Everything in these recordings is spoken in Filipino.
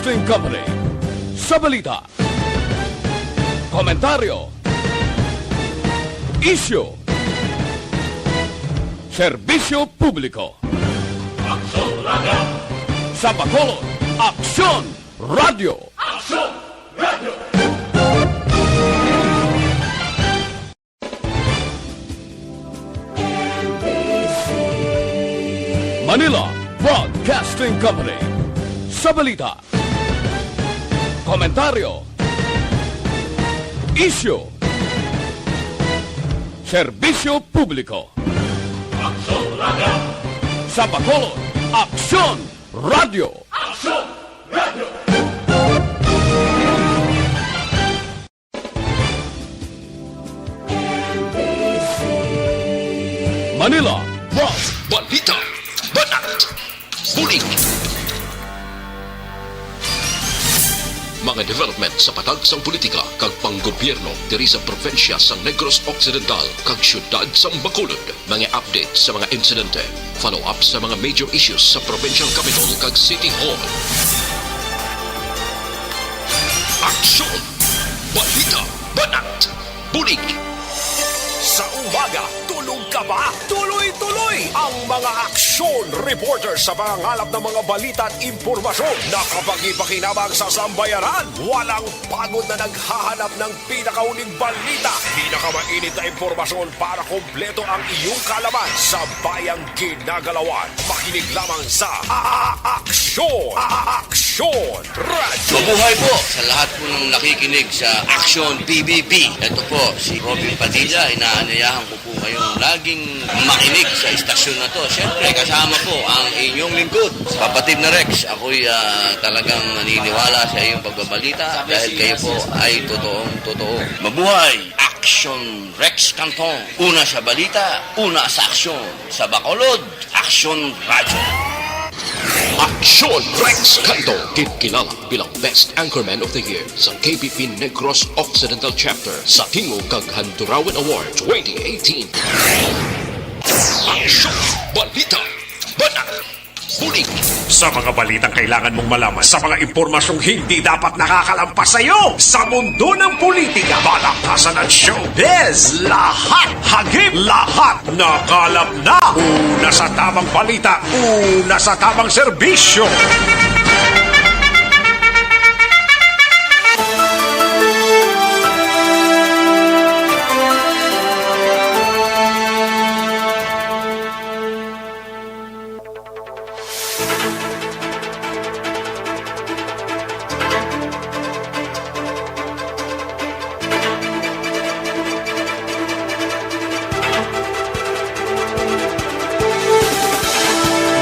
Broadcasting Company sa balita, komentaryo, isyu, serbisyo publiko. Aksyon Radio! Sa Bacolod, Aksyon Radio! Aksyon Radio! Manila Broadcasting Company sa balita, komentaryo, isyu, serbisyo publiko. Aksyon Radio! Sa Bacolod, Aksyon Radio! Aksyon Radio! Manila Balita Banat Bulig. Mga development sa patagsang politika kag panggobyerno diri sa probinsya sang Negros Occidental kag syudad sang Bacolod. Mga update sa mga insidente, follow up sa mga major issues sa provincial capital kag City Hall. Aksyon! Balita Banat Bulig. Sa umaga, tulog ka ba? Tuloy-tuloy ang mga aksyon reporters sa pangangalap ng mga balita at impormasyon na kapag-ipakinabang sa sambayaran. Walang pagod na naghahanap ng pinakauling balita. Pinakamainit na impormasyon para kompleto ang iyong kalaman sa bayang ginagalawan. Makinig lamang sa Aksyon! Aksyon Radio! Mabuhay po sa lahat po ng nakikinig sa Aksyon PBB. Ito po si Robin Padilla. Inaanayahan ko po kayong laging makinig sa istasyon na to. Siyempre, kasama po ang inyong lingkod, kapatid na Rex. Ako'y talagang naniniwala sa iyong pagbabalita dahil kayo po ay totoong-totoo. Mabuhay! Aksyon Rex Canton. Una sa balita, una sa aksyon. Sa Bacolod, Aksyon Radio. Aksyon Rex Canto, kilala bilang Best Anchorman of the Year sa KBP Negros Occidental Chapter sa Tingog kag Handurawan Award 2018. Aksyon Balita Banat Bulig. Sa mga balitang kailangan mong malaman, sa mga impormasyong hindi dapat nakakalampas sa iyo, sa mundo ng politika, balakasan at showbiz, lahat, hagip, lahat, nakalap na. Una sa tamang balita, una sa tamang serbisyo.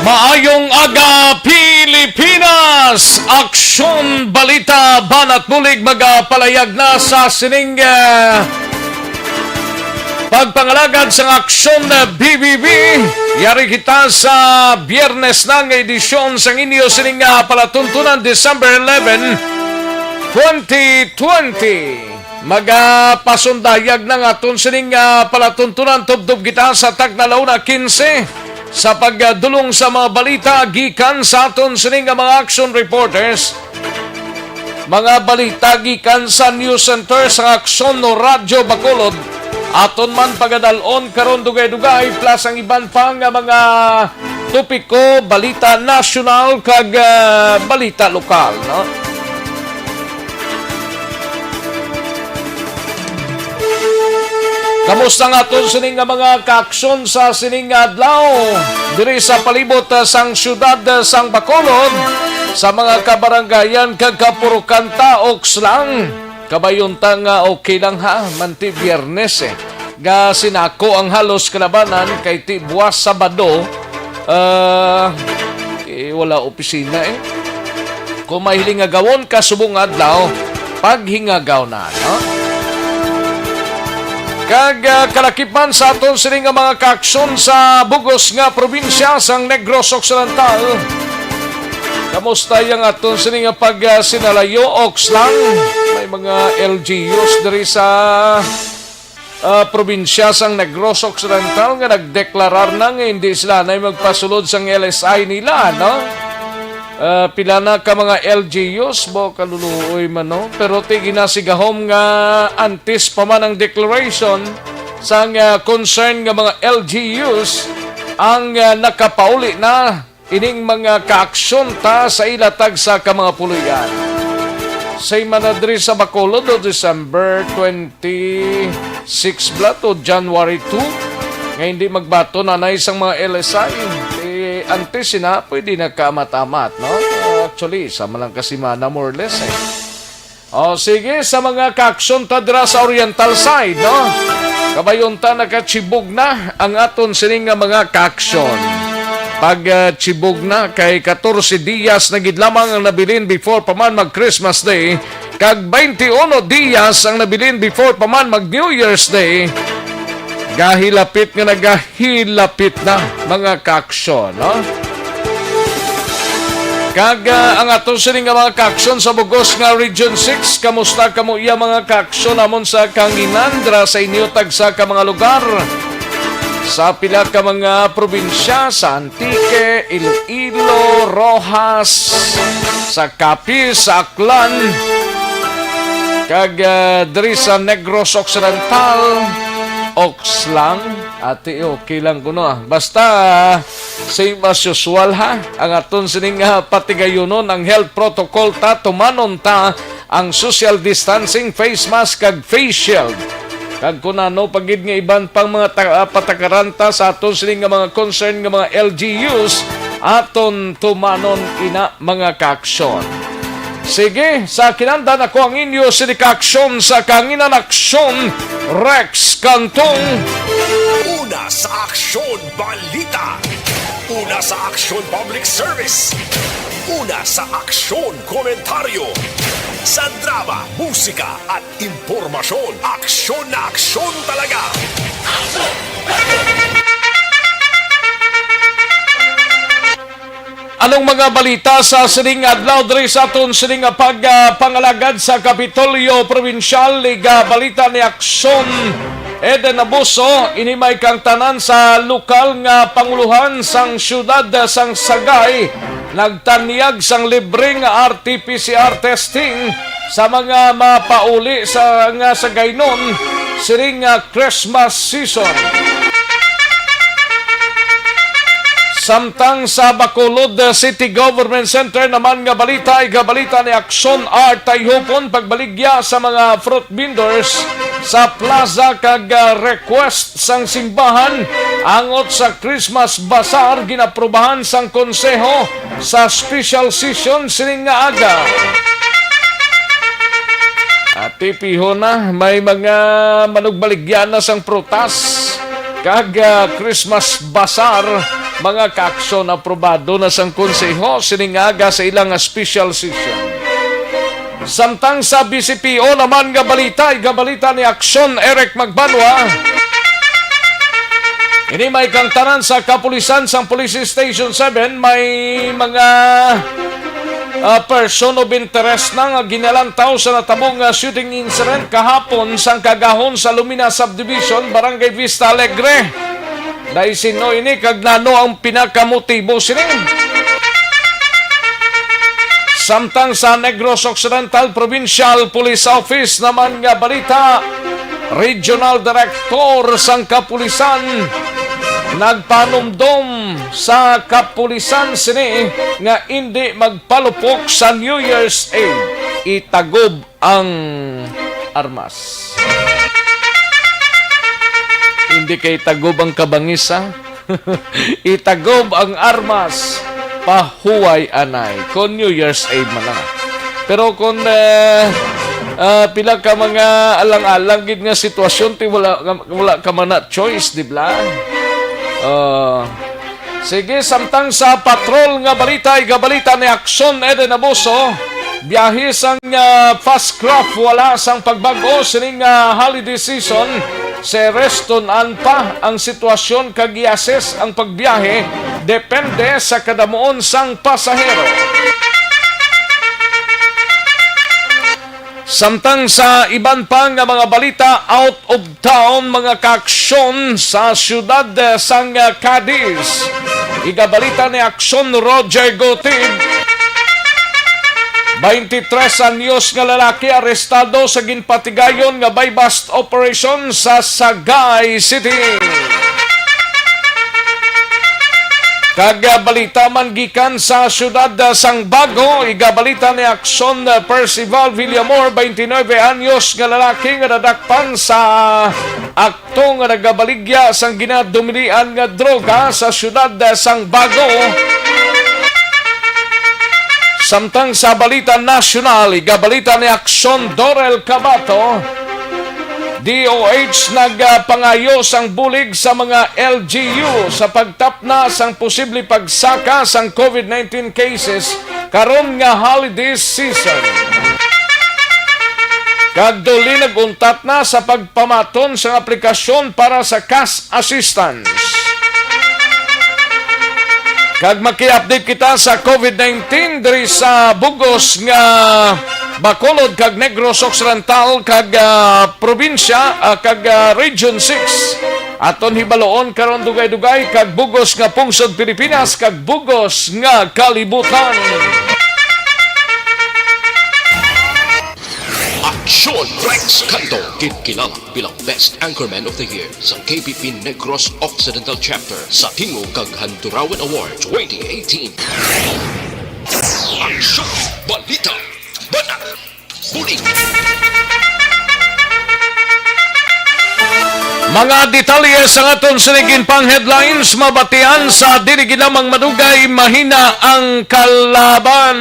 Maayong aga Pilipinas! Aksyon Balita Banat Bulig magapalayag na sa sining pagpangalagad sa aksyon na BBB. Yari kita sa biyernes ng edisyon sa inyo sining palatuntunan December 11, 2020. Magapasundayag na nga sining palatuntunan tubdob kita sa tagnalaw na 15 sa pagdulong sa mga balita gikan sa aton sining mga action reporters. Mga balita gikan sa News Center sa Aksyon no Radyo Bacolod. Aton man pagadalon karon dugay-dugay plus ang iban pang mga topiko, balita national kag balita lokal, no? Kamusta nga ito sining mga kaaksyon sa sining adlaw diri sa palibot sang syudad sang Bacolod sa mga kabarangayan kag kapurukanta okslang kabayuntang okay lang ha manti biyernes ga sinako ang halos kalabanan kay ti buwas Sabado wala opisina kung mahiling nga gawon ka subong adlaw paghingagaw na, no? Kag kalakipan sa aton sining mga kaaksyon sa bugos nga probinsya sang Negros Occidental. Kamusta yung aton sining pag-sinalayo okslang? May mga LGUs diri sa probinsya sang Negros Occidental nga nagdeklarar na nga hindi sila na magpasulod sang LSI nila, no? pila na ka mga LGUs bo kaluluoy man no, pero ti ginasigahom nga antes pa man ang declaration sa concern nga mga LGUs ang nakapauli na ining mga kaaksyon ta sa ilatag sa ka mga puluyan. Say manadri sa Bacolod o December 26 blat o January 2 nga hindi magbato na isang mga LSI antes sina pwede nagkaamat-amat, no? Actually, sama lang kasi mana more or less, eh. O, sige, sa mga kaaksyon ta dira sa oriental side, no? Kabayon ta nakachibog na ang aton sining nga mga kaaksyon. Pag chibog na kay 14 días na gid lamang ang nabilin before pa man mag Christmas Day, kag 21 días ang nabilin before pa man mag New Year's Day. Gahilapit nga nagahilapit na mga kaaksyon, no? Kag ang aton sining nga mga kaaksyon sa Bugos nga Region 6, kamusta kamo iya mga kaaksyon amon sa Kanginandra sa inyo tagsa ka mga lugar? Sa pila ka mga probinsya, sa Antique, Iloilo, Rojas, sa Capiz, sa Aklan, kag diri sa Negros Occidental, Oxlang, ate okay lang ko no. Basta same as usual ha. Ang aton sining patigayunon ang health protocol ta, tumanon ta ang social distancing, face mask kag face shield. Kag kung ano pagid nga iban pang mga patakaran ta sa aton sining nga mga concern nga mga LGUs aton tumanon ina mga kaaksyon. Sige, sa kinandan ako ang inyo sinikaaksyon sa Kanginan Aksyon, Rex Cantong. Una sa Aksyon Balita. Una sa Aksyon Public Service. Una sa Aksyon Komentaryo. Sa drama, musika at impormasyon. Aksyon na aksyon talaga. Anong mga balita sa sining adlaw diri sa aton sining pangalagad sa Kapitolyo Provincial Liga balita ni Aksyon Eden Abuso inimay kang tanan sa lokal nga panguluhan sang syudad sang Sagay nagtanyag sang libreng RT-PCR testing sa mga mapauli sa nga Sagaynon sining Christmas season. Samtang sa Bacolod City Government Center naman nga balita ay gabalita ni Aksyon Art Tayhupon pagbaligya sa mga fruit vendors sa plaza kag request sang simbahan angot sa Christmas Bazaar ginaprubahan sang konseho sa special session sining nga aga. At ipiho na may mga manugbaligyan na sang prutas kag Christmas Bazaar mga kaaksyon aprobado na sang konseho siningaga sa ilang special session. Samtang sa BCPO naman nga balita ni Aksyon Eric Magbanwa ini may kang tanan sa kapulisan sang Police Station 7 may mga person of interest na nga ginalantaw sa natabong shooting incident kahapon sang kagahon sa Lumina Subdivision, Barangay Vista Alegre. Dahil sino ini kag nano ang pinakamotibo sining. Samtang sa Negros Occidental Provincial Police Office naman nga balita, Regional Director sang Kapulisan nagpanumdom sa kapulisan sini nga hindi magpalupok sa New Year's Eve. Itagob ang armas. Hindi kay tagob ang kabangisa. Itagob ang armas. Pahuway anay. Kung New Year's Eve man na. Pero kung pila ka mga alang-alang gid nga sitwasyon, wala ka man na choice, di ba? Sige, samtang sa patrol nga balita ay gabalita ni Aksyon Eden Abuso. Biyahe sang fast craft wala sang pagbago sining holiday season. Sa restonan pa ang sitwasyon kag i-assess ang pagbiyahe depende sa kadamuon sang pasahero. Samtang sa iban pa nga mga balita out of town mga kaaksyon sa siyudad sang Cadiz. Igabalita ni Aksyon Roger Gotib 23 anyos nga lalaki arestado sa ginpatigayon nga buy-bust operation sa Sagay City. Balita man gikan sa syudad Sangbago, igabalita ni Akson Percival Villamor, 29 anyos nga lalaki nga nadakpan sa akto nga nagabaligya sang ginadumilian nga droga sa syudad Sangbago. Samtang sa balita nasyonal, igabalita ni Akson Dorel Cabato, DOH nagpangayo sang bulig sa mga LGU sa pagtapna sang posible pagsaka sang COVID-19 cases karon nga holiday season. Kagduli naguntat na sa pagpamaton sang aplikasyon para sa cash assistance. Kag maki-update kita sa COVID-19 diri sa Bugos nga Bacolod kag Negros Occidental kag probinsya kag Region 6. Aton hibaloon karon dugay-dugay kag Bugos nga pungsod Pilipinas kag Bugos nga kalibutan. Aksyon Rex Canto, kilala bilang Best Anchorman of the Year sa KPP Negros Occidental Chapter sa Tingog kag Handurawan Award 2018. Aksyon, balita, banat, bulig. Mga detalye sa aton sinigin pang headlines, mabatian sa dili ginamang madugay mahina ang kalaban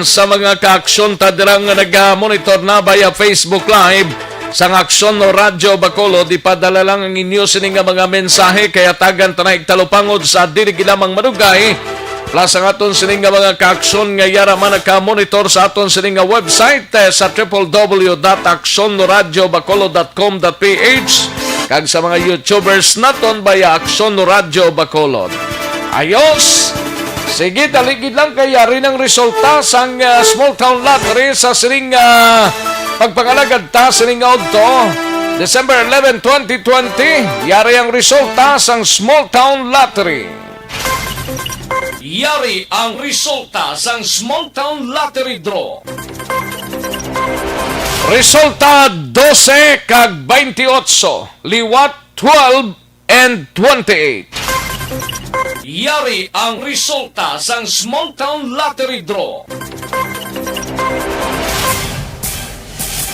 sa mga kaaksyon tadirang nag-monitor na via Facebook Live sa Aksyon no Radyo Bacolod. Ipadala lang ang inyo sining mga mensahe kaya tagan tanay talupangod sa dili ginamang madugay. Plus ang aton sining mga kaaksyon nga yara man naka-monitor sa aton sining website sa www.aksyonoradyobacolod.com.ph kag sa mga YouTubers naton via Aksyon no Radyo Bacolod. Ayos! Sige, taligid lang kaya rin ang resulta sang small town lottery sa sining pagpangalagad ta sining auto. December 11, 2020, yari ang resulta sang small town lottery. Yari ang resulta sang small town lottery draw. Resulta 12 kag 28, liwat 12 and 28. Yari ang resulta sang small town lottery draw.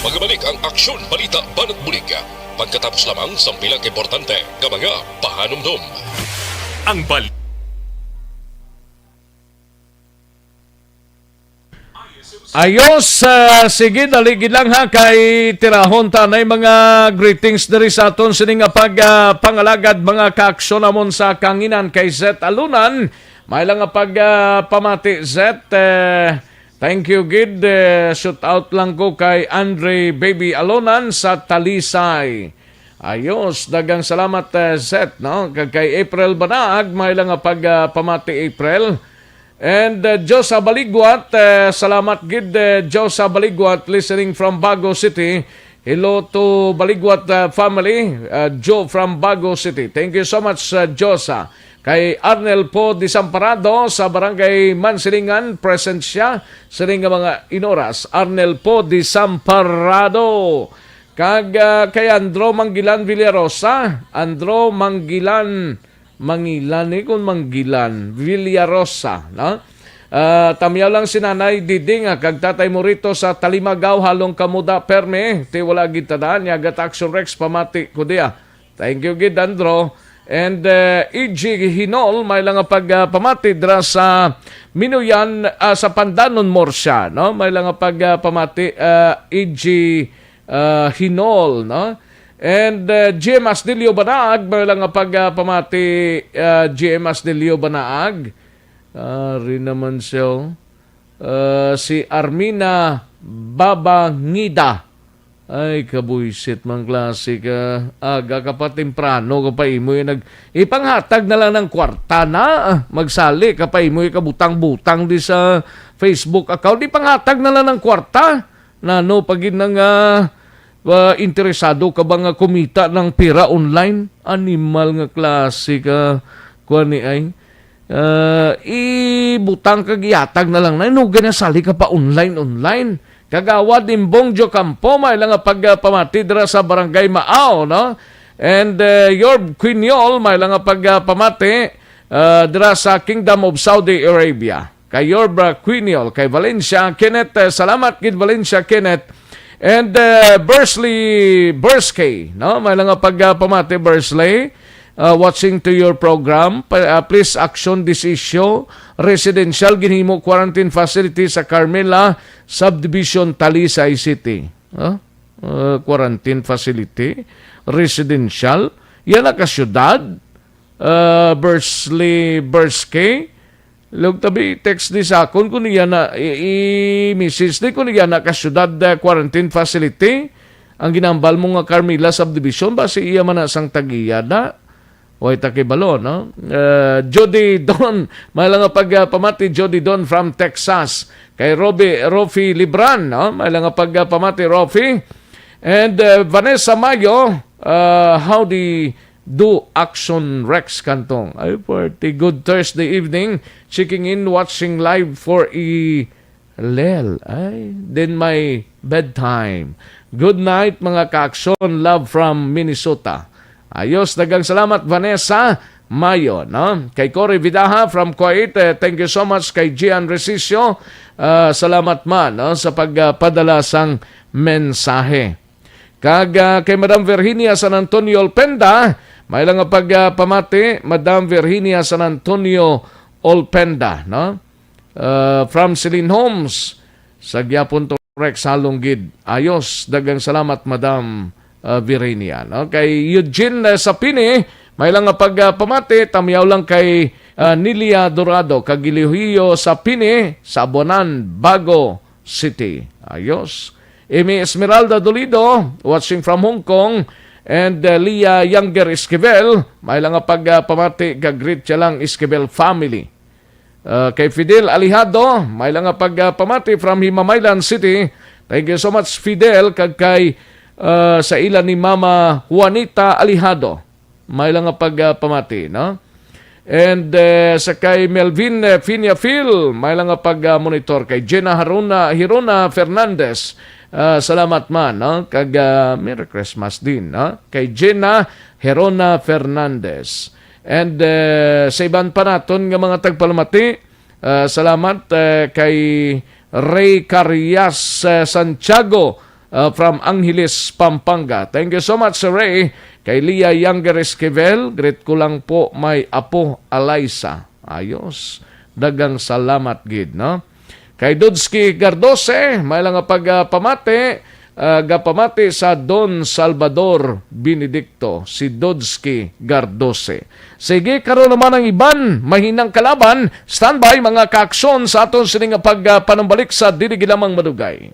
Magabalik ang Aksyon Balita Banat Bulig pagkatapos lamang sa pilang importante nga mga pahanumdum. Ang bal Ayos, sige, daligid lang ha, kay tirahon tanay mga greetings dari sa aton sining pangalagad mga kaaksyon namon sa kanginan kay Zet Alunan. May lang pamati Zet, thank you gid, shout out lang ko kay Andre Baby Alunan sa Talisay. Ayos, dagang salamat Zet, no? Kay April Banaag, may lang pamati April. And Joe sa Baligwat, salamat gid Joe sa Baligwat listening from Bago City. Hello to Baligwat family, Joe from Bago City. Thank you so much Josa. Kay Arnel po Disamparado sa Barangay Mansilingan, present siya sa mga inoras. Arnel po Disamparado. Kag kay Andro Manggilan Villarosa, Andro Manggilan Villarosa, no? Tamyaw lang si Nanay Diding kag Tatay Morito sa Talimagaw halong kamuda perme ti wala gid tadaan ya gat Action Rex pamati ko dia. Thank you gid Andro. And E.G. Hinol may lang pamati dra sa Minuyan sa Pandanon Morsya, no? May lang pamati E.G. Hinol, no? And GM Asdelio Banaag, may lang pamati GM Asdelio Banaag. Rin naman siya. Si Armina Babangida. Ay, kabuisit mang klase ka. Aga ka pa temprano, kapay mo yung ipanghatag na lang ng kwarta na. Magsali, kapay mo yung kabutang-butang di sa Facebook account. Ipanghatag na lang ng kwarta. Nano, pagin ng interesado ka ba nga kumita ng pera online? Animal nga klase ka. Kuha ni ay. ibutang kagiyatag na lang na inuga na sali ka pa online. Kagawad imbong Jo Campo, may lang pagpamati dira sa Barangay Maaw, no? And Yorb Quiniol, may lang pagpamati dira sa Kingdom of Saudi Arabia. Kay Yorb Quiniol, kay Valencia Kenneth, salamat kid Valencia Kenneth. And Bursley, no? May lang pagpamati Bursley. Watching to your program, please action this issue. Residential ginhimo quarantine facility sa Carmela Subdivision, Talisay City. Quarantine facility, residential. Yan na ka syudad. Bursley. Lugtabi text di sa akon kung niya na i-message di kung niya na ka syudad quarantine facility. Ang ginambal mo nga Carmela Subdivision base iya man na sang tagiya na. Way takibalo, no? Jody Don, may lang pagpamati Jody Don from Texas. Kay Rofi Libran, no? May lang pagpamati Rofi. And Vanessa Mayo, how do Action Rex Kantong? Ay, pretty good Thursday evening. Checking in, watching live for Lel. Ay, then my bedtime. Good night mga ka-aksyon. Love from Minnesota. Ayos, dagang salamat Vanessa Mayo, no? Kay Cory Vidaha from Kuwait, thank you so much kay Gian Resisio. Salamat man, no, sa pagpadala sang mensahe. Kay Madam Virginia San Antonio Olpenda, may lang pagpamati Madam Virginia San Antonio Olpenda, no? From Celine Homes sa Gyapon to Rex Halonggid. Ayos, dagang salamat Madam Virginia, no? Kay Eugene Sapini, may lang pagpamati, tamyaw lang kay Nilia Dorado, Kagilihiyo Sapini, sa Abonan, Bago City. Ayos. Amy Esmeralda Dolido, watching from Hong Kong, and Leah Younger Esquivel, may lang pagpamati, kagreet siya lang Esquivel family. Kay Fidel Alihado, may lang pagpamati from Himamaylan City. Thank you so much Fidel, kay sa ila ni Mama Juanita Alihado. May lang pagpamati, no? And sa kay Melvin Finiafil, may lang pag-monitor. Kay Jenna Hirona Fernandez, salamat man, no? Merry Christmas din, no? Kay Jenna Hirona Fernandez. And sa iban pa naton nga mga tagpalamati, salamat kay Ray Carias Santiago, from Angeles, Pampanga. Thank you so much, Sir Ray. Kay Leah Younger Esquivel, greet ko lang po may apo Alaysa. Ayos. Dagang salamat, gid, no? Kay Dudski Gardose, may lang pagpamati, gapamati sa Don Salvador Benedicto, si Dudski Gardose. Sige, karon naman ang iban, mahinang kalaban, standby mga kaaksyon sa aton sining pagpanumbalik sa dinigilamang madugay.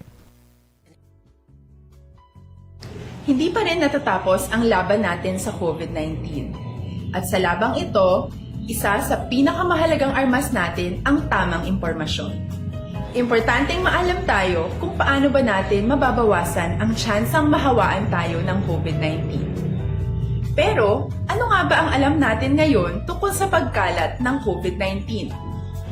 Hindi pa rin natatapos ang laban natin sa COVID-19. At sa labang ito, isa sa pinakamahalagang armas natin ang tamang impormasyon. Importanteng maalam tayo kung paano ba natin mababawasan ang tsansang mahawaan tayo ng COVID-19. Pero, ano nga ba ang alam natin ngayon tungkol sa pagkalat ng COVID-19?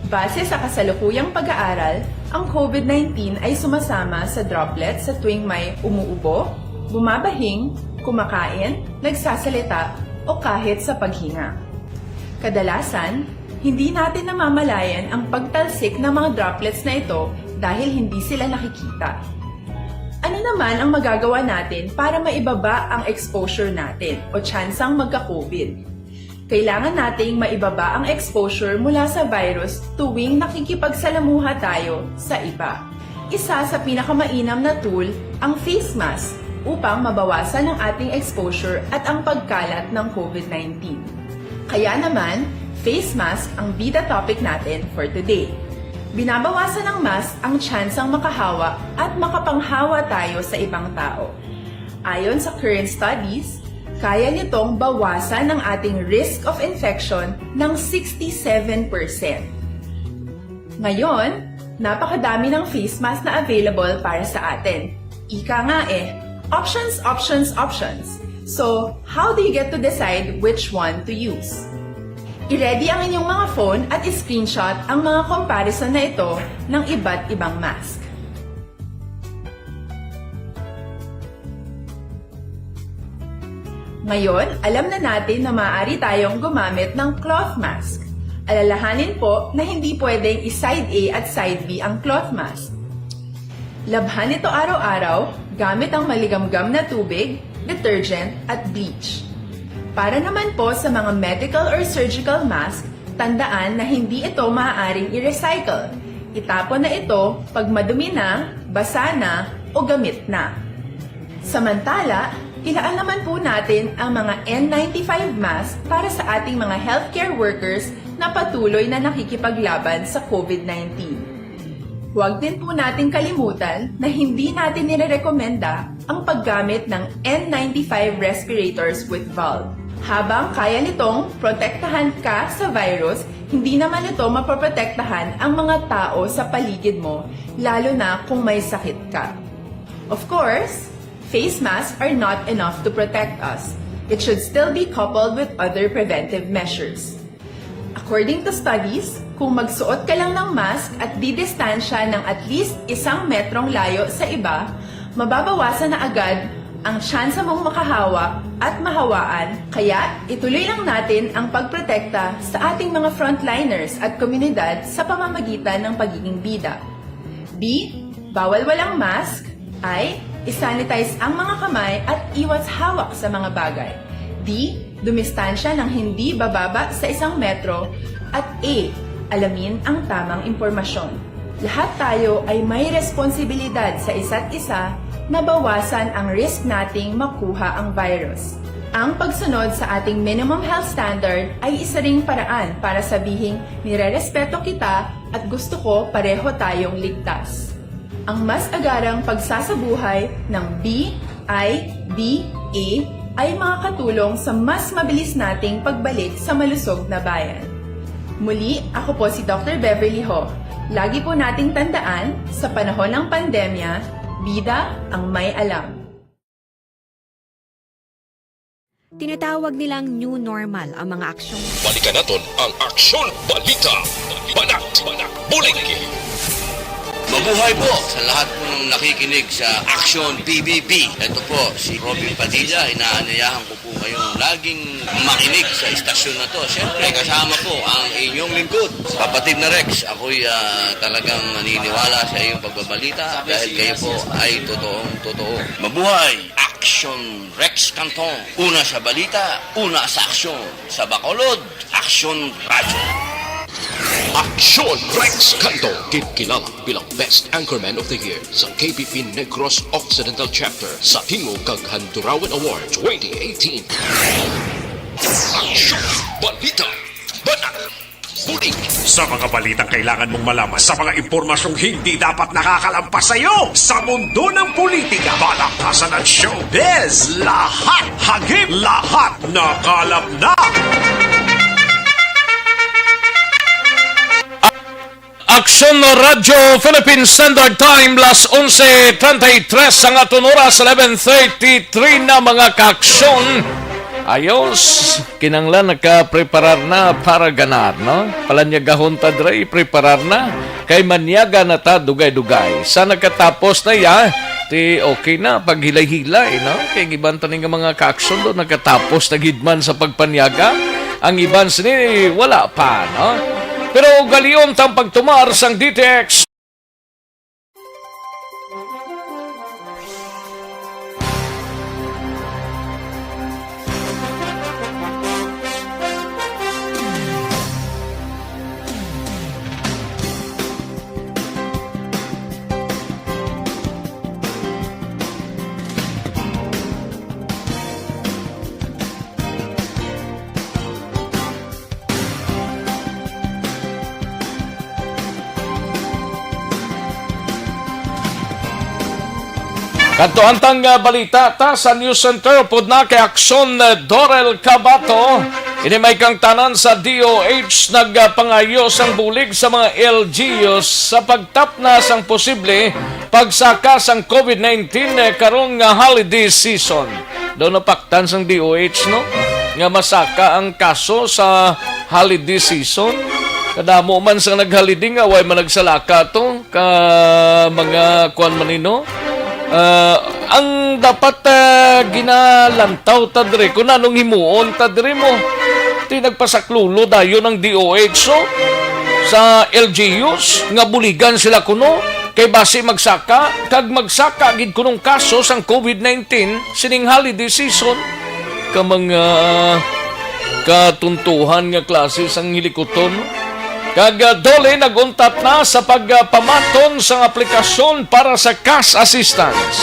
Base sa kasalukuyang pag-aaral, ang COVID-19 ay sumasama sa droplets sa tuwing may umuubo, bumabahing, kumakain, nagsasalita, o kahit sa paghinga. Kadalasan, hindi natin namamalayan ang pagtalsik ng mga droplets na ito dahil hindi sila nakikita. Ano naman ang magagawa natin para maibaba ang exposure natin o tsansang magka-COVID? Kailangan nating maibaba ang exposure mula sa virus tuwing nakikipagsalamuha tayo sa iba. Isa sa pinakamainam na tool ang face mask upang mabawasan ang ating exposure at ang pagkalat ng COVID-19. Kaya naman, face mask ang bida topic natin for today. Binabawasan ng mask ang tsansang makahawa at makapanghawa tayo sa ibang tao. Ayon sa current studies, kaya nitong bawasan ang ating risk of infection ng 67%. Ngayon, napakadami ng face mask na available para sa atin. Ika nga options, options, options. So, how do you get to decide which one to use? I-ready ang inyong mga phone at i-screenshot ang mga comparison na ito ng iba't ibang mask. Ngayon, alam na natin na maaari tayong gumamit ng cloth mask. Alalahanin po na hindi pwedeng i-side A at side B ang cloth mask. Labhan ito araw-araw gamit ang maligamgam na tubig, detergent at bleach. Para naman po sa mga medical or surgical mask, tandaan na hindi ito maaaring i-recycle. Itapon na ito pag madumi na, basa na o gamit na. Samantala, ilaan naman po natin ang mga N95 mask para sa ating mga healthcare workers na patuloy na nakikipaglaban sa COVID-19. Huwag din po nating kalimutan na hindi natin nirerekomenda ang paggamit ng N95 respirators with valve. Habang kaya nitong protektahan ka sa virus, hindi naman ito mapoprotektahan ang mga tao sa paligid mo, lalo na kung may sakit ka. Of course, face masks are not enough to protect us. It should still be coupled with other preventive measures. According to studies, kung magsuot ka lang ng mask at didistansya ng at least 1 metrong layo sa iba, mababawasan na agad ang tsansa mong makahawak at mahawaan, kaya ituloy lang natin ang pagprotekta sa ating mga frontliners at komunidad sa pamamagitan ng pagiging bida. B. Bawal walang mask. I. Isanitize ang mga kamay at iwas hawak sa mga bagay. D. Dumistansya ng hindi bababa sa 1 metro. At A. Alamin ang tamang impormasyon. Lahat tayo ay may responsibilidad sa isa't isa na bawasan ang risk nating makuha ang virus. Ang pagsunod sa ating minimum health standard ay isa ring paraan para sabihing nirerespeto kita at gusto ko pareho tayong ligtas. Ang mas agarang pagsasabuhay ng B, I, D, A ay makakatulong sa mas mabilis nating pagbalik sa malusog na bayan. Muli, ako po si Dr. Beverly Ho. Lagi po nating tandaan, sa panahon ng pandemya, bida ang may alam. Tinatawag nilang new normal ang mga aksyong Balikan natin ang Aksyon Balita. Banat, bulig. Mabuhay po sa lahat po ng nakikinig sa Action PBB. Ito po, si Robin Padilla. Inaanyayahan ko po kayong laging makinig sa istasyon na to. Siyempre, kasama po ang inyong lingkod. Kapatid na Rex, ako'y talagang naniniwala sa iyong pagbabalita dahil kayo po ay totoong-totoo. Mabuhay! Action Rex Canton. Una sa balita, una sa aksyon. Sa Bacolod, Action Radio. Aksyon Rex Canto, kilala bilang Best Anchorman of the Year sa KBP Negros Occidental Chapter sa Tingog kag Handurawan Award 2018. Aksyon Balita. Banat, bulig. Sa mga balitang kailangan mong malaman, sa mga impormasyong hindi dapat nakakalampas sa iyo, sa mundo ng politika, balakasan at showbiz, lahat hagip, lahat nakalap na. Aksyon Radio Philippine Standard Time, las 11:33 ang aton oras, 11:33 na mga kaaksyon. Ayos, kinanglan naka-preparar na para ganar, no? Palanyagahon ta dre, preparar na. Kay manyaga na ta, dugay-dugay. Sa nakatapos na ya, ti okay na, paghilay-hilay, no? Kay iban taning mga kaaksyon do, nakatapos na gidman sa pagpanyaga. Ang iban sini, wala pa, no? Pero galiyon tang pagtumar sang DTX. Kanto-antang balita ta sa News Center pod na kay Aksyon Dorel Cabato. Ini may kang tanan sa DOH nagpangayos ang bulig sa mga LGUs sa pagtapna sang posible pagsaka sang COVID-19 karong holiday season. Doon napaktan sang DOH, no? Nga masaka ang kaso sa holiday season. Kadamo man sa nag-holiday nga, way man nagsalaka to, ka mga kuan manino. Ang dapat ginalantaw tadre, kung anong himuon tadre mo, ti nagpasaklulo dayo ng DOH so, sa LGUs, nga buligan sila kuno, kay base magsaka, kag magsaka gid kunong kaso sang COVID-19 sining holiday season, ka mga katuntuhan nga klase sang hilikoton. Kag dole naguntat na sa pagpamaton sa aplikasyon para sa cash assistance.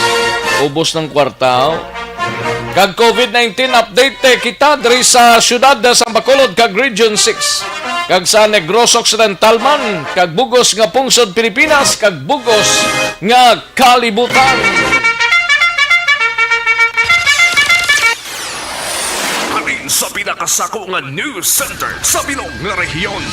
Ubos ng kwarta. Kag COVID-19 update kita diri sa syudad sa Bacolod kag Region 6. Kag sa Negros Occidental man, kag bugos nga pungsod Pilipinas, kag bugos nga kalibutan. Amin sa pinakasako nga news center sa bilog nga rehiyon.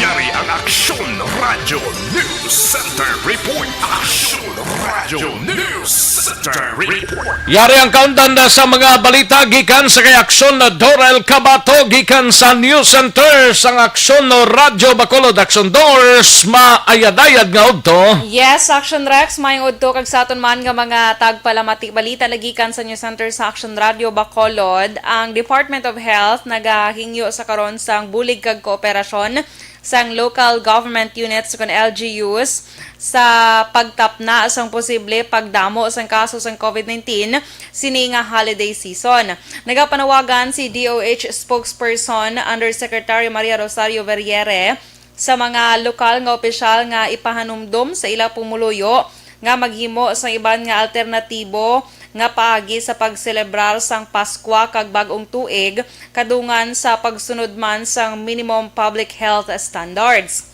Yari ang Aksyon Radio News Center Report. Aksyon Radio News Center Report. Yari ang countdown na sa mga balita gikan sa kay Aksyon na Dorel Cabato gikan sa News Center sang Aksyon no Radyo Bacolod. Aksyon Doors maayadayad nga udto. Yes, Action Rex, mayong udto kag sa aton man nga mga tagpalamati balita lagikan sa News Center sa Action Radio Bacolod. Ang Department of Health nagahingyo sa karon sang bulig kag kooperasyon sang local government units kon LGUs sa pagtapna sang posible pagdamo sang kaso sang COVID-19 sini nga holiday season. Nagapanawagan si DOH spokesperson Undersecretary Maria Rosario Verriere sa mga lokal nga opisyal nga ipahanumdom sa ila pumuluyo nga maghimo sa iban nga alternatibo nga paagi sa pagselebrar sang Pasko kag bag-ong tuig kadungan sa pagsunod man sang minimum public health standards.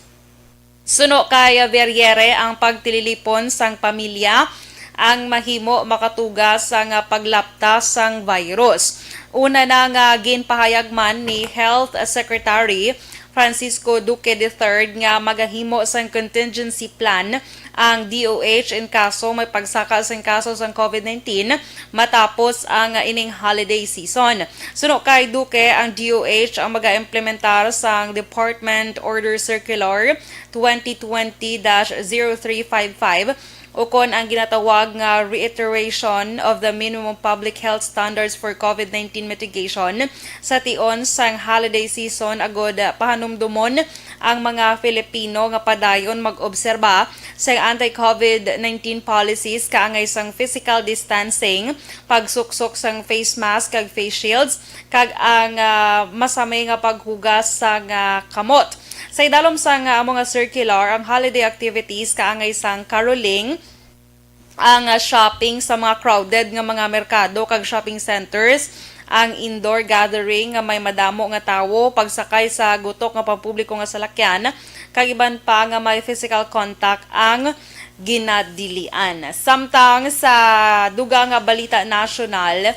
Suno kay Verriere ang pagtililipon sang pamilya ang mahimo makatugas sang paglaptas sang virus. Una na nga ginpahayag man ni Health Secretary Francisco Duque III nga magahimo sang contingency plan ang DOH in kaso may pagsaka sang kaso sang COVID-19 matapos ang ining holiday season. Suno kay Duque, ang DOH ang mag-implementar sang Department Order Circular 2020-0355 ukon ang ginatawag nga reiteration of the minimum public health standards for COVID-19 mitigation sa tion sang holiday season agod pahanumdumon ang mga Filipino nga padayon mag-obserba sa anti-COVID-19 policies kaangay sang physical distancing, pagsuksok sang face mask kag face shields, kag ang masamay nga paghugas sang kamot. Sa idalom sang mga circular, ang holiday activities kaangay sang caroling, ang shopping sa mga crowded nga mga merkado kag shopping centers, ang indoor gathering nga may madamo nga tawo, pagsakay sa gutok nga pampubliko nga salakyan, kag iban pa nga may physical contact ang ginadilian. Samtang sa duga nga balita nasyonal,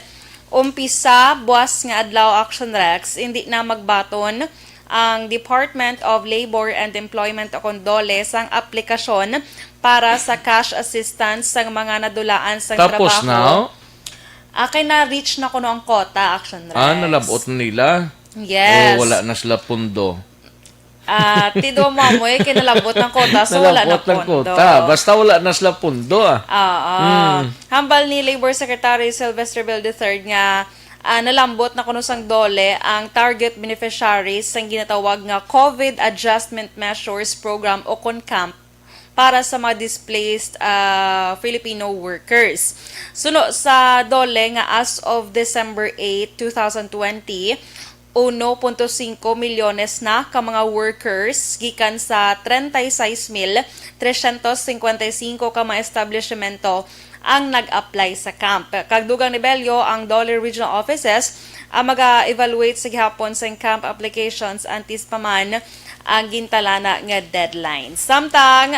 umpisa buwas nga adlaw Action Rex, hindi na magbaton ang Department of Labor and Employment o Condole sang aplikasyon para sa cash assistance sang mga nadulaan sang trabaho. Tapos na? Kay na-reach na kuno ang quota, Action Rex. Nalabot nila? Yes. Wala na sila pundo. Tido mo kinalabot ng quota, so wala na Nalabot ng pondo. kota. Basta wala na sila pundo. Hambal ni Labor Secretary Sylvester Bell III nga nalambot na kuno sang DOLE ang target beneficiaries sang ginatawag nga COVID Adjustment Measures Program o CONCAMP para sa mga displaced Filipino workers. Suno sa DOLE nga as of December 8, 2020, 1.5 milyones na ka mga workers gikan sa 36,355 ka mga establishmento ang nag-apply sa camp. Kagdugang nibelyo ang DOLE Regional Offices ang mag-evaluate sa gihapon sa camp applications antes pa man ang gintalana nga deadline. Samtang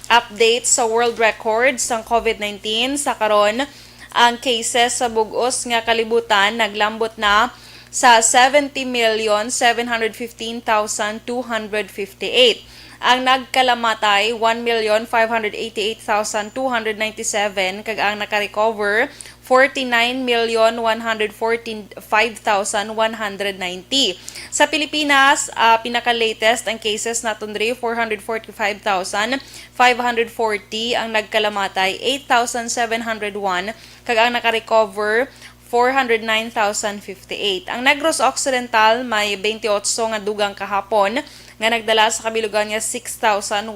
update sa world records sa COVID-19 sa karon, ang cases sa bugos nga kalibutan naglambot na sa 70,715,258. Ang nagkalamatay 1,588,297 kag ang naka-recover 49,114,5,190. Sa Pilipinas, pinaka-latest ang cases naton diri 445,540, ang nagkalamatay 8,701 kag ang naka-recover 409,058. Ang Negros Occidental may 28 nga dugang kahapon nga nagdala sa kabilugan niya 6,194.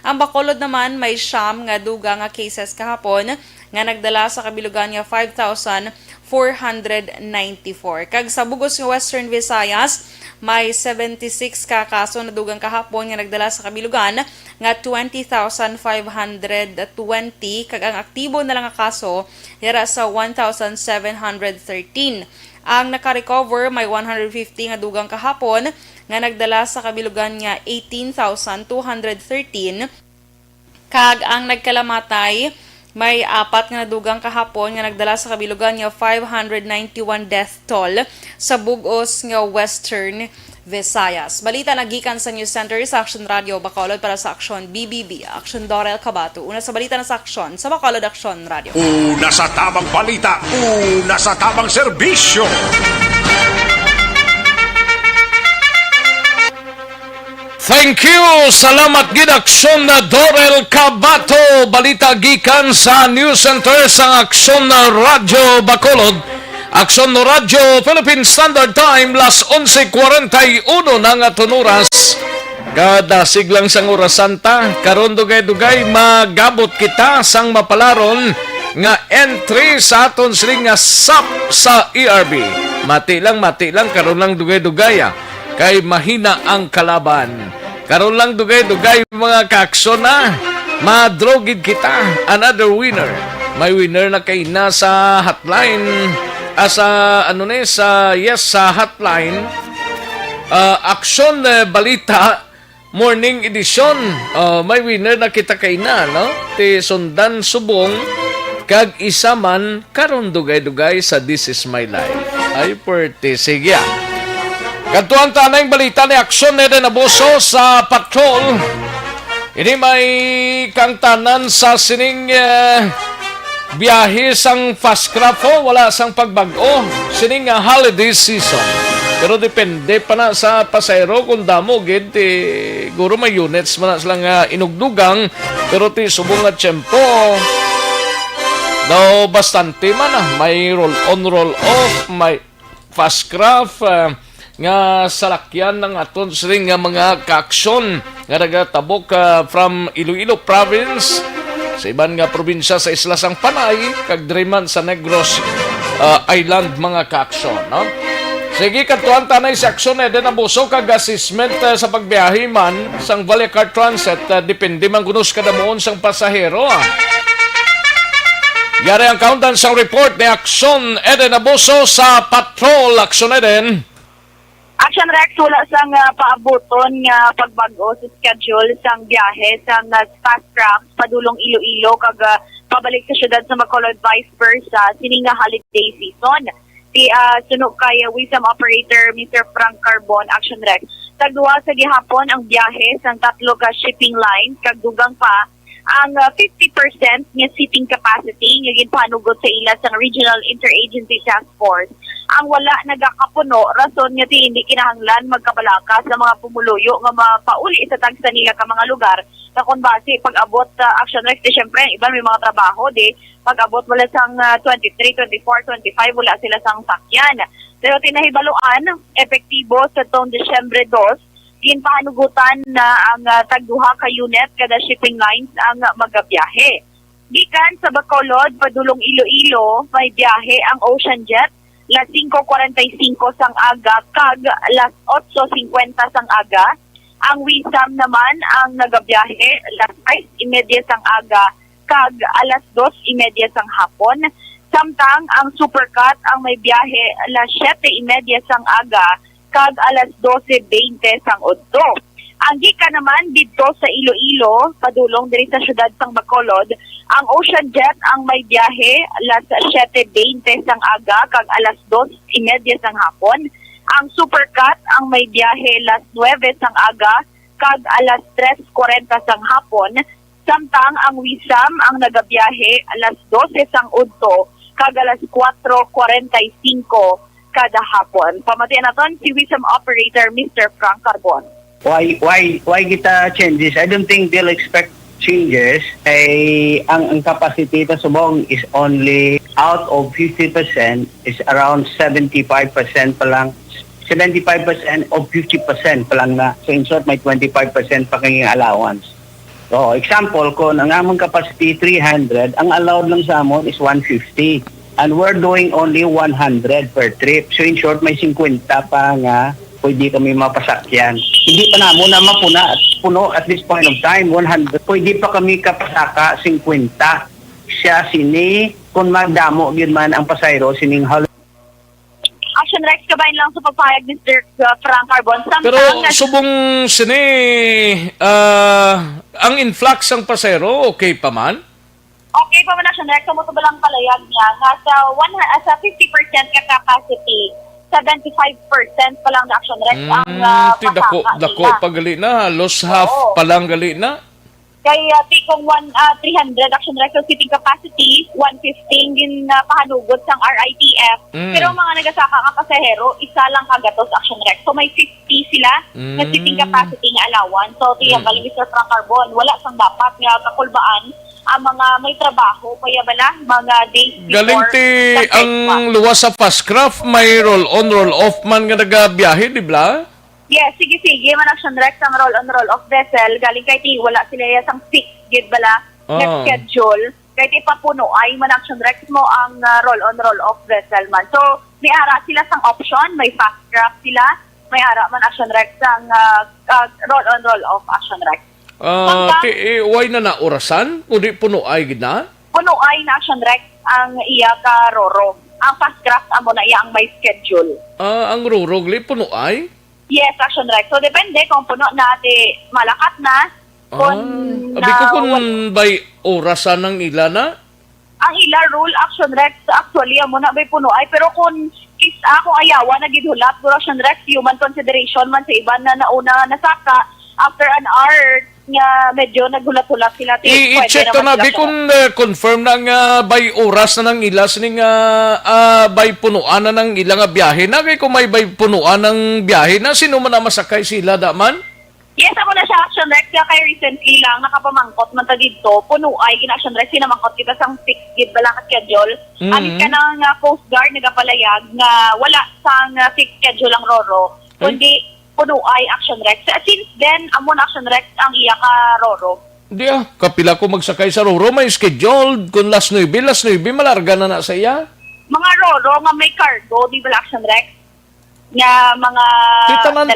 Ang Bacolod naman may siyam nga dugang nga cases kahapon nga nagdala sa kabilugan niya 5,494. Kag sa bugos ng Western Visayas, may 76 ka kaso na dugang kahapon nga nagdala sa kabilugan nga 20,520 kag ang aktibo na lang nga kaso yara sa 1,713. Ang naka-recover may 150 nga dugang kahapon nga nagdala sa kabilugan nga 18,213 kag ang nagkalamatay may 4 nga dugang kahapon nga nagdala sa kabilugan nga 591 death toll sa bugos nga Western Visayas. Balita nagikan sa News Center sa Action Radio Bacolod para sa Action BBB. Action Dorel Cabato. Una sa balita na sa Action sa Bacolod Action Radio. Una sa tamang balita, una sa tamang serbisyo. Thank you! Salamat gid Aksyon na Dorel Cabato. Balita gikan sa News Center sa Aksyon na Radio Bacolod. Aksyon na Radio Philippine Standard Time las 11:41 na nga tunuras. Kada siglang sang oras santa, karon dugay-dugay magabot kita sang mapalaron nga entry sa aton siling nga SAP sa ERB. Mati lang karon lang dugay-dugay kay mahina ang kalaban. Karon lang dugay-dugay mga kaaksyon na madrogid kita. Another winner. May winner na kay nasa hotline sa hotline. Aksyon balita morning edition. May winner na kita kay na, no? Ti Sundan Subong kag isa man karon dugay-dugay sa This Is My Life. Ay perte sige. Kantuan tanay balita ni Aksyon na din abuso sa patrol. Ini may kangtanan sa sining biyahe sang fast craft wala sang pagbago. Sining holiday season. Pero depende pa na sa pasayro kung damo gid guro may units man na silang inugdugang pero ti subong nga tiyempo. Daw bastante man may roll on roll off, may fast craft nga salakyan ng aton siring nga mga kaaksyon nga nagatabok from Iloilo Province sa iban nga probinsya sa Isla Sang Panay kag Driman sa Negros Island mga kaaksyon, no? Sige, kantuan tanay sa aksyon din abuso kag assessment sa pagbiyahe man sang Valle Car Transit depende man kunos kada moon sang pasahero. Yari ang countdown sang report ni Aksyon Eden Abuso sa Patrol Aksyon Eden. Action Rex, wala sang paabuton nga pagbago sa schedule sang biyahe sang fast track padulong Iloilo kag pabalik sa syudad sa Bacolod vice versa sining nga holiday season. Si sunog kay Wisdom Operator Mr. Frank Carbon, Action Rex. Tagduwa sa gihapon ang biyahe sang tatlo ka shipping line kag dugang pa ang 50% nga seating capacity nga ginpanugot sa ila sang Regional Interagency Task Force. Ang wala nagakapuno, rason nga hindi kinahanglan magkabalaka sa mga pumuluyo nga mapauli sa tagsa nila ka mga lugar na kung base pag-abot sa Action Rex, syempre iban may mga trabaho pag-abot wala sang 23, 24, 25 wala sila sang sakyan. Pero tinahibaluan, epektibo sa taong Desyembre 2, ginpahanugutan na ang tagduha ka unit kada shipping lines ang magabiyahe. Gikan sa Bacolod, padulong Iloilo, may biyahe ang Ocean Jet, las 5:45 sang aga, kag las 8:50 sang aga. Ang Wisam naman ang nagabiyahe, las 6:30 sang aga, kag alas 2:30 sang hapon. Samtang ang Supercut ang may biyahe, las 7:30 sang aga, kag alas 12:20 sang udto. Ang gikan naman dito sa Iloilo, padulong diri sa syudad sang Bacolod, ang Ocean Jet ang may biyahe las 7:20 sang aga kag alas 2:30 sang hapon. Ang Supercut ang may biyahe las 9 sang aga kag alas 3:40 sang hapon, samtang ang Wisam ang nagabiyahe alas 12 sang udto kag alas 4:45 kada hapon. Pamatian naton si Wisam operator Mr. Frank Carbon. Why kita changes? I don't think they'll expect changes. Ang capacity sa Subong is only out of 50% is around 75% pa lang. 75% of 50% pa lang na. So in short, may 25% pa kayong allowance. So example, kung ang among capacity 300, ang allowed lang sa amon is 150. And we're doing only 100 per trip. So in short, may 50 pa nga pwede kami mapasakyan. Hindi pa na muna puno at this point of time, 100. Pwede pa kami kapasaka 50. Siya sini, kung magdamo yun man ang pasayro, sining Action Rex, kabayan lang sa pagpahayag ni Mr. Frank Carbon. Pero subong sini, ang influx ng pasero, okay pa man? Okay pa man Action Rex, sumuto ba lang palayag niya nga sa 50% ka capacity, 75% pa lang na Action Rex ang pasaka dako pagali na, halos half pa lang gali na. Kaya tikong 300 Action Rex so seating capacity, 115 din pahanugot sang RITF. Pero ang mga nagasaka ka pasahero, isa lang kagatos Action Rex. So may 50 sila na seating capacity nga allowance. So tiyak bali Mr. Frank Carbon, wala sang dapat nga kakulbaan ang mga may trabaho kaya bala mga days before. Galing ti ang luwas sa Fastcraft, may roll-on, roll-off man nga nagabiyahe, di ba? Yes, sige. Man Action Rex ang roll-on, roll-off vessel. Galing kay ti wala sila yung fixed gid bala na schedule. Kaya ti papuno ay man Action Rex mo ang roll-on, roll-off vessel man. So, may ara sila sang option, may Fastcraft sila, may ara man Action Rex ang roll-on, roll-off Action Rex. Why na orasan? Kundi puno ay gina? Puno ay na Action Rex ang iya ka Roro. Ang Fastcraft amo na iya ang may schedule. Ang Roro gli puno ay? Yes, Action Rex. So depende kung puno na malakat na. Kung by orasan ng ila na? Ang ila rule Action Rex actually amo na may puno ay pero kung kung ayawa na gidhulat pero Action Rex human consideration man sa iba na nauna nasaka after an hour nga medyo naghulat-hulat sila. I-check to na, di kung confirm na nga by oras na ng ila, sining by punuan na ng ila nga biyahe na, kaya kung may by punuan ng biyahe na, sino man na masakay sila daman? Yes, ako na siya Action Rex, kaya kay recently lang, nakapamangkot man ta dito, puno ay Action Rex, sinamangkot kita sang fixed gid ba lang schedule. Alis ka ng Coast Guard, nagapalayag, nga wala sang fixed schedule ang Roro, kundi puno ay Action Rex. Since then, amon Action Rex ang iya ka Roro. Di kapila ko magsakay sa Roro, may scheduled. Kung last 9, malarga na sa iya. Mga Roro nga may cargo, di ba Action Rex? Nga mga...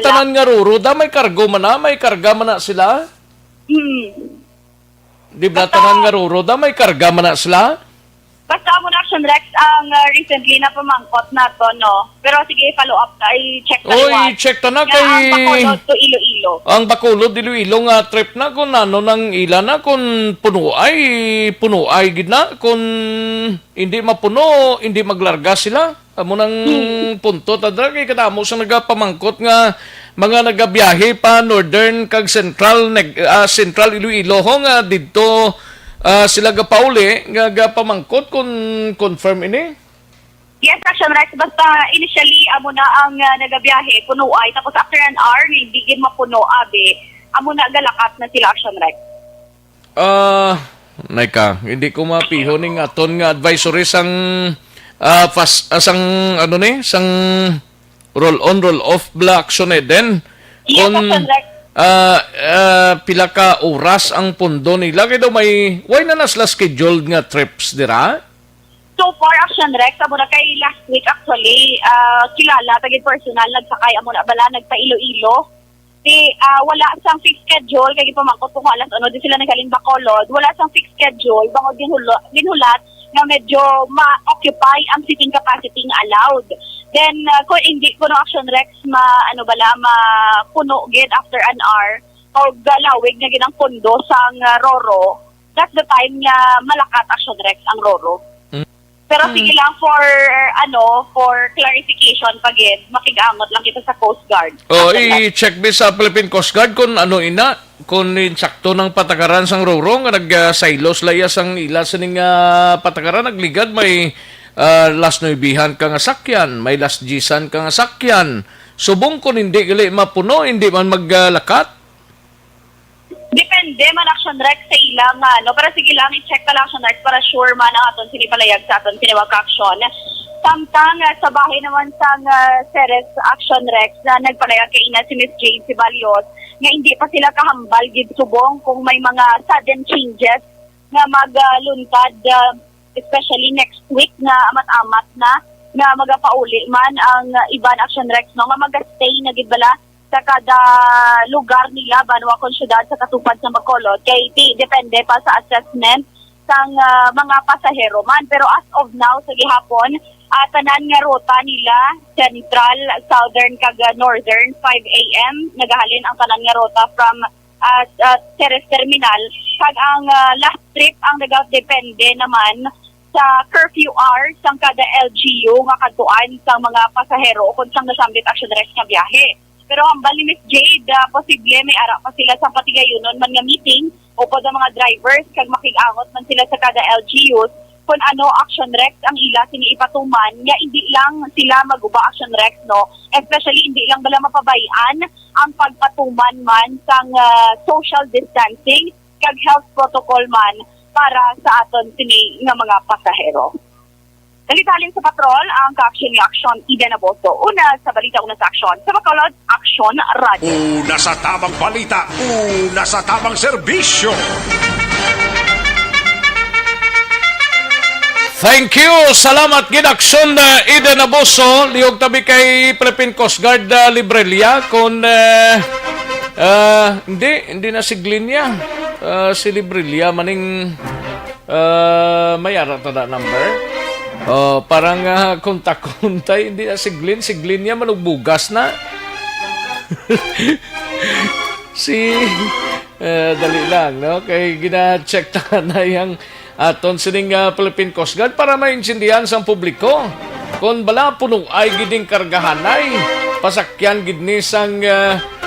Tanan nga Roro, may cargo man na, may karga man na sila. Di ba tanan nga Roro, may karga man na sila? Basta mo na Action Rex ang recently na pamangkot na to, no? Pero sige, follow up ka. I-check na check ta na kay... Ang Bacolod to Iloilo. Ang Bacolod, Iloilo nga trip na kung ano nang ila na kung puno ay gid na. Kung hindi mapuno, hindi maglarga sila. Amo nang punto. Tadra kay kadamo sa nagapamangkot nga mga nagabiyahe pa Northern kag Central Iloilo nga didto sila gapauli nga gapamangkot kung confirm ini? Yes, Action Rex. Basta initially, amo na ang nagabiyahe, puno ay. Tapos after an hour, hindi gid mapuno, amo na galakat na sila Action Rex. Naika, hindi ko mapiho ning aton nga advisory sang sang roll-on, roll-off black action then. Yes, Action Rex. Pila ka oras ang pundo nila kaya daw why na nasla scheduled nga trips dira? So far Action Rex amo na kay last week actually kilala tagid personal nagsakay amo na bala nagpa Iloilo wala sang fixed schedule kay pamangkot kung alas di sila nagaling Bacolod wala sang fixed schedule bangod ginhulat na medyo ma-occupy ang seating capacity nga allowed. Then, kung hindi ko no Action Rex, mapuno gid after an hour, o galawig na gid ang pundo sang Roro, that's the time nga malakat Action Rex ang Roro. Pero sige lang for clarification pagid, makigamot lang kita sa Coast Guard. I-check mi sa Philippine Coast Guard kung kung insakto ng patakaran sang rorong nga nag-silos layas ang ila sa ning patakaran nagligad may last noibihan ka nga sakyan, may last gisan ka nga sakyan. Subong kung hindi gali mapuno, hindi man maglakat. Depende man Action Rex sa ilang pero sige lang i-check ka lang Action Rex para sure man ang aton sinipalayag sa aton pinawag-action. Samtang sa bahay naman sang Ceres Action Rex na nagpalayag kay ina si Miss Jade Sibalios nga hindi pa sila kahambal gid subong kung may mga sudden changes nga magluntad especially next week na amat-amat na magapauli man ang iban Action Rex no nga magastay na gid bala sa kada lugar nila banwa kon syudad sa katupad sa Bacolod kay depende pa sa assessment sang mga pasahero man pero as of now sa gihapon tanan nga ruta nila central, southern kag northern 5 AM nagahalin ang tanan nga ruta from Ceres Terminal kag ang last trip ang nagadepende naman sa curfew hours sang kada LGU nga katuan sang mga pasahero kung sang nasambit Action Rex nga biyahe. Pero ang bali Miss Jade, posible may ara pa sila sa patigayunon man nga meeting o pod ang mga drivers kag makig-angot man sila sa kada LGUs kung Action Rex ang ila siniipatuman nga hindi lang sila maguba Action Rex no especially hindi lang bala mapabayan ang pagpatuman man sang social distancing kag health protocol man para sa aton sini nga mga pasahero. Dalitalin sa patrol ang ka-action ni Action Eden Aboso. Una sa balita, una sa aksyon. Sa Bacolod, Action Radio. Una sa tamang balita, una sa tamang serbisyo. Thank you. Salamat gid Action Eden Aboso. Liog tabi kay Philippine Coast Guard Librelia kung hindi na siglin niya. Si Librelia maning may ara tada number. Parang kontak-kontay, hindi na siglin niya manugbugas na. Dali lang, no? Kay gina-check na yung aton sining Philippine Coast Guard para maintindihan sa publiko. Kung bala puno ay giding kargahanay, pasakyan gidni sang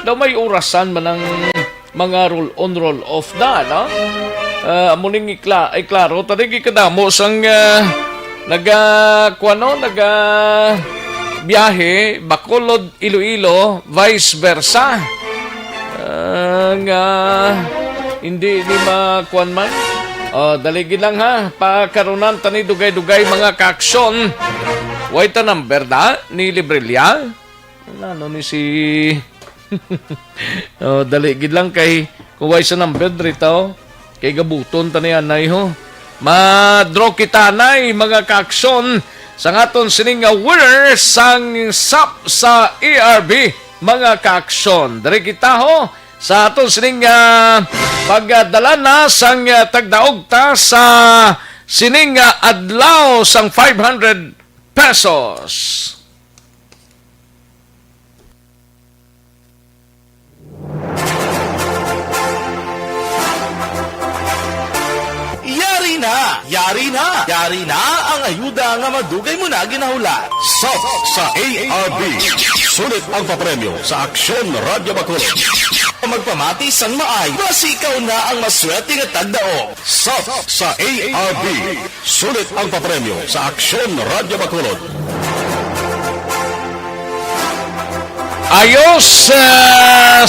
daw may orasan man ng mga roll-on, roll-off na, no? Amuning ay klaro, tadi gikadamo sang biyahe Bacolod Iloilo vice versa nga hindi ni makuan man daligid lang ha pakarunan tani dugay-dugay mga kaaksyon wait ta number da ni Librelia ano ni si daligid lang kay kung wait sa number drito kay gabuton tani anay ho ma-draw kita nay mga kaaksyon sa ngaton sining winner sang SAP sa ERB mga kaaksyon. Dari kita ho sa aton sining pagdala na sang tagdaog ta sa sining adlaw sang 500 pesos. Yari na ang ayuda nga madugay mo na ginahulat. SAP sa ARB. Sulit ang papremyo sa Aksyon Radio Bacolod. Magpamati sang maay, basi ikaw na ang maswerte nga tagdaog. SAP sa ARB. Sulit ang papremyo sa Aksyon Radio Bacolod. Ayos,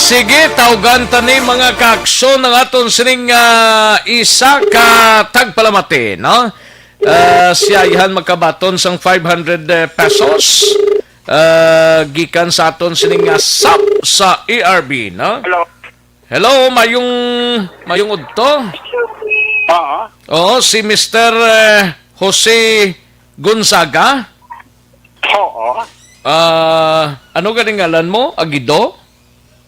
sige, tawagan tani mga kaaksyon ng aton sining isa ka tagpalamati, no? Siya ihan magkabaton sang 500 pesos gikan sa aton sining SAP sa ERB, no? Hello, mayong udto? Oo, si Mr. Jose Gonzaga? Oo. Ano ganing ngalan mo? Agido?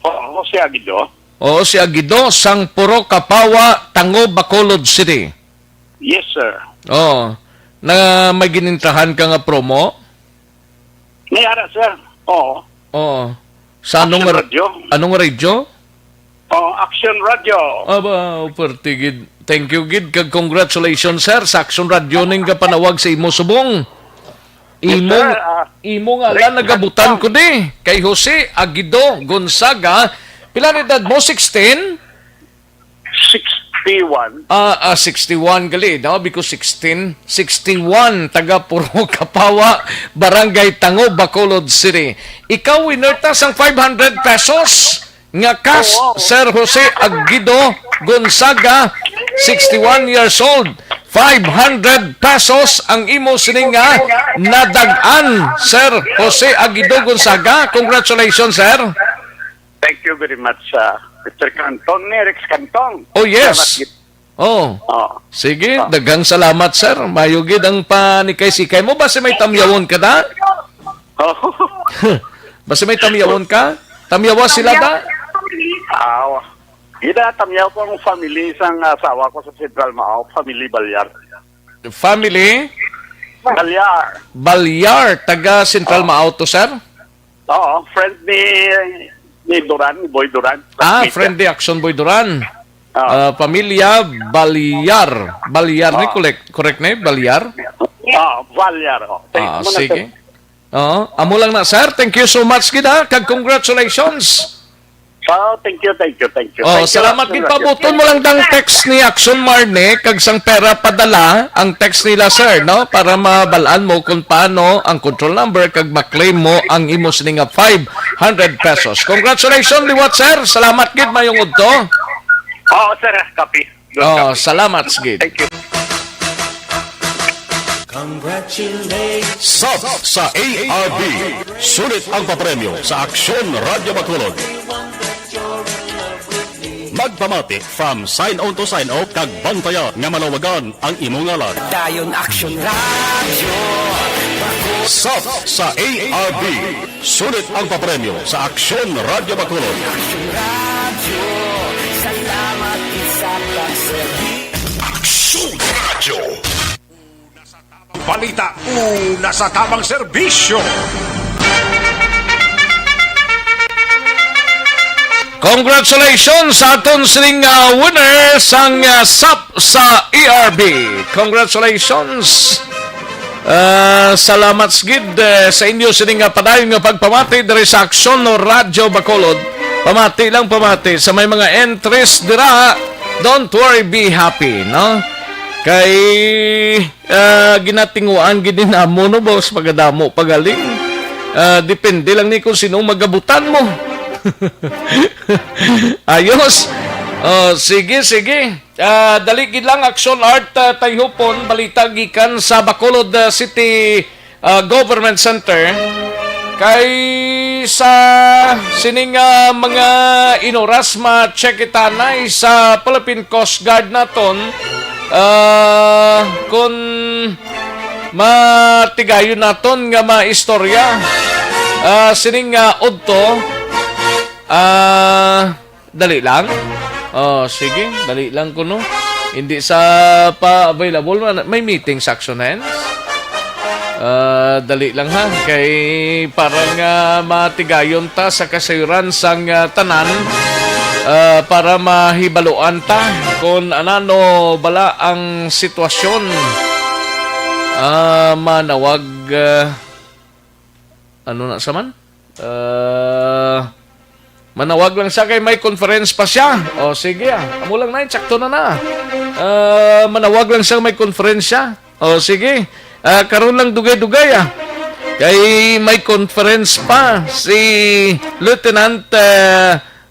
Oo, si Agido. Oo, si Agido, sang Puro Kapawa, Tango, Bacolod City. Yes, sir. Oo. Na may ginintahan ka nga promo? Mayara, sir. Oo. Oo. Sa anong radio? Anong radio? Action Radio. Aba, perti gid. Thank you gid kag congratulations sir sa Action Radio ning kapanawag sa imo subong. Imo sir. imo nga lang nagabutan ko di kay Jose Aguido Gonzaga. Pila ni edad mo 16? 61. 61 gali, no? Because 16, 61, taga Puro Kapawa, Barangay Tango, Bacolod City. Ikaw winerta sang 500 pesos nga cash, Sir Jose Aguido Gonzaga, 61 years old. 500 pesos ang imo sining nga nadagan, Sir Jose Aguido Gonzaga. Congratulations, sir. Thank you very much, Mr. Canton, Rex Canton. Oh, yes. Oh. Sige, dagang salamat, sir. Mayugid ang panikay-sikay mo. Basta may tamyawon ka da? Basta may tamyawon ka? Tamyawa sila da? Tamyaw ko ang family isang asawa ko sa Central Mao, family Balyar. Family? Balyar. Balyar, taga Central Mao to, sir? Oo, friend ni Duran, ni Boy Duran. Friend ni Action Boy Duran. Pamilya Balyar. Balyar ni correct na Balyar? Balyar. Sige. Amo lang na, sir. Thank you so much kita. Kag congratulations. Thank you. Salamat gid. Pabuton mo lang dang text ni Action Marne kag sang pera padala ang text nila, sir, no, para mabalaan mo kung paano ang control number kag maklaim mo ang imo sining nga 500 pesos. Congratulations liwat, sir. Salamat gid mayong udto. Sir, copy. Salamat gid. Thank you. Sub sa ARB. Sulit ang papremyo sa Aksyon Radio Bacolod. Magpamati from sign on to sign off kag bantaya nga malawagan ang imong ngalan. Dayon Action Radio. Sub sa ARB. Sulit ang papremyo sa Aksyon Radio Bacolod. Action Radio. Salamat sa pagserbi. Aksyon Radio. Balita, una sa tamang serbisyo. Congratulations sa aton sining winner sang SAP sa ERB. Congratulations. Salamat gid sa inyo sining padayon nga pagpamati diri sa Aksyon no Radio Bacolod. Pamati lang pamati sa may mga entries dira. Don't worry, be happy, no? Kay ginatinguan gid din amo no boss pagadamo pagaling. Depende lang ni kung sino magabutan mo. Ayos. Sige. Dali gid lang Action Art Tayhupon balita gikan sa Bacolod City Government Center kay sa sining mga inoras ma-check itanay sa Philippine Coast Guard naton. Kung matigayon naton nga maistorya sining udto dali lang. Sige, dali lang kuno. Hindi sa pa-available may meeting sa Action Hands. Dali lang ha kay parang matigayon ta sa kasayuran sang tanan. Para mahibaluan ta kung anano bala ang sitwasyon. Manawag ano na saman? Manawag lang siya kay may conference pa siya. Sige amo lang na sakto na. Manawag lang siya may conference siya. Sige. Karon lang dugay-dugay kay may conference pa si Lieutenant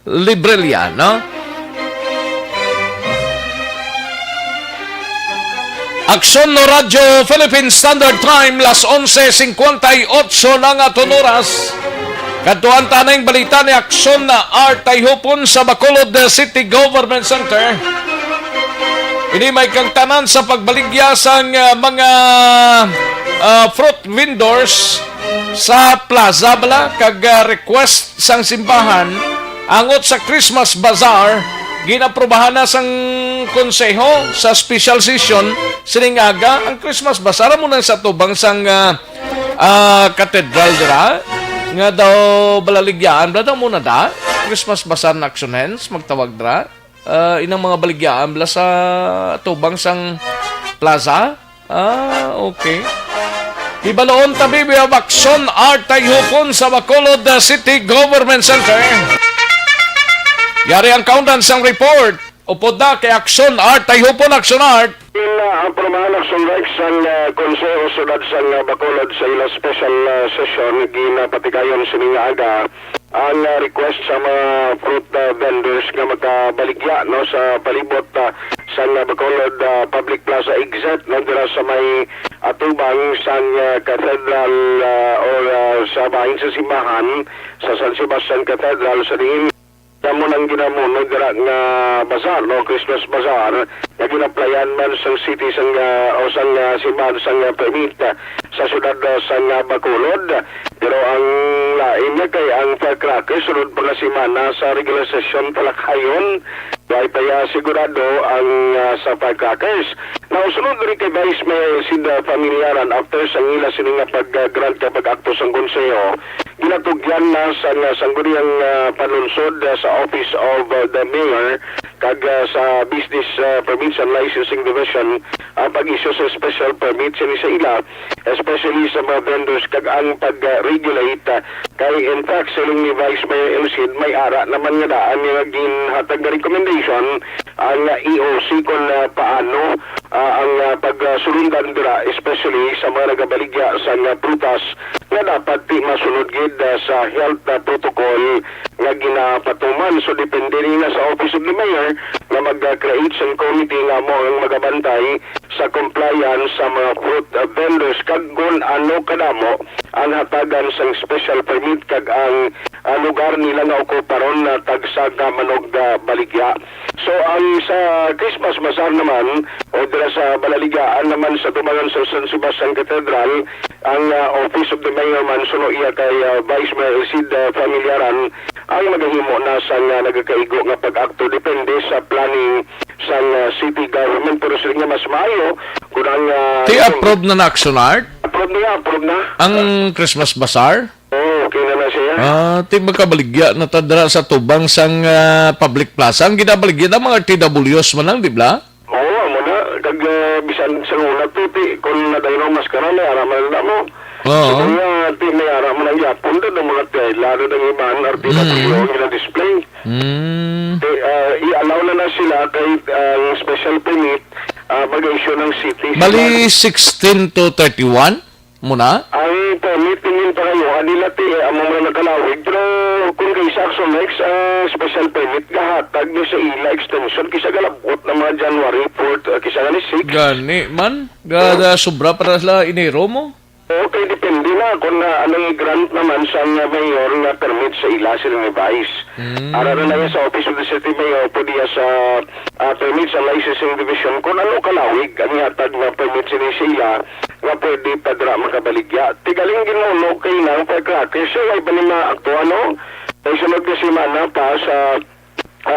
Librelia, no? Aksyon no Radio Philippine Standard Time las 11:58 na nga oras. Kadtuan tanang balita ni Aksyon na Art Tayhupon sa Bacolod City Government Center. Ini may kagtanan sa pagbaligya sang mga fruit vendors sa plaza bala kag request sang simbahan angot sa Christmas Bazaar. Ginaprobahan na sang konseho sa special session siningaga ang Christmas Bazaar mo na sa tubang sang cathedral dira nga daw balaligyaan daw muna da Christmas Bazaar na action hands magtawag dra. Inang mga baligyaan bala sa tubang sang plaza. Okay. Ibaloon tabi biyab aksyon art tayupon sa Bacolod City Government Center. Yari ang countdown sang report. Upod na kay aksyon art tayupon aksyon art. Ang promahan ng sunrise ang Konseho Sudad sa Bacolod sa ila special session ginapatikayon sininga aga ang request sa mga fruit vendors nga magkabaligya no sa palibot sa Bacolod Public Plaza exit no dira sa may atubang sa cathedral or sa bahin sa simbahan sa San Sebastian Cathedral sa diin kamo nang ginamuno dira nga bazaar no Christmas bazaar nga ginaplayan man sa city sang o sang simbahan sang permit sa syudad sang Bacolod pero ang lain niya kay ang firecrackers sunod pa nga semana sa regular session talakayon ay paya sigurado ang sa firecrackers. Now, sunod rin kay Vice Mayor Sida Familiaran after sa ila sininga pag-grant kapag akto sang konseho, ginatugyan na sa sangguniang panunsod sa Office of the Mayor kag sa Business Permits and Licensing Division pag-issue sa special permit sa ila, especially sa mga vendors kag ang pag-regulate kay in fact siling ni Vice Mayor Elcid may ara naman nga daan yung ginhatag na recommendation ang EOC kung paano ang pagsulundan dira especially sa mga nagabaligya sa prutas nga dapat di masunod gid sa health protocol nga ginapatuman. So depende rin na sa Office of the Mayor na mag-create sa committee nga mo ang magabantay sa compliance sa mga fruit vendors kag kung ano kadamo ang hatagan sa special permit kag ang lugar nila nga okuparon na tagsa ka manog baligya. So ang sa Christmas Bazaar naman o dira sa Balaligaan naman sa tumangan sa San Sebastian Cathedral ang Office of the Mayor man suno iya kay Vice Mayor Sid Familiaran ang magahimo na sa nagakaigo nga pag-akto depende sa planning sa city government pero sila nga mas maayo kung ang Approve na action art? Approve na. Ang Christmas Bazaar? Okay na siya. Ti magkabaligya na tadra sa tubang sang public plaza. Ang ginabaligya na mga TWs man lang, di ba? Oo, muna. Kag bisan sa una tuti, kung nadayno mas ka na, may araman na mo. Oo. So kaya, may araman na yapon doon ng mga lalo ng ibang TW na display. I-allow na sila kahit ang special permit mag-issue ng city. Bali 16 to 31 muna? Ang permit tingin pa kayo, anila among mga nagkalawig, pero kung kay Saxon Lex, special permit, gahatag niyo sa ila extension, kisa galabot na mga January 4th, kisa nga ni 6. Gani man? Gada sobra para sa inero mo? Okay, depende na kung anong grant naman sa mayor na permit sa ila sila ni Vice. Ara na yan sa Office of the City Mayor po diya sa permits and licensing division kung ano kalawig ang yatag na permit sila sa ila nga pwede padra makabaligya. Tigaling ginuno kay nang pagkakis so ay ba ni maakto ano? Ay sunod na semana pa sa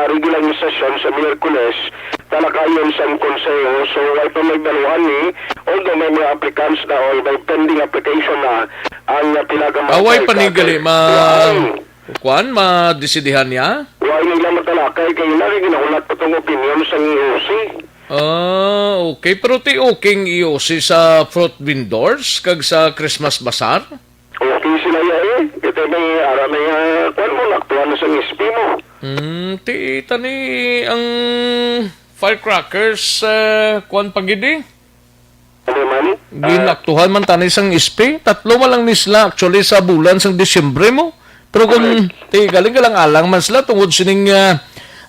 regular session sa Miyerkules talakayon sa konseho so ay pa magdaluhan ni although may mga applicants na o may pending application na ang pilagamay away panigali ma-desidihan niya? Huwag nila matalakay kayo na rin ginaulat pa itong opinion sa EOC. Okay. Pero ti okay EOC sa fruit vendors kag sa Christmas Bazaar? Okay sila yan eh. Ito may ara may kwan mo naktuan na sa NSP mo. Ti tani ang firecrackers kwan pagidi? Ano man? Ginaktuhan man tani sang SP. Tatlo man lang nisla actually sa bulan sang Disyembre mo. Pero kung galing ka lang alang man sila tungod sining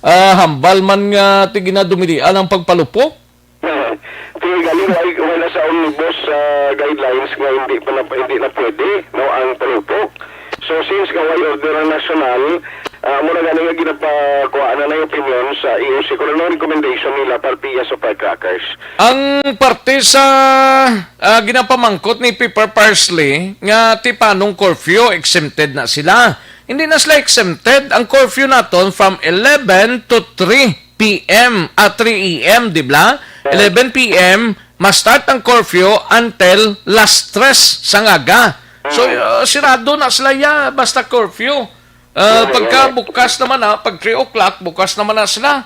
hambal man nga ginadumilian ang pagpalupok. Galing wala sa omnibus guidelines nga hindi na pwede no ang palupok. So since kaway order national muna galing nga ginapakuhaan na yung opinion sa EOC kung ano recommendation nila partiya sa firecrackers. Ang parte sa ginapamangkot ni Pepper Parsley nga ti panong curfew exempted na sila. Hindi na sila exempted. Ang curfew naton from 11 to 3 p.m. at 3 a.m. di ba? 11 p.m. ma-start ang curfew until last 3 sa ngaga. So sirado na sila basta curfew. Pagka bukas naman pag 3 o'clock, bukas naman na sila.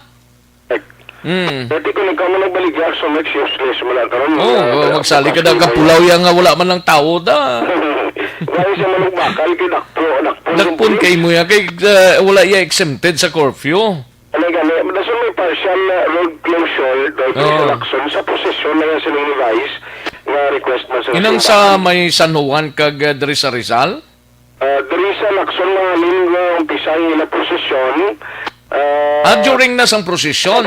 Dati ko nagkama nagbaligya sa next useless mo lang karon. Magsali ka na kapulaw yan nga wala man ng tao da. Gaya sa manugbakal kay dakpo. Nagpun kay mo yan, kay wala iya exempted sa curfew. Daso may partial road closure dahil sa Lacson sa posisyon na yan silang ni-Vice nga request mo sa Inang sa may San Juan kag diri sa Rizal? Diri sa Lacson mga linggo umpisay na posisyon. During na sang prosesyon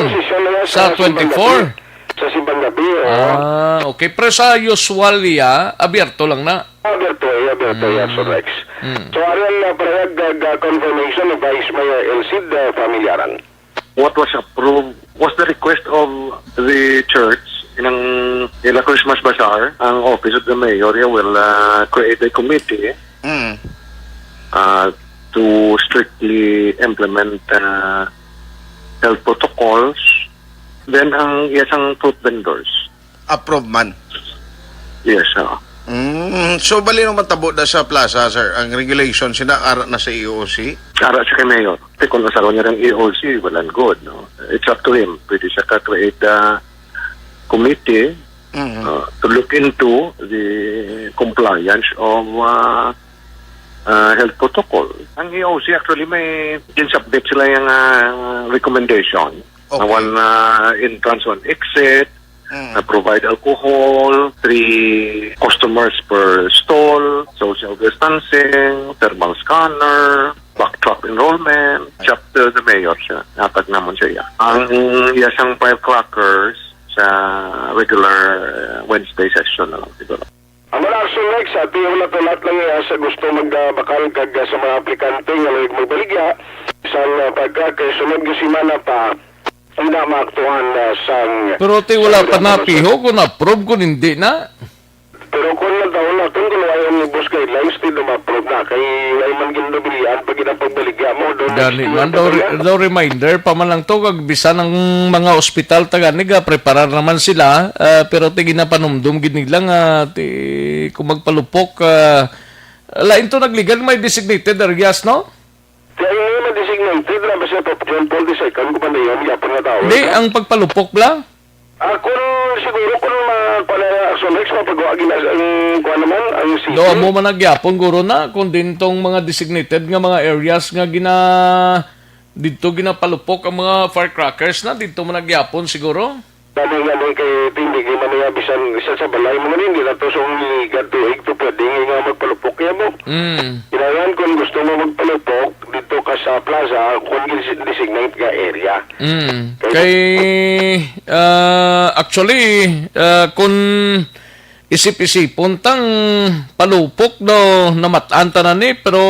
sa 24. Sa Simbang Gabi. Okay. Pero sa usualia, abierto lang na. Abierto, yes, Rex. So, ayan parehag confirmation ng Vice Mayor Elcid Familiaran. What was approved was the request of the church in a Christmas Bazaar. Ang Office of the Mayor will create a committee to strictly implement health protocols. Then ang isang fruit vendors. Approve man. Yes, So bali naman tabo na sa plaza, sir. Ang regulation sina ara na sa EOC. Ara siya kay Mayor. Kung nasaro niya ng EOC, well and good. No? It's up to him. Pwede siya ka-create a committee to look into the compliance of health protocol. Ang EOC actually may in-submit sila yung recommendation. One entrance, one exit, provide alcohol, 3 customers per stall, social distancing, thermal scanner, backdrop enrollment. It's up to the mayor siya. Natag naman siya. Ang isang firecrackers sa regular Wednesday session na lang siguro. Ang mga action next, at yung lahat lang sa gusto magbakal kag sa mga aplikante nga magbaligya, isang pagka sunod nga simana pa, ang namaktuhan sang... Pero wala pa napiho kung approve kung hindi na. Pero kung nagtaon natin, kung ayaw ni boss guidelines, hindi ma-approve na. Kaya ay man ginabilian, pag ginapagbaligya mo, Gani man, daw reminder, pa man lang to, kag bisa ng mga ospital taganiga, preparar naman sila, pero tigin na panumdum, ginilang, kung magpalupok, lain to nagligan, may designated areas, no? Kaya yung may designated, na ba siya pa 42nd, kung pa na yun, yapon na tao. Hindi, ang pagpalupok lang. Kung siguro, kung action next, mapagawa kung naman, ang city. Do mo man nagyapon guro na kung din tong mga designated nga mga areas nga dito ginapalupok ang mga firecrackers na dito man nagyapon siguro. Dami nga kay tindig man nga bisan sa balay mo hindi na to sung gatuig to pwede nga magpalupok kaya mo. Kailangan kung gusto mo magpalupok dito ka sa plaza kung designate nga area. Kay actually kung isip-isipon tang palupok do namataan tanan ni pero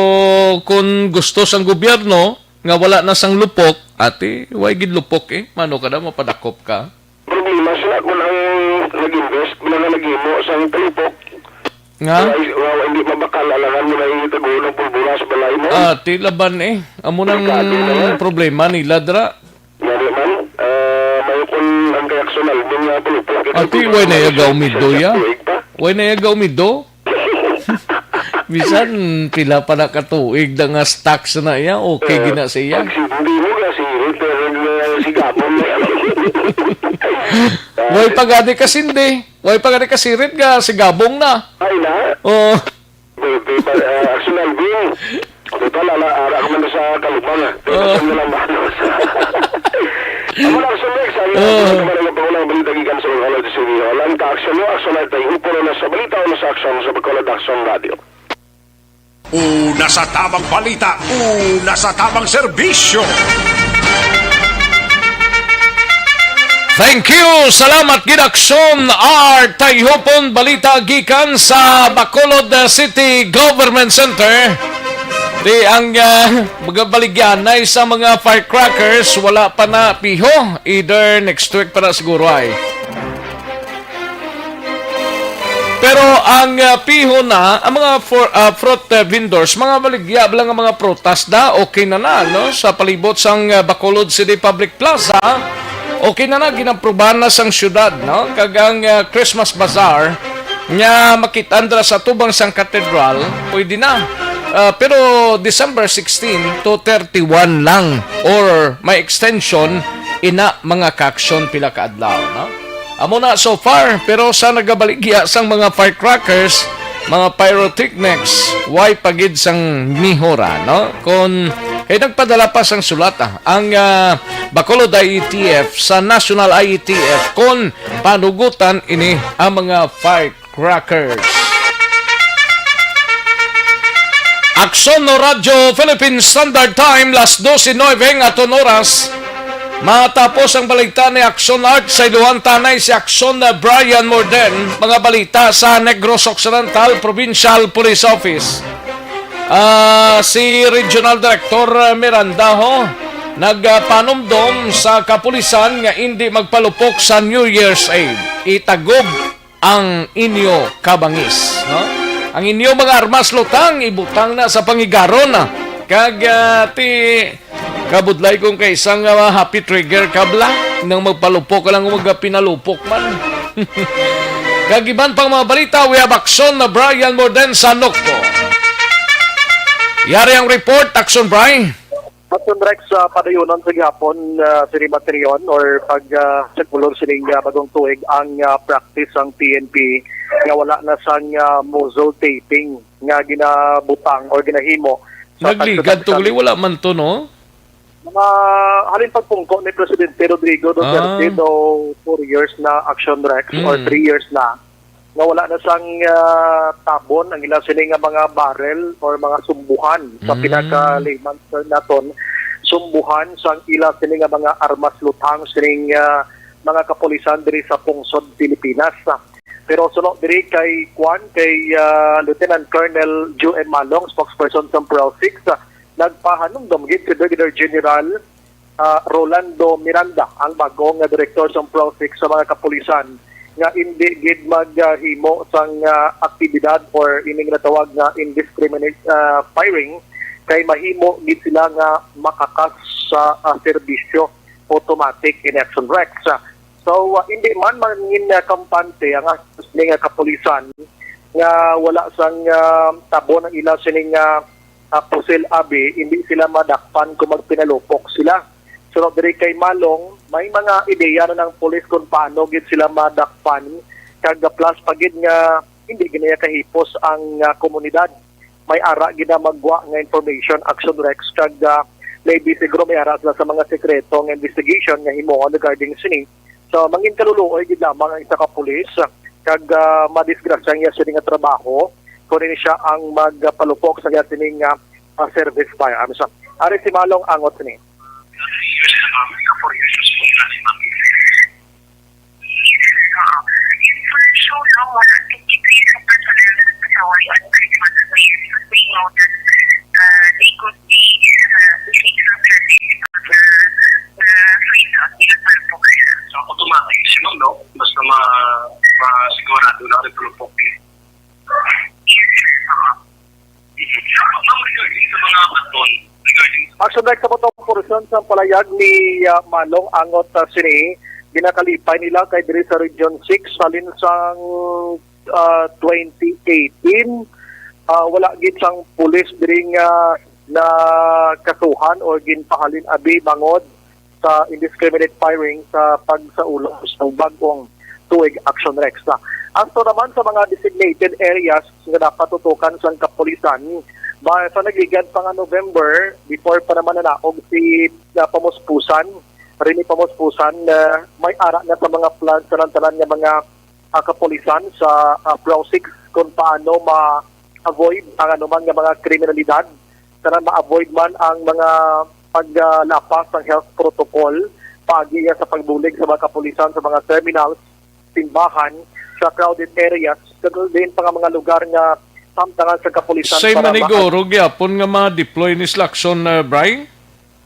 kung gusto sang gobyerno nga wala na sang lupok ati way gid lupok mano kada mapadakop ka. Problema sila kung ang nag-invest mo na nag-imo sa palupok nga hindi mabakal alangan mo na itagulong pulbura sa balay mo. Ati laban amo nang problema nila dra. Ngani man may kung ang reaksyon album nga palupok. Ati way na yagaw middo ya. Way na yagaw middo. Bisan pila pa na katuig da nga stocks na iya, okay gina siya. Hindi mo nga si Gabon. Way pagani kasindi. Way pagani kasirit nga si Gabong na. Ay na? Oo. Arsenal Bing. Total, ara ka man sa kalupang. Tingnan mo lang manos. Ang mga Arsenal Rex, ang mga pangulang balita gikan sa Bacolod City Hall. Ang ka-aksyon mo, aksyon na tayo upuro na sa balita o na sa aksyon sa Bacolod Action Radio. Una sa tamang balita, una sa tamang serbisyo. Thank you! Salamat Ginaksyon R. Tayhopon balita gikan sa Bacolod City Government Center. Di ang magabaligyan ay sa mga firecrackers wala pa na piho. Either next week para siguro ay. Pero ang piho na, ang mga fruit vendors, mga baligya lang ang mga prutas na, okay na no? Sa palibot sang Bacolod City Public Plaza, okay na ginaprubahan na sang syudad, no? Kagang Christmas Bazaar, nga makitandra sa tubang sang katedral, pwede na. Pero December 16 to 31 lang or may extension ina mga kaksyon pila ka adlaw, no? Amo na so far, pero sa nagabaligya sang mga firecrackers, mga pyrotechnics, why pagid sang mihora, no? Kung kay nagpadala pa sang sulat ang Bacolod IETF sa National IETF kung panugutan ini ang mga firecrackers. Aksyon no Radyo Philippine Standard Time, las 12:09 aton oras. Matapos ang balita ni Aksyon Art sa iluhan tanay si Aksyon na Brian Morden, mga balita sa Negros Occidental Provincial Police Office. Si Regional Director Miranda ho, nagpanumdom sa kapulisan nga hindi magpalupok sa New Year's Eve. Itagob ang inyo kabangis. No? Ang inyo mga armas lutang, ibutang na sa pangigaron na. Kag ti kabudlay kong kay isang happy trigger kabla nang magpalupok ka lang pinalupok man. Kagiban pang mga balita, we have Aksyon na Brian Morden sa Nokto. Yari ang report, Aksyon Brian. Aksyon Rex sa padayunan sa gihapon sini materion or pag sagpulor sining bagong tuig ang practice ang PNP nga wala na sang muzzle taping nga ginabutang or ginahimo. Nagligad tugli wala man to, no? Mga halin pagpungko ni Presidente Rodrigo Duterte do 4 years na Action Rex or 3 years na nga wala na sang tabon ang ilang sining mga barrel or mga sumbuhan sa pinaka-layman naton, sumbuhan sang ilang sining mga armas lutang sining mga kapulisan diri sa pungsod Pilipinas. Pero sunod diri kay Lieutenant Colonel Joe M. Malong, spokesperson sa Pro 6, nagpahanumdom gid si Brigadier General Rolando Miranda, ang bagong direktor sa Pro 6 sa mga kapulisan, nga hindi gid maghimo sang aktibidad or ining natawag nga indiscriminate firing kay mahimo gid sila nga makakas sa serbisyo automatic in Action Rex. So hindi man mangin kampante ang nga kapulisan nga wala sang tabon ang ila sining pusil abi, hindi sila madakpan kung magpinalupok sila. So diri kay Malong, may mga ideya na ng pulis kung paano gid sila madakpan kag plus pagid nga hindi ginaya kahipos ang komunidad. May ara gid na magwa nga information Action Rex kag maybe siguro may ara sila sa mga sekreto nga investigation nga himuon regarding sini. So mangin kaluluoy gid lamang ang isa ka pulis kag madisgrasya niya sining nga trabaho kung siya ang magpalupok sa sining service firearms. Ari si Malong angot ni. Automatic, simang no? Basta masigurado na rin pulupok. Action Rex sa potong portion sa palayag ni Malong angot sini ginakalipay nila kay diri sa Region 6 salin sang 2018 wala gid sang pulis diri nga na kasuhan or ginpahalin abi bangod sa indiscriminate firing sa pagsaulo sa bagong tuig Action Rex na. Asto naman sa mga designated areas nga dapat tutukan sa kapulisan sa nagligad pa nga November, before pa naman nanaog si Pamuspusan, rini Pamuspusan, may ara na sa mga plans sa lantaran ng mga kapulisan sa Pro 6 kung paano ma-avoid ang anuman ng mga kriminalidad, sana ma-avoid man ang mga paglapas ng health protocol, pagi sa pagbulig sa mga kapulisan sa mga terminals, simbahan, sa crowded areas, kagul din pa nga mga lugar nga samtangan sa kapulisan. Say maniguro, gyapon nga ma-deploy ni sila Action, Brian?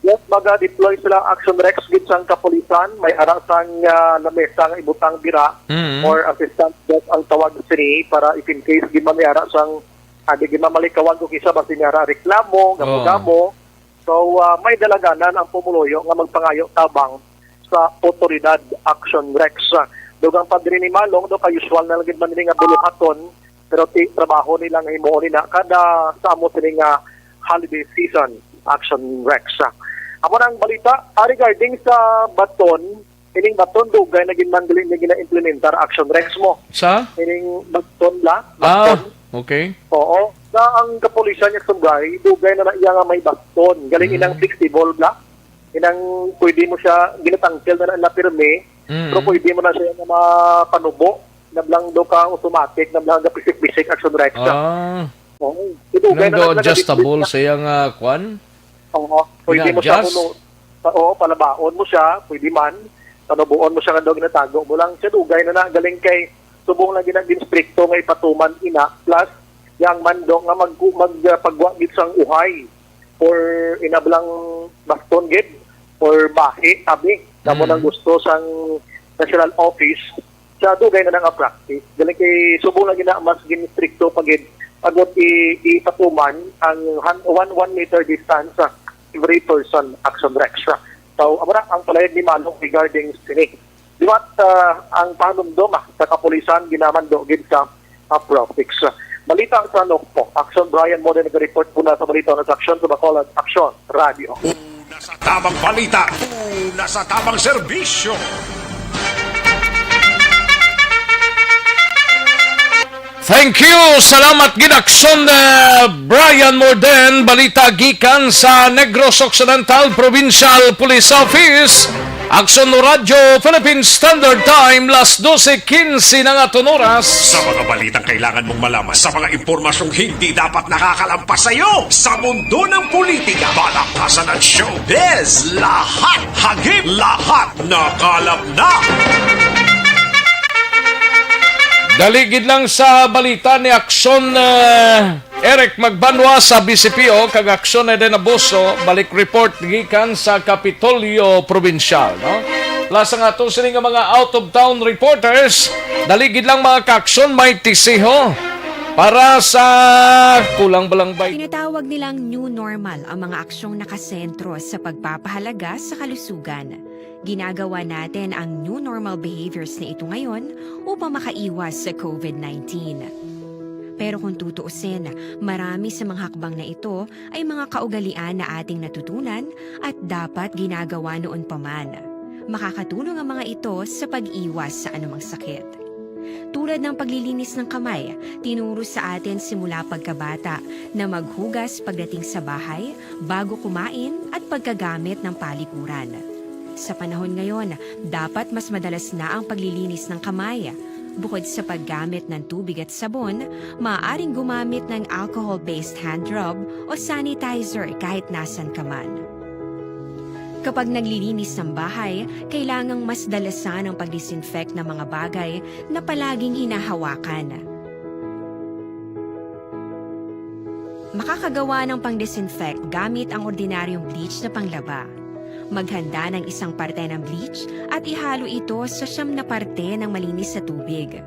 Yes, maga-deploy sila Action Rex gid sang kapulisan, may arasang lamesa nga ibutang bira or assistant desk ang tawag sini para if in case gid may arasang adi gid mamalikawan kung isa ba sinara reklamo, gamo-gamo. So may dalaganan ang pumuluyo nga magpangayo tabang sa otoridad Action Rex. Dugang padri ni Malong do kay usual na lagid man nga buluhaton Pero trabaho nilang himuon nila kada sa amo sini nga holiday season Action Rex. Amo nang balita regarding sa baton, ining baton dugay na ginmanggaling na gina-implementar Action Rex mo. Sa? Ining baton la, Ah, okay. oo. Na ang kapulisan niya sugay, dugay na iya nga may baston. Galing inang flexible la. Inang pwede mo siya ginatangkel na napirme, pero pwede mo na siya nga mapanubo, nablang do ka automatic, nablang ga pisik-pisik Action Rex. Ah. Oo. Nando adjustable sa iyang kwan? Oo. Pwede mo siya Ina-adjust? palabaon mo siya, pwede man. Panubuon mo siya nga daw ginatago mo lang siya dugay na galing kay subong lang ginagin stricto nga ipatuman ina plus yang mando nga magpagwa gid sang uhay or inablang baston gid or bahi abi namo nang gusto sang national office siya dugay na nga practice galing kay subong lang gina mas gin stricto pagid agot ipatuman ang 1 meter distance every person Action Rex. So, amara ang palayag ni Manong regarding sining. Diwat ang panumdom sa kapulisan ginamando gid sa Profix. Balita sa po. Action Brian mo din nag-report po na sa balita ng Action sa Bacolod Action Radio. Una sa tamang balita, una sa tamang serbisyo. Thank you! Salamat gid-aksyon Brian Morden, balita gikan sa Negros Occidental Provincial Police Office. Aksyon no Radyo, Philippine Standard Time, las 12:15 ng aton oras. Sa mga balitang kailangan mong malaman, sa mga impormasyong hindi dapat nakakalampas sa iyo, sa mundo ng politika, balakasan at showbiz, lahat hagip, lahat nakalap na. Daligid lang sa balita ni Aksyon Eric Magbanwa sa BCPO, kag Aksyon Eden Abuso, balik report gikan sa Kapitolyo Provincial. No? Plus ang ato sila nga mga out-of-town reporters, daligid lang mga ka-aksyon, may tisiho para sa kulang balangbay. Tinatawag nilang new normal ang mga aksyong nakasentro sa pagpapahalaga sa kalusugan. Ginagawa natin ang new normal behaviors na ito ngayon upang makaiwas sa COVID-19. Pero kung tutuusin, marami sa mga hakbang na ito ay mga kaugalian na ating natutunan at dapat ginagawa noon pa man. Makakatulong ang mga ito sa pag-iwas sa anumang sakit. Tulad ng paglilinis ng kamay, tinuro sa atin simula pagkabata na maghugas pagdating sa bahay, bago kumain at pagkagamit ng palikuran. Sa panahon ngayon, dapat mas madalas na ang paglilinis ng kamay. Bukod sa paggamit ng tubig at sabon, maaaring gumamit ng alcohol-based hand rub o sanitizer kahit nasan ka man. Kapag naglilinis ng bahay, kailangang mas dalasan ang pag-disinfect ng mga bagay na palaging hinahawakan. Makakagawa ng pang-disinfect gamit ang ordinaryong bleach na panglaba. Maghanda ng isang parte ng bleach at ihalo ito sa 9 na parte ng malinis na tubig.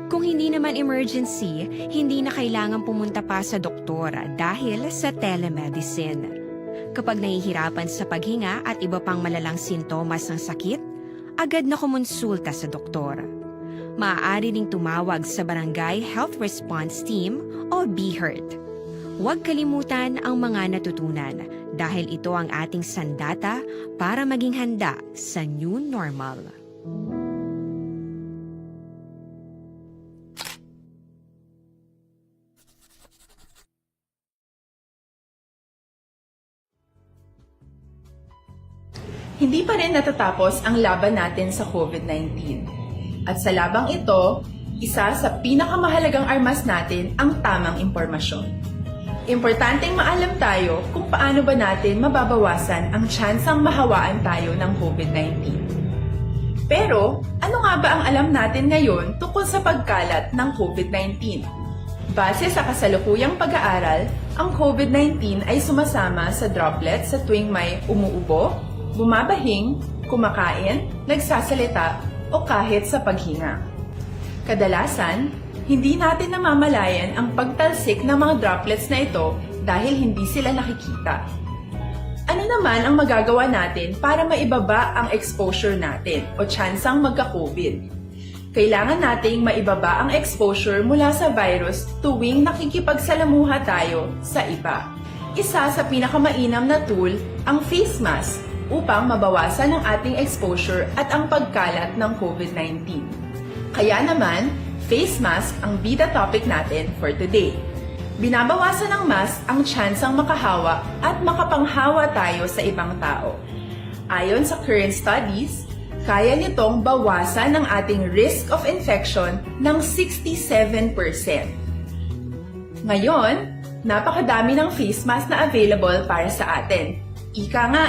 Kung hindi naman emergency, hindi na kailangan pumunta pa sa doktor dahil sa telemedicine. Kapag nahihirapan sa paghinga at iba pang malalang sintomas ng sakit, agad na kumonsulta sa doktor. Maaari ding tumawag sa Barangay Health Response Team o BHERT. Huwag kalimutan ang mga natutunan dahil ito ang ating sandata para maging handa sa new normal. Hindi pa rin natatapos ang laban natin sa COVID-19. At sa labang ito, isa sa pinakamahalagang armas natin ang tamang impormasyon. Importanteng maalam tayo kung paano ba natin mababawasan ang tsansang mahawaan tayo ng COVID-19. Pero, ano nga ba ang alam natin ngayon tungkol sa pagkalat ng COVID-19? Base sa kasalukuyang pag-aaral, ang COVID-19 ay sumasama sa droplets sa tuwing may umuubo, bumabahing, kumakain, nagsasalita, o kahit sa paghinga. Kadalasan, hindi natin namamalayan ang pagtalsik ng mga droplets na ito dahil hindi sila nakikita. Ano naman ang magagawa natin para maibaba ang exposure natin o tsansang magka-COVID? Kailangan nating maibaba ang exposure mula sa virus tuwing nakikipagsalamuha tayo sa iba. Isa sa pinakamainam na tool ang face mask upang mabawasan ang ating exposure at ang pagkalat ng COVID-19. Kaya naman, face mask ang bida topic natin for today. Binabawasan ng mask ang tsansang makahawa at makapanghawa tayo sa ibang tao. Ayon sa current studies, kaya nitong bawasan ang ating risk of infection ng 67%. Ngayon, napakadami ng face mask na available para sa atin. Ika nga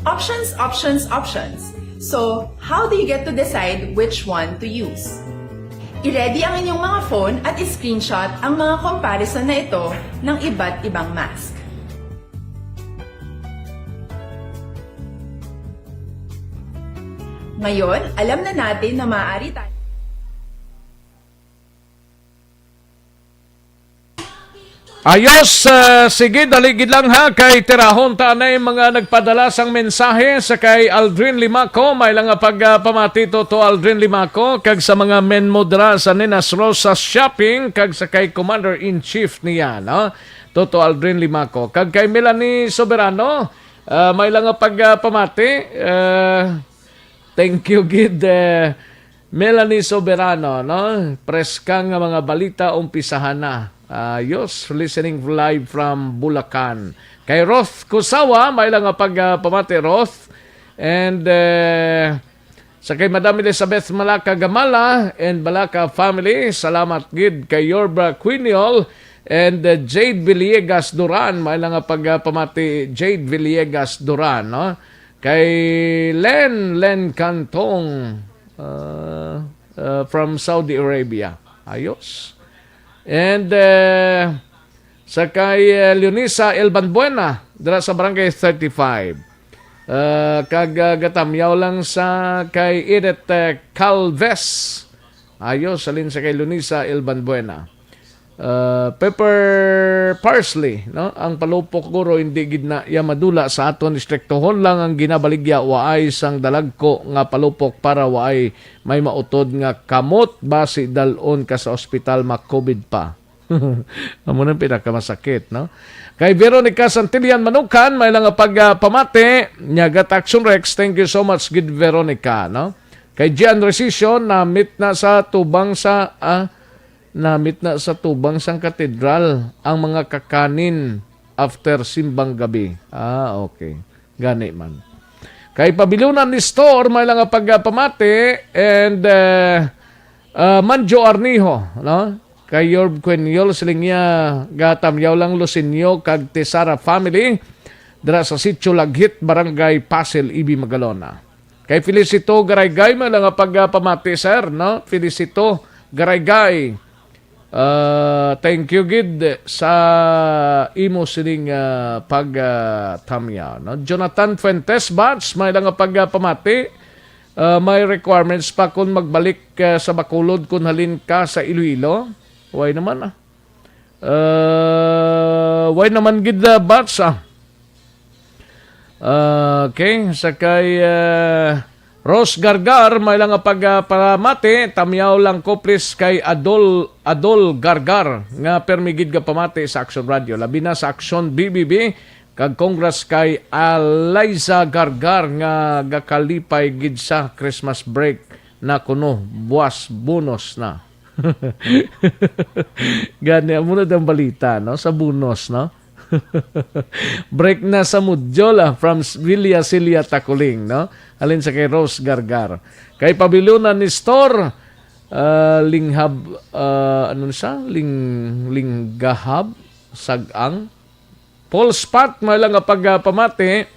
options, options, options. So, how do you get to decide which one to use? I-ready ang inyong mga phone at i-screenshot ang mga comparison na ito ng iba't ibang mask. Ngayon, alam na natin na maaari tayo. Ayos, sige, daligid lang ha, kay tirahon ta na yung mga nagpadala sang mensahe sa kay Aldrin Limaco, may lang pagpamati to Aldrin Limaco, kag sa mga men modra sa Ninas Rosas Shopping, kag sa kay Commander-in-Chief niya, no? Toto Aldrin Limaco, kag kay Melanie Soberano, may lang pagpamati, thank you, gid, Melanie Soberano, no? Preskang nga mga balita, umpisahan na. Ayos, listening live from Bulacan. Kay Roth Kusawa, may lang pagpamati, Roth. And sa kay Madam Elizabeth Malaka Gamala and Balaka family, salamat gid kay Yorba Quiniol and Jade Villegas Duran, may lang pagpamati, Jade Villegas Duran, no? Kay Len Cantong from Saudi Arabia. Ayos. And sa kay Leonisa Elbanbuena dira sa Barangay 35. Kagatamyaw lang sa kay Edith Calves. Ayos, salin sa kay Leonisa Elbanbuena. Pepper parsley, no? Ang palupok guro hindi gid na ya madula sa aton, istriktohon lang ang ginabaligya waay sang dalagko nga palupok para waay may mautod nga kamot basi dalon ka sa ospital ma-COVID pa. Amo nang pinakamasakit, no? Kay Veronica Santillan Manukan, may lang pagpamati nya Action Rex. Thank you so much, good Veronica, no? Kay Gian Resisyon, namit na sa tubang sang katedral ang mga kakanin after simbang gabi. Okay. Gani man. Kay Pabilunan ni Store, may lang pagpamati and Manjo Arniho, no? Kay Yorb Queniol, silingya gatamyaw lang Lusinyo kag Tesara family dira sa Sitio Laghit, Barangay Pasel, Ibi, Magalona. Kay Felicito Garaygay, may lang pagpamati, sir, no? Felicito Garaygay. Thank you gid sa imo sining pagtamya, no? Jonathan Fuentes Bats, may lang pagpamati, may requirements pa kung magbalik sa Bacolod kung halin ka sa Iloilo. Why naman why naman gid Bats okay, sa kay Rose Gargar, may lang pagpamati, tamyaw lang ko please kay Adol Gargar, nga permigid ka pamati sa Action Radio. Labi na sa Action BBB, kag congrats kay Eliza Gargar, nga gakalipay gid sa Christmas break na kuno, buwas bonus na. Gani, muna ang balita, no? Sa bonus, no? Break na sa Mudjola from Villa Cilia Taculing, no? Alin sa kay Rose Gargar. Kay Pabilunan ni Store, linghab, linggahab, sagang. Paul Spot, may lang pagpamati,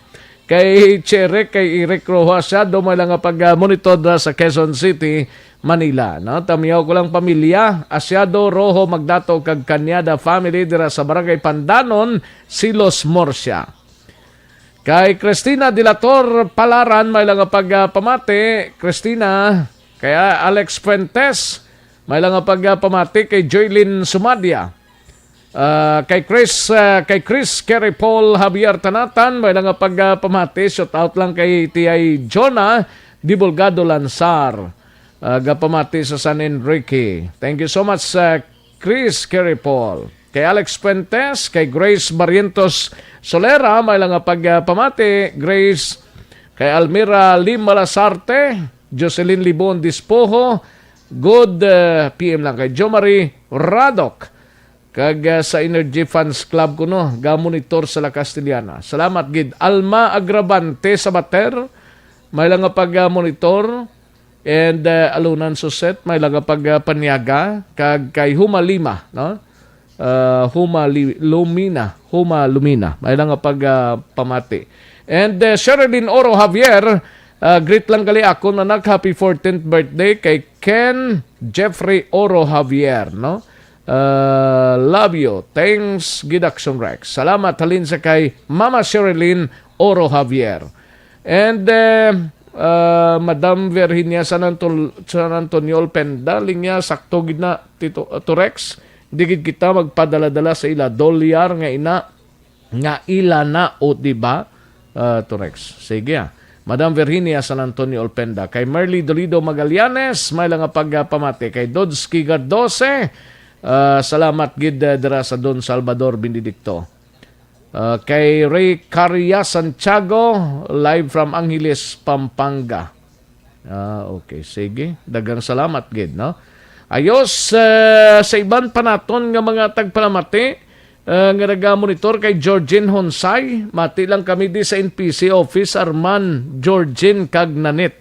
kay Chere, kay Eric Rojas, may lang pag-monitor sa Quezon City, Manila, no? Tamiyaw ko lang pamilya, Asyado Rojo Magdato kag Kanyada family dira sa Barangay Pandanon, Silos, Murcia. Kay Cristina Dilator Palaran, may lang pagpamati, Cristina. Kaya Alex Fuentes, may lang pagpamati, kay Joylyn Sumadia. Kay Chris Kerry Paul Javier Tanatan, may lang pagpamati, shout out lang kay T.I. Jonah Divulgado Lansar. Gapamati sa San Enrique. Thank you so much sa Chris Caripol. Kay Alex Puentes, kay Grace Barrientos Solera, may lang pagpamati. Grace, kay Almira Lim Malasarte, Jocelyn Libon Dispoho, good PM lang kay Jo Marie Radok, kag sa Energy Fans Club ko no, ga-monitor sa La Castellana. Salamat gid. Alma Agravante sa Bater, may lang pag-monitor. And Alunan Suset, may lang pag-panyaga, kag kay Huma Lima, no? Huma Lumina, may lang pag-pamati. And Sherilyn Oro Javier, greet lang gali ako na happy 14th birthday kay Ken Jeffrey Oro Javier, no? Love you. Thanks, Gidaction Rex. Salamat halin sa kay Mama Sherilyn Oro Javier. And Madam Virginia San Antonio Penda, linya sakto gid na Tito Rex. Digid kita magpadala-dala sa ila dolyar nga ila na o diba Torex. Sige Madam Virginia San Antonio Olpenda, kay Merly Dolido Magallanes, may lang pagpamati kay Dodski Gardose. Salamat gid dira sa Don Salvador Benedicto. Kay Ray Caria Santiago, live from Angeles, Pampanga. Okay, sige. Dagang salamat gid, no? Ayos sa iban pa naton nga mga tagpalamati nga naga-monitor kay Georgine Honsay. Mati lang kami di sa NPC office, Arman Georgine Kagnanit.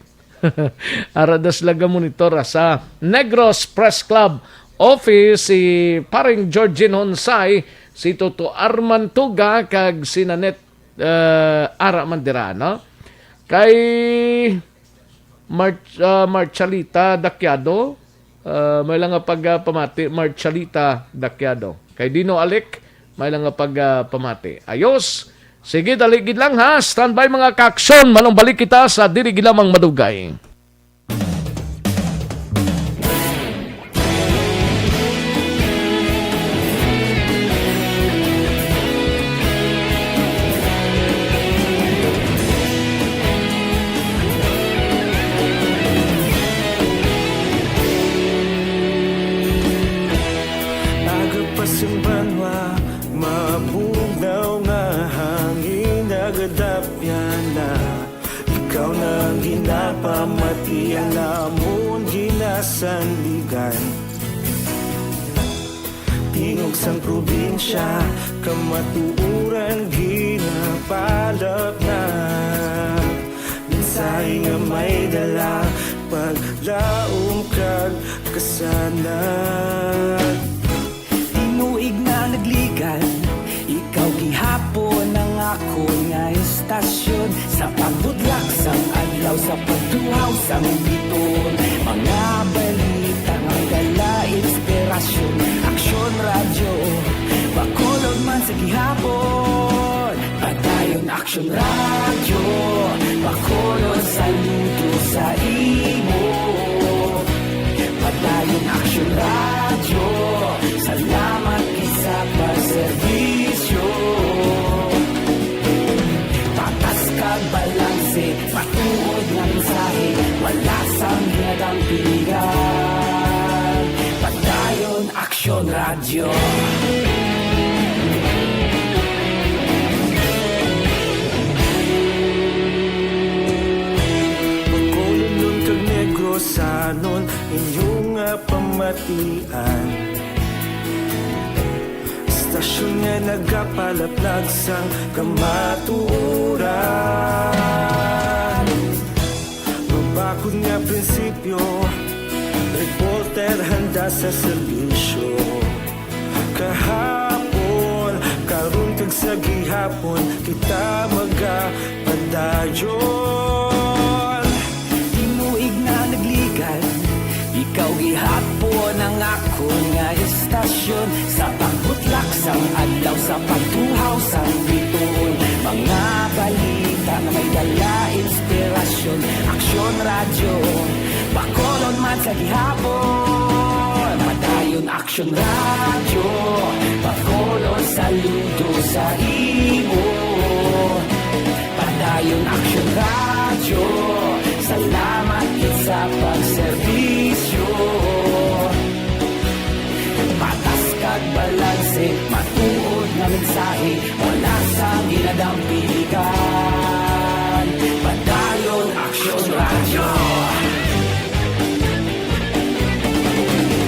Aradas laga monitor sa Negros Press Club office si paring Georgine Honsay, si Toto Arman Tuga kag si Nanet Ara Mandirano. Kay Marchalita Dakyado, may lang pagpamati, Marchalita Dakyado. Kay Dino Alec, may lang pagpamati. Ayos! Sige, daligid lang ha. Standby mga kaksyon. Manong balik kita sa Dirigilamang Madugay. Pamatian namon ginasandigan, tingog sang probinsya, kamatuuran ginapalap na. Minsay nga may dala, paglaom kag kasanag. Tinuig na nagligan, ikaw gihapon ang ako nga istasyon, sa pagbudlak sang adlaw, sa pagtuhaw sang biton. Mga balita nga dala inspirasyon, Aksyon Radyo, Bacolod man sa gihapon. Padayon Aksyon Radyo, Bacolod, saludo sa imo. Padayon Aksyon Radyo, salamat kisa pagserbisyo. Balanse, patuod ng mensahe, wala sang hinagang pilihan. Padayon Aksyon Radyo. Pagkulunod kag Negros sanon, inyong pamatian. Istasyon nga nagapalaplag sang kamatuuran. Mabakod nga prinsipyo, reporter handa sa serbisyo. Kahapon, karon kag sa gihapon, kita magapadayon. Tinuig na nagligan, ikaw gihapon ang ako nga istasyon, sa pagbutlak sang adlaw, sa pagtuhaw sang biton. Mga balita na may dala inspirasyon, Aksyon Radyo, Bacolod man sa gihapon. Padayon Aksyon Radyo, Bacolod, saludo sa imo. Padayon Aksyon Radyo, salamat sa pagservisyo. mensahe, wala sa ginadampigan. Padayon Aksyon Radyo.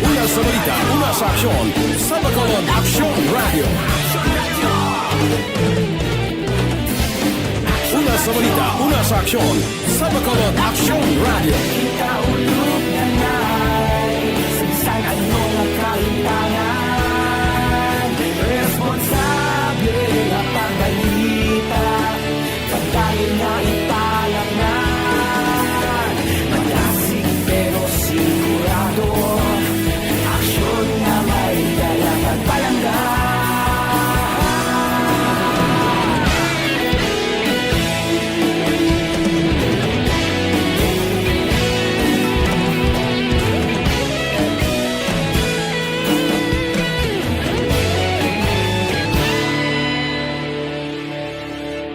Una sa balita, una sa aksyon, sa Bacolod Aksyon Radio. Una sa balita, una sa aksyon, sa Bacolod Aksyon Radio. Kaulog na na'y sagsang anong kahintangan. Responsable na pagbalita, pagdahil na ipalang na. Malasig pero sigurado, aksyon na may dalang pagpalangga.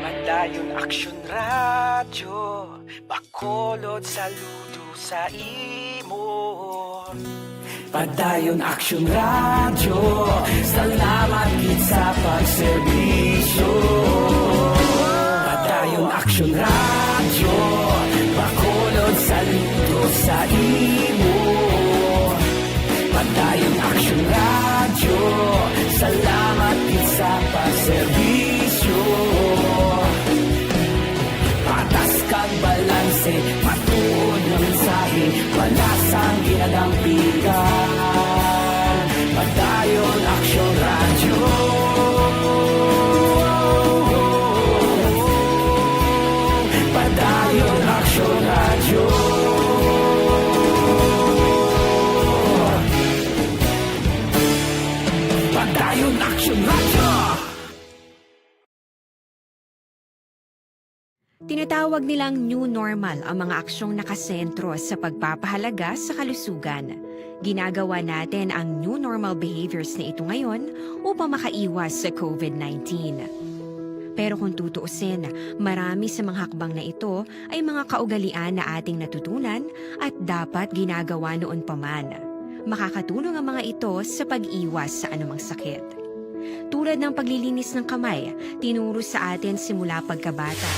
Padayon Aksyon Radyo, Bacolod saludo sa imo. Padayon Aksyon Radyo, salamat gid sa pagserbisyo. Padayon Aksyon Radyo, Bacolod saludo sa imo. Padayon Aksyon Radyo, salamat gid sa pagserbisyo. Patas kang balanse, matuod na mensahe, wala sang ginadampigan. Padayon Aksyon Radyo. Padayon Aksyon Radyo. Padayon Aksyon Radyo. Tinatawag nilang new normal ang mga aksyong nakasentro sa pagpapahalaga sa kalusugan. Ginagawa natin ang new normal behaviors na ito ngayon upang makaiwas sa COVID-19. Pero kung tutuusin, marami sa mga hakbang na ito ay mga kaugalian na ating natutunan at dapat ginagawa noon pa man. Makakatulong ang mga ito sa pag-iwas sa anumang sakit. Tulad ng paglilinis ng kamay, tinuro sa atin simula pagkabata.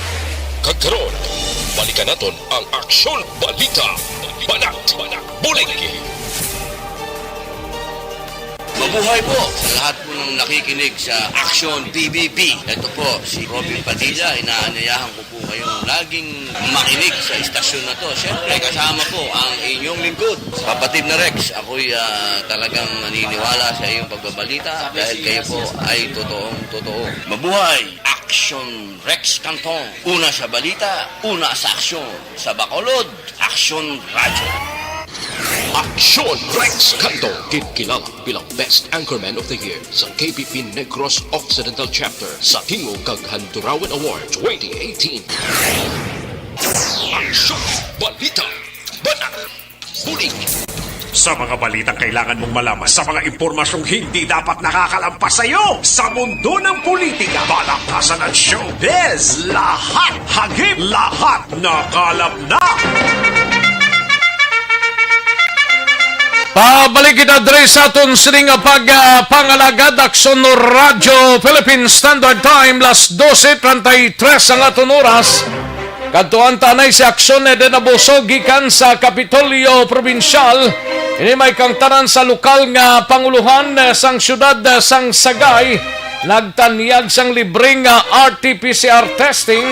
Kagkaroon, balikan natin ang Aksyon Balita. Banat, bulig. Mabuhay po sa lahat po ng nakikinig sa Aksyon PBB. Ito po si Robin Padilla. Inaanyayahan ko po kayong laging makinig sa istasyon na to. Siyempre, kasama po ang inyong lingkod. Kapatid na Rex, ako'y talagang naniniwala sa iyong pagbabalita dahil kayo po ay totoong-totoo. Mabuhay! Aksyon Rex Canton. Una sa balita, una sa aksyon. Sa Bacolod, Aksyon Radyo. Aksyon Rex Canto, kilala bilang Best Anchorman of the Year sa KPP Negros Occidental Chapter sa Tingog kag Handurawan Award 2018. Aksyon Balita. Banat. Bulig. Sa mga balitang kailangan mong malaman, sa mga impormasyong hindi dapat nakakalampas sa iyo, sa mundo ng politika, balakasan at showbiz, lahat hagip, lahat nakalap na. Pabalik kita dre sa aton sining pagpangalagad Aksyon Radyo Philippine Standard Time las 12:33 ang aton oras. Kadtuan tanay si Aksyon eden Abuso gikan sa Kapitolyo Provincial. Ini may kang tanan sa lokal nga panguluhan sang syudad sang Sagay. Nagtanyag sang libreng RT-PCR testing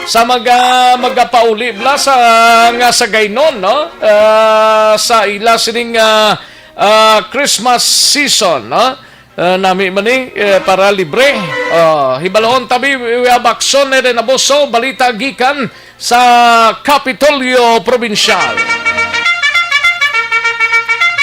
sa magapauli bla sa nga Sagaynon, no? Sa ila sining Christmas season, no? Nami mani para libre. Hibalon tabi Aksyon eden Abuso balita gikan sa Kapitolyo Provincial.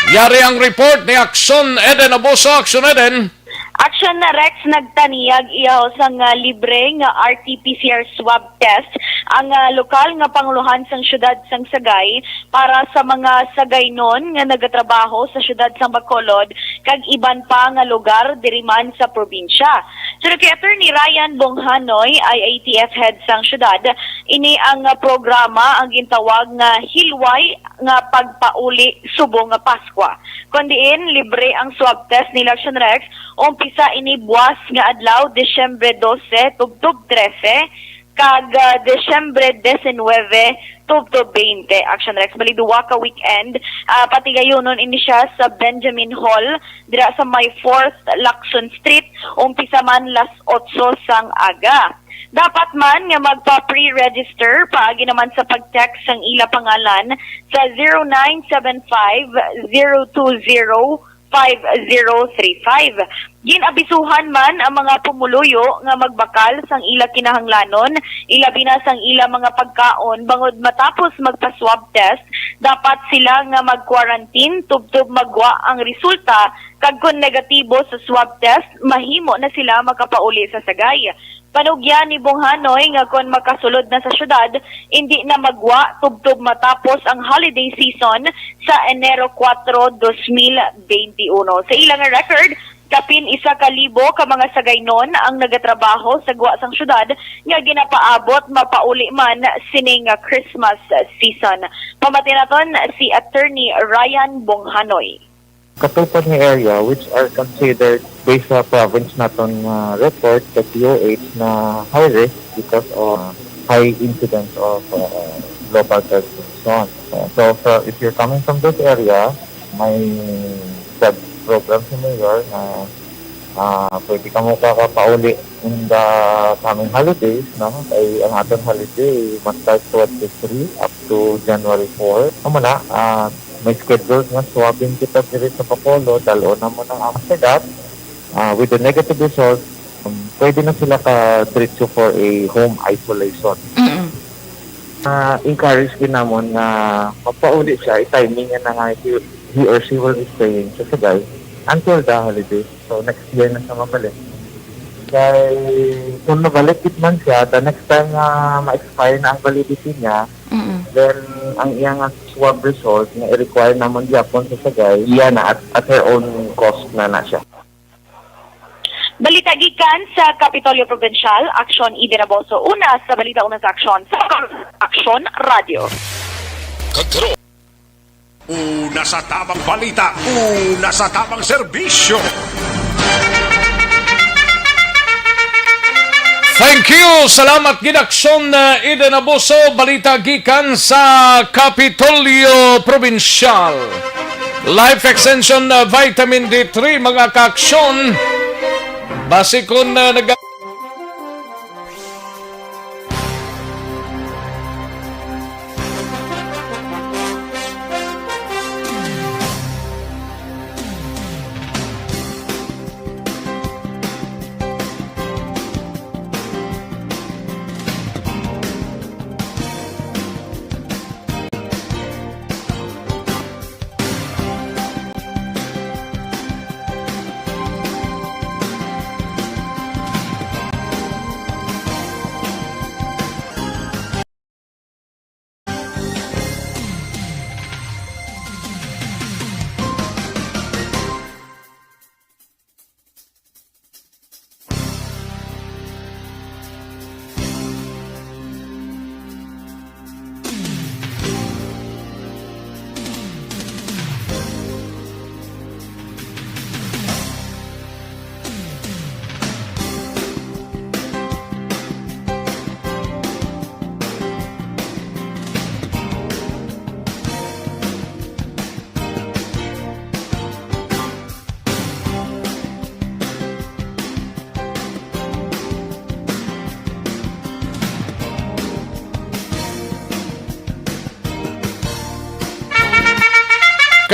Yari ang report ni Aksyon eden Abuso. Aksyon eden. Aksyon na Rex nagtaniyag iyaw sang libre nga RT-PCR swab test ang lokal nga panguluhan sang syudad sang Sagay para sa mga Sagaynon nga nagatrabaho sa syudad sang Bacolod kag iban pa nga lugar diri man sa probinsya. Sir Attorney Ryan Bonghanoy, IATF head sang syudad, ini ang programa ang gintawag nga Hilway nga pagpauli subong nga Paskwa. Kundiin libre ang swab test ni Aksyon Rex umpisa ini buwas nga adlaw Disyembre 12 tubtob 13 kag Disyembre 19 tubtob 20. Action Rex bali duwa ka weekend pati gayunon ini siya sa Benjamin Hall dira sa may 4th Lacson Street umpisa man las 8 sang aga. Dapat man nga magpa-pre-register paagi naman sa pag-text ang ila pangalan sa 0975-020-5035. Ginabisuhan man ang mga pumuluyo nga magbakal sang ila kinahanglanon, ilabi na sang ila mga pagkaon bangod matapos magpa-swab test, dapat sila nga mag-quarantine tubtob magwa ang resulta kag kung negatibo sa swab test, mahimo na sila makapauli sa sagay. Panugyan ni Bonghanoy nga kung makasulod na sa syudad, hindi na magwa tubtob matapos ang holiday season sa Enero 4, 2021. Sa ilang record, kapin 1,000 ka mga sagaynon ang nagatrabaho sa guwa sang syudad nga ginapaabot mapauli man sining Christmas season. Pamatinaton si Attorney Ryan Bonghanoy. Katupad nga area which are considered based sa province naton report sa POH na high risk because of high incidence of local transmission. So if you're coming from this area, may program si Mayor na pwede ka mo kakapauli in the coming holidays, no? Kaya ang ating holiday must start 23 up to January 4. Ano na, may schedule nga swabbing kita diri sa Bacolod, dalo na mo ng after that, with the negative result, pwede na sila ka-diretso for a home isolation. Encourage din namon na mapauli siya, i-timing na nga he or she will be staying sa Sagay until the holidays. So next year na siya mabalik. Kaya kung nabalik man siya, the next time na ma-expire na ang validity niya, then ang iyang swab result na i-require naman Japon sa Sagay, iyan na at her own cost na siya. Balita gikan sa Kapitolyo Provincial, Action Ide Raboso. Una sa balita una sa Action sa Action Radio. Una sa tamang balita, una sa tamang serbisyo. Thank you! Salamat Gidaksyon Ida Naboso, balita gikan sa Kapitolyo Provincial. Life Extension Vitamin D3 mga kaaksyon. Base kung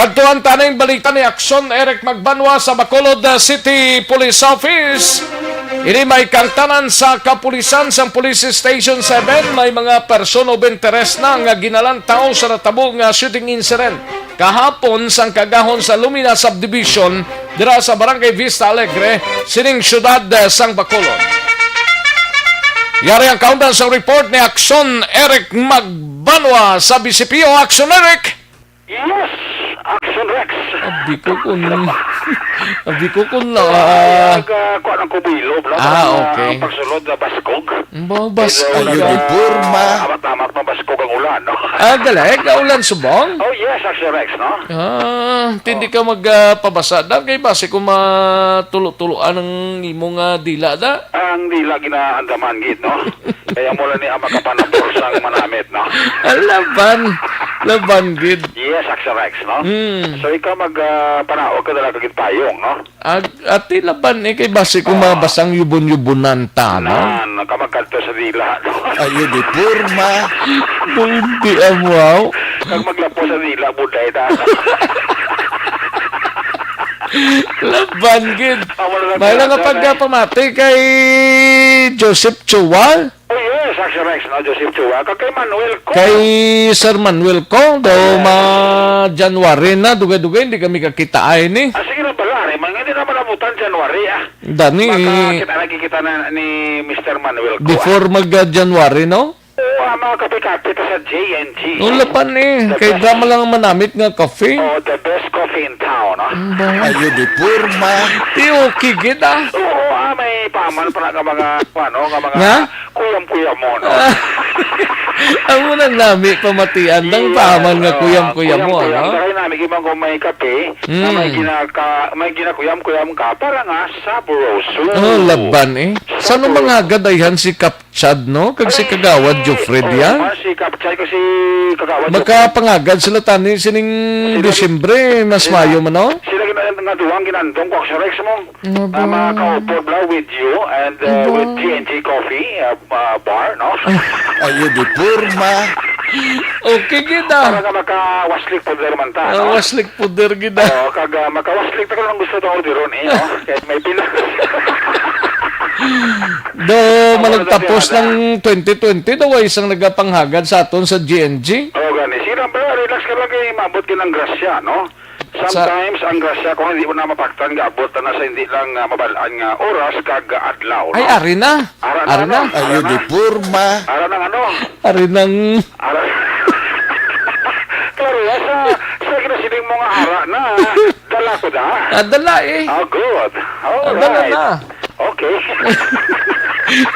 kadtuan taning balita ni Aksyon Eric Magbanwa sa Bacolod City Police Office. Ini may kangtanan sa kapulisan sa Police Station 7. May mga persono of interest na nga ginalang tao sa natabog nga shooting incident kahapon sang kagahon sa Lumina Subdivision dira sa Barangay Vista Alegre, sining syudad sang Bacolod. Yari ang kaundan sa report ni Aksyon Eric Magbanwa sa BCPO. Aksyon Eric! Yes! Action Rex! Abi ko kung Abi ko kung Kuha ng kubilog. okay. Ang pagsulod na baskog. Baskog. Amat-amat na baskog ang ulan, no? Galag, ulan subong? Oh, yes, Action Rex, no? Hindi ka magpabasa da kay base kung matulo-tuloan ng imong dila da. Ang dila ginaandaman, gid, no? Kaya mula ni ama kapanapor sang manamit, no? Laban gid. Yes, Action Rex, no? So, ikaw magpanaog ka dala kagit payong, no? Ati laban kay base kung mabasang yubon-yubonan ta, no? Kamagkanto sa dila, no? Ayo di purma. Hindi wow. Kag maglapo sa dila, buday ta. Laban gid. May lang pagpamati kay Joseph Chua. Oh yes, Action Rex, no? Joseph Chua. Kay Manuel ko. Kay Sir Manuel ko, daw January na, dugay-dugay, hindi kami kakitaan ni. Sige na pala, hindi naman nabutan January, Dani. Nakikita na ni Mr. Manuel ko. Before mag-January, no? Oo, mga kape-kape sa JNG. Lapan kay drama lang manamit nga kafe. Oh, the best coffee in town, no? Ayo di purma. Ti okay gid Oo, may paman pa nga mga, kuyam-kuyam mo, no? Ang unang nami pamatian ng paman nga kuyam-kuyam mo, no? Kaya namin gimang kung may kape, na may ginakuyam-kuyam ka, para nga saboroso. Laban Saan mga gadayhan si Kapchad, no? Kag si Kagawad Jofred ya? Si Kapchad ko si Kagawad. Magkapangagad sila tani sining Disyembre, mas Mayo man, no? Sila nga duwang ginandong ko sa Rex mo. Makaupo bla with you and with GNG Coffee bar, no? Ayo di purma. Okay gida. Para nga makawaslik puder man ta, no? Waslik puder gida. Oo, kag makawaslik ta ko lang gusto daw diron, no? Kahit may pila. Do malagtapos ng 2020 daw ay isang nagapanghagad sa aton sa GNG. Oo, gani. Sira ba, relax ka lang kay maabot ka ng grasya, no? Sometimes ang grasya kung hindi mo na mapaktan gaabot na sa hindi lang mabalaan nga oras kag adlaw, no? Ay ari na. Ara na. Ayo di purma. Ara nang ano? Ari nang Claro, sa kinasiling mo nga ara na. Dala ko da. Dala Oh, good. All Dala right. na. Okay.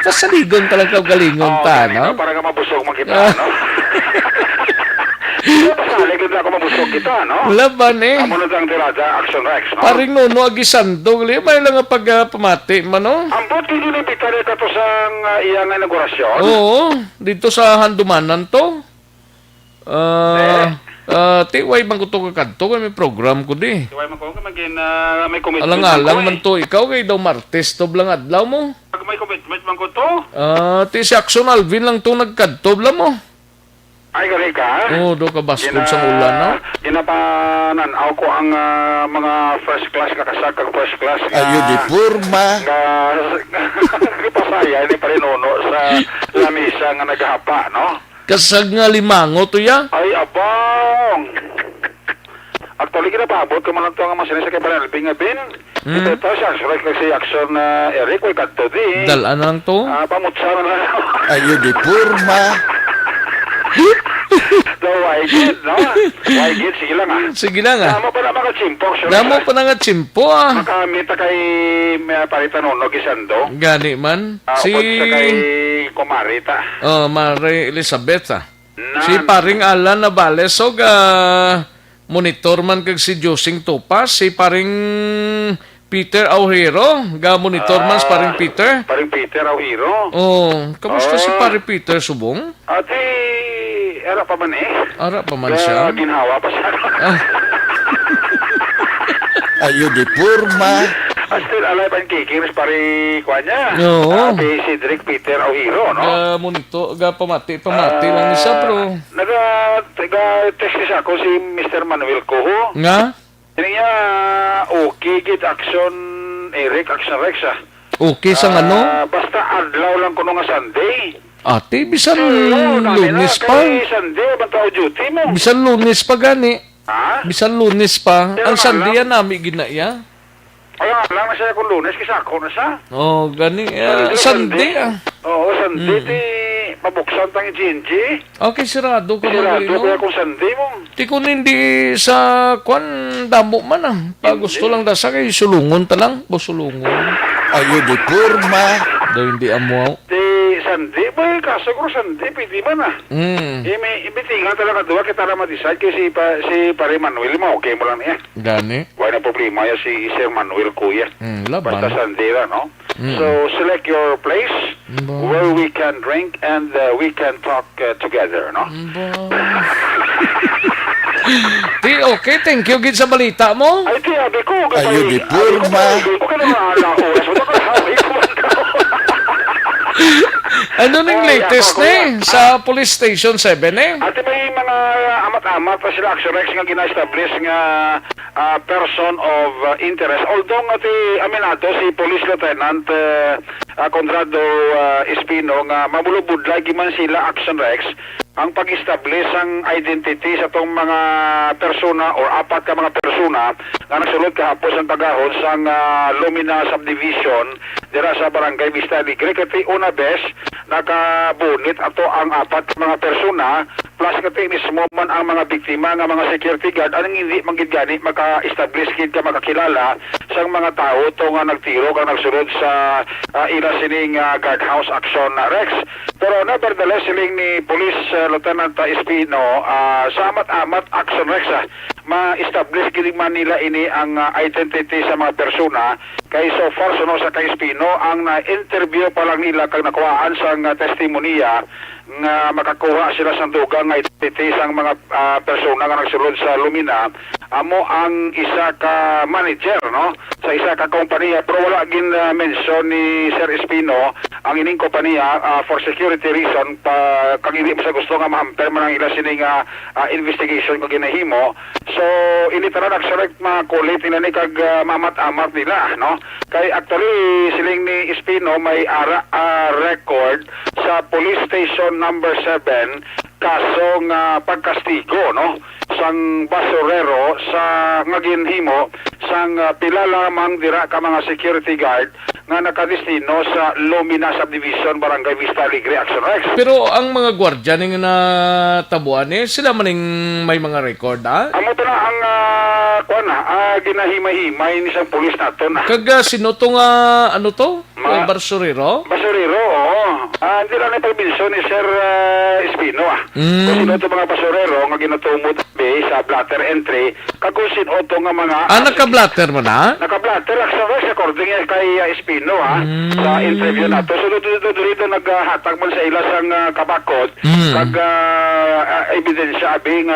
Pasaligon talaga galingon ta, no? Para nga mabusog man kita, no? Pasali kita ako mabusog kita, no? Laban Amo na ang tirada, Action Rex, no? Paring nuno agisandog, may lang nga pagpamati man, no? Ambot hindi nilibita rin ito sa iyang inaugurasyon. Oo, dito sa Handumanan to. Tiway bang ko to kakadto, may program ko di. Tiway man ko, may commitment. Alang-alang man to, ikaw kay daw Martes to blang adlaw mo. Pag may commitment man ko to. Ti si Action Alvin lang to nagkadto blang mo. Ay, gali ka? Oo, do ka baskod sa ulan, no? Ginapananaw ko ang mga first class kakasag kag first class. Ayo di purma. Pasaya, hindi pa rin uno sa lamisa nga naghapa, no? Kasag nga limango to ya? Ay, abang! Actually, kinapaabot ko man lang ito ang masinis sa kay Panelping nga bin. Ito siya, sulit kasi Action Eric, way kadto di. Dalaan lang to? Pamutsa na lang. Ayo di purma. So, Waigid, no? Waigid, sige lang, Sige lang, Damo pa na mga chimpo. Damo pa na nga chimpo, Makamita kay palitan unog isando. Gani man. Si... kay Kumarita. Mare Elizabeth, Si paring Alan Navales, monitor man kag si Josing Topas, si paring Peter Aujero, monitor man si paring Peter. Paring Peter Aujero. Kamusta si paring Peter Subong? Ati, era pa man Ara pa man siya. Ginhawa pa siya. Ayo di purma. Still alive and kicking is pari kuanya. Oo. Si Cedric Peter Aujero, no? Pamati lang isa, bro. Nag-text siya ako si Mr. Manuel Coho. Nga? Hindi niya, okay, git Action Eric, Action Rex, Okay sa ano? Basta adlaw lang ko nga Sunday. Ate, bisan Lunes pa. Sunday, bantaw duty mo. Bisan Lunes pa gani. Ha? Bisan Lunes pa. Ang Sunday yan namin ginaya. Ay, lang na siya kung Lunes, kisa ako na siya. Gani. Sunday Oo, Sunday, di mabuksan tang GNG. Okay, sirado ka Sirado mag-ino. kaya kung Sunday mo. Di kung hindi sa kwan damo man ah. Pag gusto lang da sa kay sulungon ta lang, sulungon. Ayo di purma. Do hindi amo. Sandi ba kaso ko sandi pwede man ah. Ibitingan talaga duwa kita na ma-decide kasi si Pare Manuel mo okay mo lang niya. Gani. Wala na problema ya si Sir Manuel kuya. Basta sandi lang no. So select your place where we can drink and we can talk together no. Di okay, thank you gid sa balita mo. Ay ti abi ko Ayo di purma. Ano ning latest sa police station 7 Ate may mga amat-amat pa sila Action Rex nga gina-establish nga person of interest. Although ati aminado si Police Lieutenant Conrado Espino nga mamulubud lagi man sila Action Rex ang pag-establish ang identity sa tong mga persona or apat ka mga persona nga nagsulod kahapon sa tagahon sa Lumina Subdivision dira sa Barangay Vista Alegre kati una bes nakabunit ato ang apat ka mga persona plus kati mismo man ang mga biktima nga mga security guard anong hindi manggid-gani maka-establish kid ka makakilala sa mga tao to nga nagtiro kang nagsulod sa ila sining guardhouse Action Rex. Pero nevertheless siling ni Police Lieutenant Espino sa amat-amat Action Rex ma-establish gid man nila ini ang identity sa mga persona kay so far suno sa kay Espino ang interview pa lang nila kag nakuhaan sa testimonya nga makakuha sila sa dugang identity sa mga persona nga nagsulod sa Lumina amo ang isa ka manager no sa isa ka kompanya pero wala gin mention ni Sir Espino ang ining kompanya for security reason kag hindi mo sa gusto nga ma-hamper man ang ila sining investigation kag ginahimo so ini tara nagselect makulit nila ni kag mamat-amat nila no kay actually siling ni Espino may record sa police station number 7 kasong pagkastigo no sang basurero sa nga ginhimo sang pila lamang dira ka mga security guard nga nakadestino sa Lumina Subdivision Barangay Vista Alegre Action Rex. Pero ang mga gwardiya ning natabuan sila maning may mga record Amo to na ang ginahimay-himay ni sang pulis nato na. Kag sino to nga ano to? Basurero? Basurero, oo. Hindi lang na ni Sir Espino Kung sino to mga basurero nga ginutumod sa blatter entry, kag kung sino to nga mga naka-blatter mo na? Naka-blatter Action Rex according kay Espino sa interview nato. So dito naghatag man sa ila sang kabakot kag ebidensya abing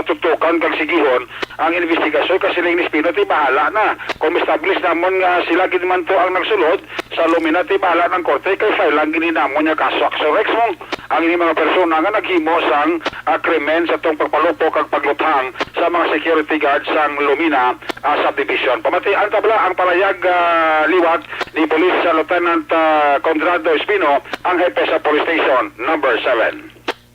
tutukan kag sigihon ang investigasyon kasi ning Espino ti bahala na. Kung establish namon nga sila gid man to ang nagsulod sa Lumina ti bahala ng korte kay file lang gini namon nga kaso Action Rex mo ang ini mga persona nga naghimo sang krimen sa tong pagpalupok kag pagluthang sa mga security guards sang Lumina Subdivision. Pamatian tabla ang palayag liwat ni Police Lieutenant Conrado Espino ang hepe sa Police Station number 7.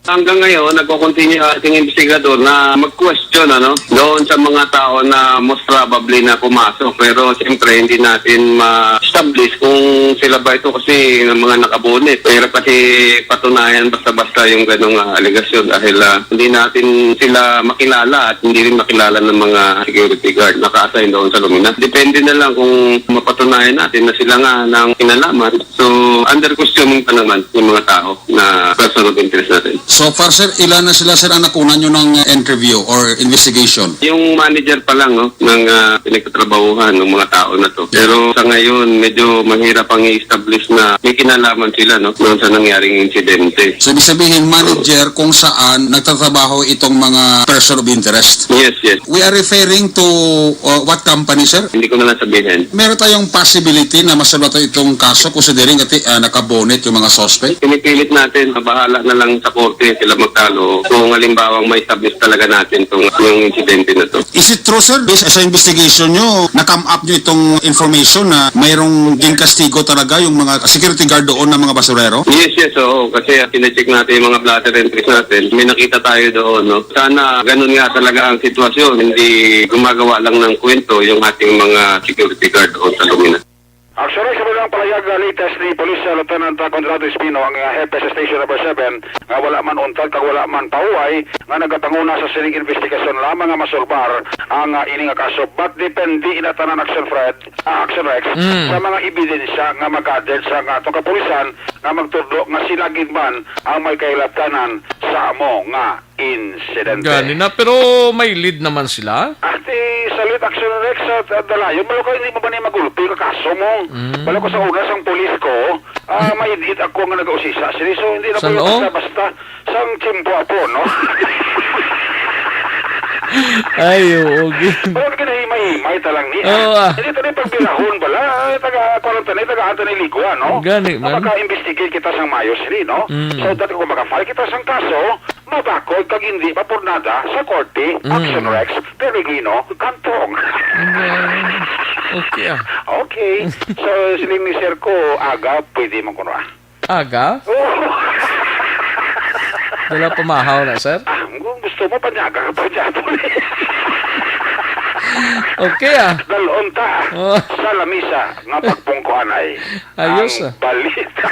Hanggang ngayon, nagko-continue ating investigador na mag-question doon sa mga tao na most probably na pumasok. Pero siyempre, hindi natin ma-establish kung sila ba ito kasi ng mga nakabunit. Pero kasi patunayan basta-basta yung ganong aligasyon dahil hindi natin sila makilala at hindi rin makilala ng mga security guard na ka-assign doon sa Lumina. Depende na lang kung mapatunayan natin na sila nga ng kinalaman. So, under questioning pa naman yung mga tao na person of interest natin. So far, sir, ilan na sila, sir, ang nakunan nyo ng interview or investigation? Yung manager pa lang, ng pinagtatrabahuhan ng mga tao na to. Pero sa ngayon, medyo mahirap ang i-establish na may kinalaman sila, noon sa nangyaring insidente. So, ibig sabihin, manager kung saan nagtatrabaho itong mga person of interest? Yes, yes. We are referring to what company, sir? Hindi ko na sabihin. Meron tayong possibility na masaluto itong kaso considering at nakabonit yung mga suspect? Pinipilit natin, bahala na lang sa korte sila magtalo kung halimbawang may establish talaga natin yung insidente na to. Is it true, sir? Based sa investigation nyo, na-come up nyo itong information na mayroong ginkastigo talaga yung mga security guard doon ng mga basurero? Yes, yes, oo. Kasi tinecheck natin yung mga blatter entries natin. May nakita tayo doon, Sana ganun nga talaga ang sitwasyon. Hindi gumagawa lang ng kwento yung ating mga security guard doon sa Lumina. Action Action Rex, sabi lang palayag latest ni Police Lieutenant Conrado Espino ang hepe sa Station Number 7 nga wala man untag kag wala man pauway nga nagapanguna sa sining investigasyon lamang nga masulbar ang ining kaso but depende ina tanan Action Rex sa mga ebidensya nga magather sa nga atong kapulisan nga magtudlo nga sila gid man ang may kailabtanan sa amo nga insidente. Gani na, pero may lead naman sila. Ate, salit Action Rex at dalayo. Malo ko hindi mo ba niya magulpi ka kaso mo? Malo ko sa una sang polis ko, may lead ako nga nag-usisa. So hindi na po yung basta sang timpo po, no? Ay, oo. Pero kinahimay talang niya. Hindi ito rin pagpilahon bala. Taga-quarantine, taga-Anthony Ligua, no? Gani, man. Maka-investigate kita sang mayos rin, no? So, dati kung maka-file kita sang kaso, mabakod kag hindi mapurnada sa korte, Action Rex, Peregrino, Kantong. Okay, Okay. So, siling ni Sir ko, aga, pwede mo kuno. Aga? Dala pamahaw na, sir? Kung gusto mo, panyaga ka pa dyan. Okay, Dalon ta sa lamisa nga pagpungkuan ay ayos, ang balita.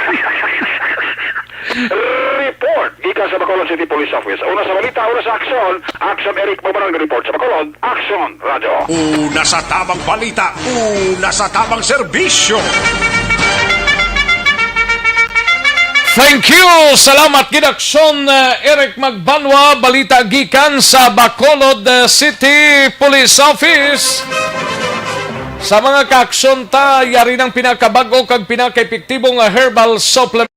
Report gikan sa Bacolod City Police Office. Una sa balita, una sa aksyon. Action Eric Mamarang report sa Bacolod. Action Radio. Una sa tamang balita, una sa tamang serbisyo. Thank you! Salamat Gidaksyon Eric Magbanwa, balita gikan sa Bacolod City Police Office. Sa mga kaaksyon ta, yari ng pinakabago kag pinaka-epektibong herbal supplement.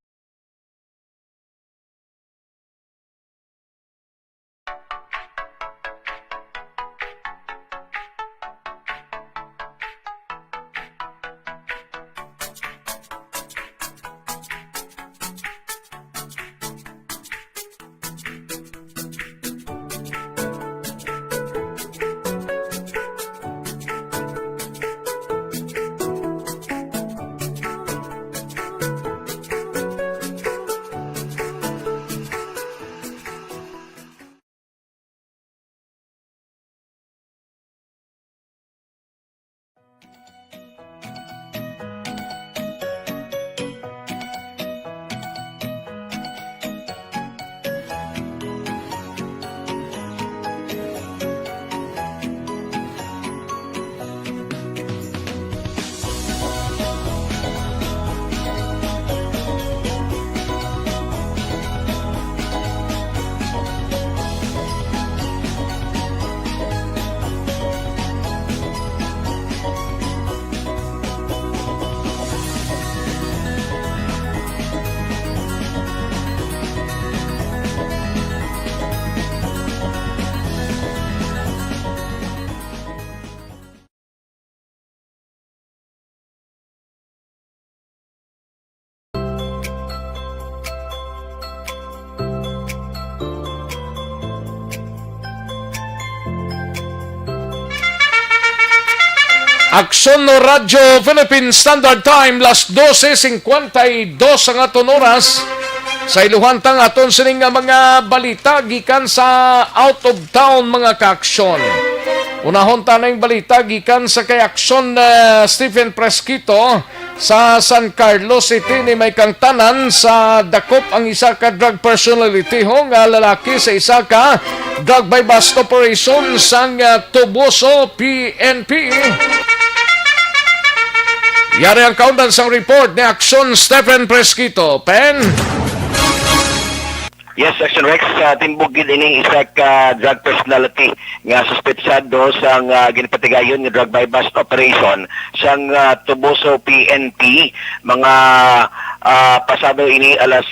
Aksyon no Radyo Philippine Standard Time, las 12:52 ang aton oras. Sa iluhantang aton sining nga mga balita gikan sa out of town mga kaaksyon. Unahon tanang balita gikan sa kay aksyon Stephen Presquito sa San Carlos City ni may kangtanan sa dakop ang isa ka drug personality ho nga lalaki sa isa ka drug by bust operation sang Tubuso PNP. Yari ang kaundan sang report ni Aksyon Stephen Presquito. Pen? Yes, Action Rex, timbugid ini isa ka drug personality nga suspetsado sang ginpatigayon nga drug by bust operation sang Tubuso PNP mga pasado ini alas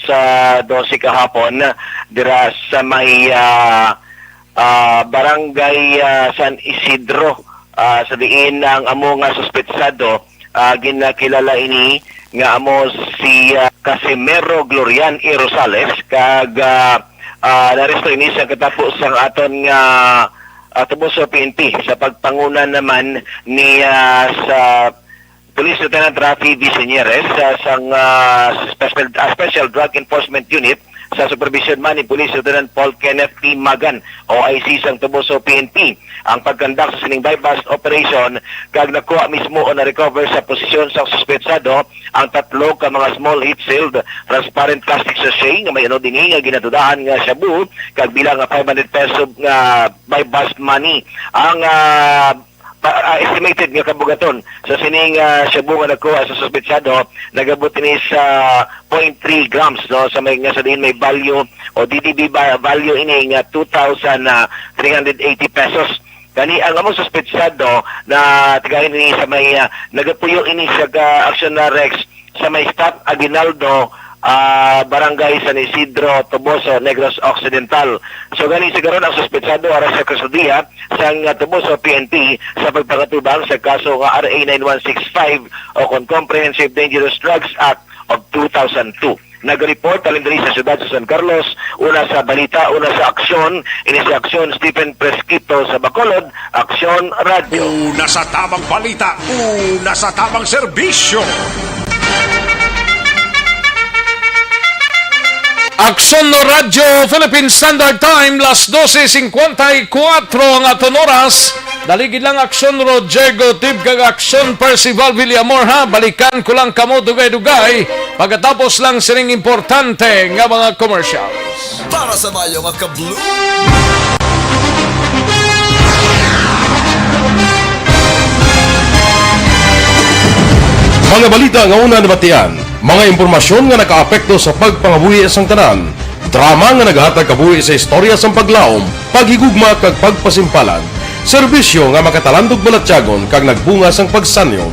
12 kahapon dira sa may barangay San Isidro sa diin ang amo nga suspetsado ginakilala ini nga amo si Casimero Glorian E. Rosales kag naresto ini sa katapos sang aton nga Tubuso PNP sa pagpanguna naman ni sa Police Lieutenant Rafi Viseñeres sang Special Drug Enforcement Unit sa supervision man ni Police Lieutenant Paul Kenneth P. Magan, OIC sang Tubuso PNP, ang pagkandak sa sining bypass operation kag nakuha mismo o na-recover sa posisyon sa suspetsado ang 3 ka mga small heat-sealed transparent plastic sachet nga may dinhi nga ginatudahan nga shabu kag bilang nga 500 peso nga bypass money. Ang estimated nga kabugaton sa sining shabu nga nakuha sa suspetsado nagabot ni sa 0.3 grams, no, sa may nga sa din may value o DDB value ini nga 2,380 pesos. Kani ang among suspetsado na tigahin ni sa may nagapuyo ini sa Action Rex sa may Stop Aguinaldo, Barangay San Isidro, Tubuso, Negros Occidental. So gani siguro ang suspetsado ara sa kustodiya sang Tubuso PNP sa pagpakatubang sa kaso nga RA 9165 o Comprehensive Dangerous Drugs Act of 2002. Nag-report talindari sa siyudad sa San Carlos, una sa balita, una sa aksyon, ini sa aksyon Stephen Presquito sa Bacolod, Aksyon Radio. Una sa tamang balita, una sa tamang serbisyo. Aksyon no Radyo Philippine Standard Time, las 12:54 ang aton oras. Daligid lang Aksyon Rodrigo Tib kag Aksyon Percival Villamor ha. Balikan ko lang kamo dugay-dugay pagkatapos lang sining importante nga mga commercials. Para sa mayong at ka-blue. Mga balita nga una nabatian, mga impormasyon nga nakaapekto sa pagpangabuhi sang tanan, drama nga naghatag kabuhi sa istorya sang paglaom, paghigugma kag pagpasimpalan, serbisyo nga makatalandog balatyagon kag nagbunga sang pagsanyon,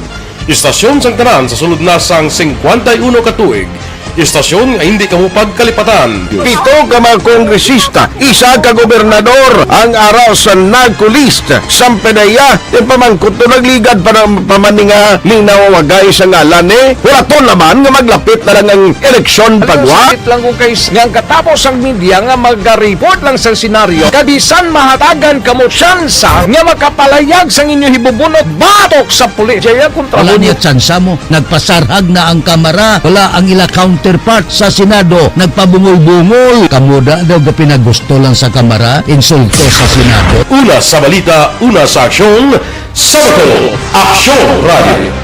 istasyon sang tanan sa sulod na sang 51 ka tuig, istasyon nga hindi kamo pagkalipatan. 7 ka mga kongresista, 1 ka gobernador ang araw sa nagkulist sa pedaya pamangkot to nagligad para pamaninga ning nawawagay sa ngalan ni wala to naman nga maglapit na lang ang eleksyon pagwa. Sakit lang kung kays nga katapos ang media nga mag-report lang sa senaryo kabisan mahatagan kamo tsansa nga makapalayag sa inyo hibubunot batok sa pulis. Jaya kontra wala niya tsansa mo, nagpasarhag na ang kamera, wala ang ila counterpart sa Senado, nagpabungol-bungol. Kamuda daw pinagusto lang sa kamera, insulto sa Senado. Una sa balita, una sa aksyon, Sabado, Aksyon Radio.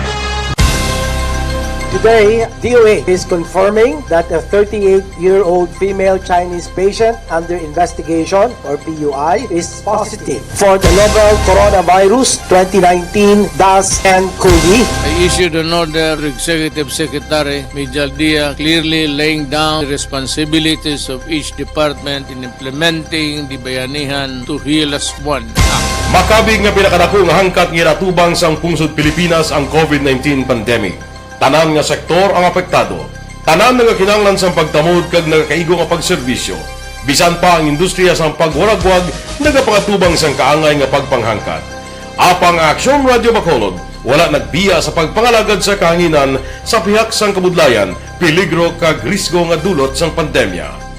Today, DOA is confirming that a 38-year-old female Chinese patient under investigation, or PUI, is positive for the novel coronavirus 2019-nCoV. I issued an order to Executive Secretary Major Dia clearly laying down the responsibilities of each department in implementing the Bayanihan to Heal as One Act. Makabig nga pinakadako nga hangkat nga natubang sang pungsod Pilipinas ang COVID-19 pandemic. Tanan nga sektor ang apektado. Tanan nga kinahanglan sang pagtamod kag nagakaigo nga pagserbisyo. Bisan pa ang industriya sang pagwaragwag nagapakatubang sang kaangay nga pagpanghangkat. Apang Aksyon Radio Bacolod wala nagbiya sa pagpangalagad sa kahanginan sa pihak sang kabudlayan, peligro kag risgo nga dulot sang pandemya.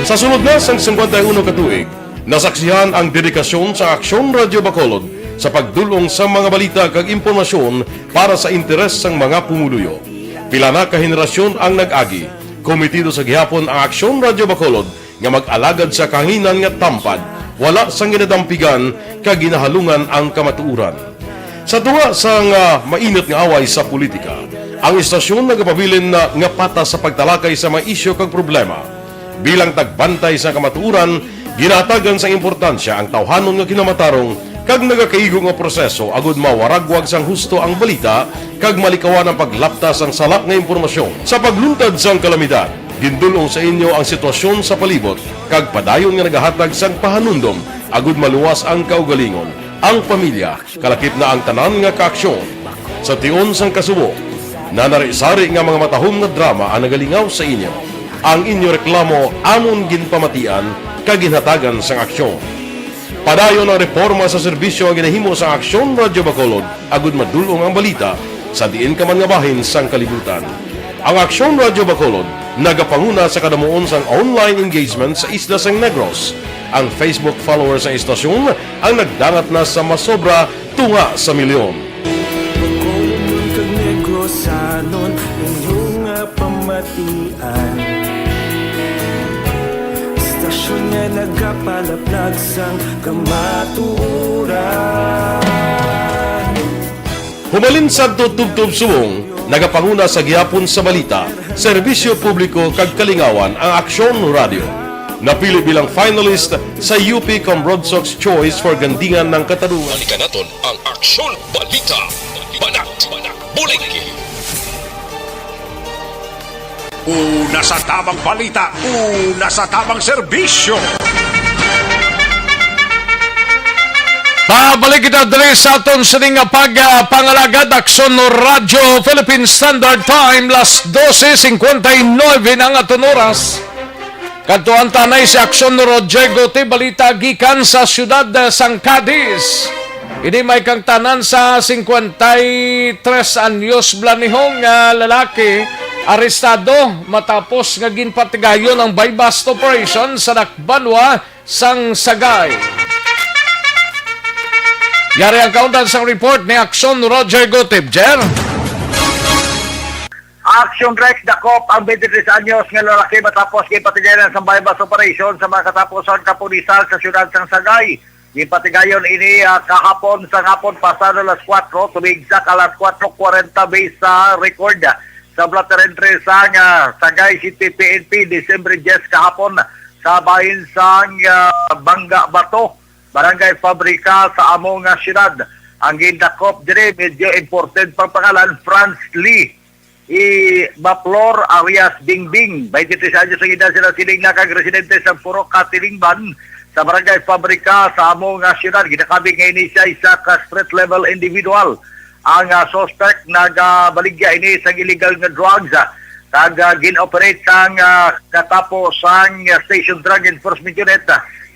Sa sunod na sang 51 katuig, nasaksihan ang dedikasyon sa Aksyon Radio Bacolod sa pagdulong sa mga balita kag impormasyon para sa interes sang mga pumuluyo. Pila na ka henerasyon ang nag-agi, komitido sa gihapon ang Aksyon Radio Bacolod nga mag-alagad sa kahanginan nga tampad, wala sang ginadampigan kag ginahalungan ang kamatuuran. Sa tunga sang mainit nga away sa politika, ang istasyon nagapabilin na nga patas sa pagtalakay sa mga isyu kag problema. Bilang tagbantay sa kamatuuran, ginatagan sa importansya ang tawhanon nga kinamatarong kag nagakaigo nga proseso agud mawaragwag sang husto ang balita kag malikawan ang paglaptas ang salak nga impormasyon. Sa pagluntad sang kalamidad, gindulong sa inyo ang sitwasyon sa palibot kag padayon nga nagahatag sang pahanundom agud maluwas ang kaugalingon, ang pamilya, kalakip na ang tanan nga kaaksyon. Sa tion sang kasubo, nanari-sari nga mga matahom nga drama ang nagalingaw sa inyo. Ang inyo reklamo amon ginpamatian kag ginhatagan sang aksyon. Padayon ang reforma sa serbisyo ang ginahimo sa Aksyon Radio Bacolod agud madulong ang balita sa diin ka man nga bahin sang kalibutan. Ang Aksyon Radio Bacolod nagapanguna sa kadamuon sang online engagement sa isla sang Negros. Ang Facebook followers ng istasyon ang nagdangat na sa masobra tunga sa milyon. Sanon inyong pamatian Istasyon nga nagapalaplag sang kamaturan Humalin sa tutubtub subong, nagapanguna sa gihapon sa balita, serbisyo publiko kag kalingawan ang Aksyon Radio. Napili bilang finalist sa UP Combrodsok's Choice for Gandingan ng Katarungan. Balikan natin ang Aksyon Balita. Banat, bulig. Una sa tamang balita, una sa tamang serbisyo. Pabalik kita diri sa aton sining pangalagad Aksyon Radio Philippine Standard Time las 12:59 ang aton oras. Kadtuan tanay si Aksyon Rodrigo ti balita gikan sa siyudad sang Cadiz. Ini may kang tanan sa 53 anyos blanihong lalaki arestado matapos nga ginpatigayon ang buy-bust operation sa Nakbanwa sang Sagay. Yari ang kaundan sa report ni Aksyon Roger Gotibjer. Action Rex Dakop ang 23 anyos nga lalaki matapos ginpatigayon sa buy-bust operation sa mga katapusan kapulisan sa siyudad sang Sagay. Ginpatigayon ini kahapon sa hapon pasado alas 4 tumigsak alas 4:40 base sa record sa blotter entry sa Sagay City PNP December 10 kahapon sa bahin sang Bangga Bato, Barangay Fabrika sa among siyudad. Ang gindakop dire medyo important pang pangalan Franz Lee Baplor Arias Bingbing, 23 anyos ang edad sila siling na kag residente sa Purok Katilingban sa Barangay Fabrika sa among siyudad. Ginakabing ngayon siya isa ka street level individual. Ang suspect nagabaligya ini sa illegal nga drugs kag gin-operate sang katapos sang Station Drug Enforcement Unit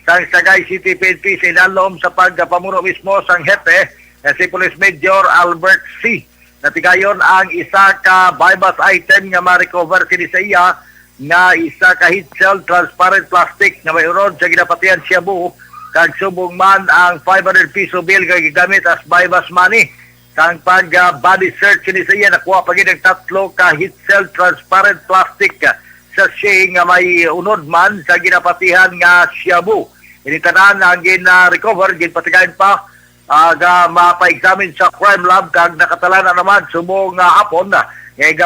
sang Sagay City PNP sa ilalom sa pagpamuno mismo sang hepe si Police Major Albert C. Natigayon ang isa ka buy-bust item nga ma-recover kini sa iya nga isa ka heat shell transparent plastic na mayroon sa ginapatian Cebu kag subong man ang 500 piso bill nga gigamit as buy-bust money. Sang pag body search ni sa iya nakuha pa gid ang 3 ka heat shell transparent plastic sa siya nga may unod man sa ginapatihan nga Cebu. Ini tanan ang gina-recover ginpatigayon pa ga mapa-examine sa crime lab kag nakatala na naman subong hapon nga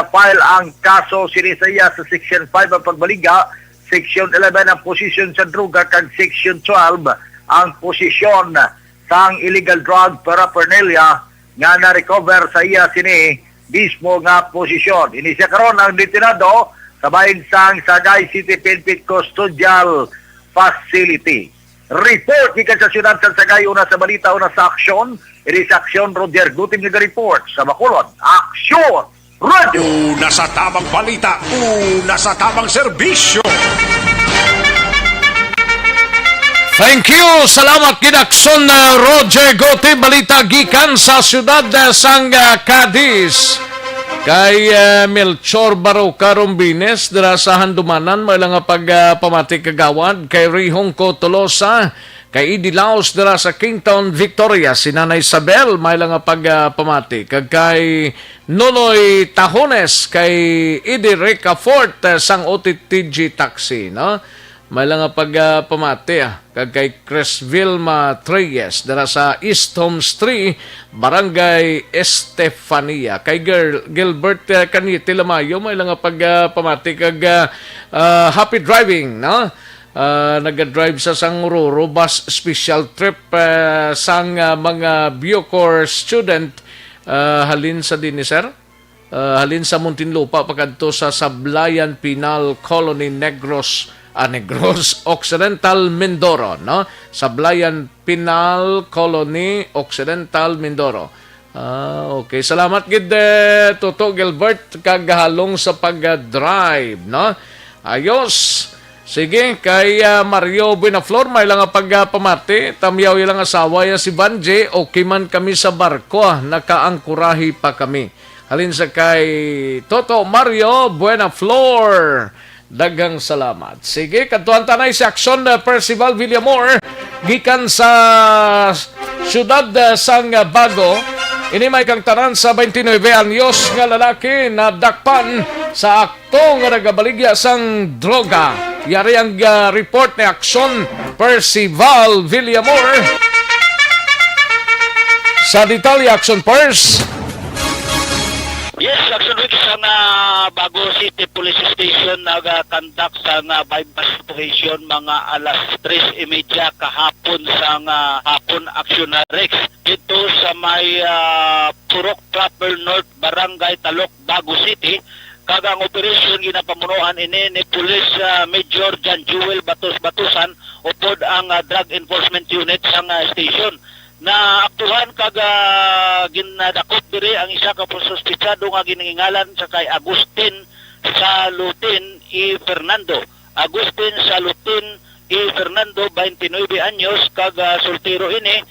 file ang kaso sinisaya sa Section 5 ang pagbaliga, Section 11 ang posisyon sa droga, kag Section 12 ang posisyon sang illegal drug paraphernalia nga na-recover sa iya sini mismo nga posisyon. Ini siya karon ang detenado sa bahin sang Sagay City PNP Custodial Facility. Report gikan sa siyudad sa Sagay, una sa balita, una sa aksyon. Ini sa aksyon Roger Gutim nga report sa Bacolod. Aksyon Radio! Una sa tamang balita, una sa tamang serbisyo. Thank you! Salamat Aksyon Roger Gote. Balita gikan sa siyudad sang Cadiz. Kay Melchor Baroka Rombines, dira sa Handumanan, may lang pagpamati kagawad. Kay Rihong Cotolosa, kay Idi Laos, dira sa Kingtown, Victoria. Si Nanay Isabel, may lang pagpamati. Kay Nonoy Tajones, kay Idi Recafort, sang OTTG Taxi, no? May lang pagpamati. Kay Chris Vilma Treyes, dara sa East Homes 3, Barangay Estefania. Kay Gilbert Canite Lamayo, may lang pagpamati. Kag happy driving, no? Nag-drive sa Sangururo bus special trip sang mga Bucor student halin sa sir, halin sa Muntinlupa pagkadto sa Sablayan Penal Colony Negros Occidental Mindoro, no? Sablayan Penal Colony Occidental Mindoro. Okay, salamat gid Toto Gilbert kag halong sa pag-drive, no? Ayos. Sige, kay Mario Buenaflor, may lang pagpamati. Tamyaw ilang asawa ya si Banje, okay man kami sa barko, nakaangkurahi pa kami. Halin sa kay Toto Mario Buenaflor, Daghang salamat. Sige, kadtuan tanay si Aksyon Percival Villamor gikan sa siyudad sang Bago. Ini may kang tanan sa 29 anyos nga lalaki na dakpan sa akto nga nagabaligya sang droga. Yari ang report ni Aksyon Percival Villamor. Sa detalye, Action Pers. Yes, Action Week sa Bago City Police Station nag-conduct sa bypass operation mga alas 3:30 kahapon sa hapon Action Rex dito sa may Purok Proper North Barangay Talok, Bago City. Kagang operasyon ginapamunuan ini ni Police Major John Jewel Batusan upod ang Drug Enforcement Unit sa station. Na aktuhan ginadakop diri ang isa ka suspetsado nga giningalan sa kay Agustin Salutin E. Fernando. Agustin Salutin E. Fernando, 29 anyos, soltero ini,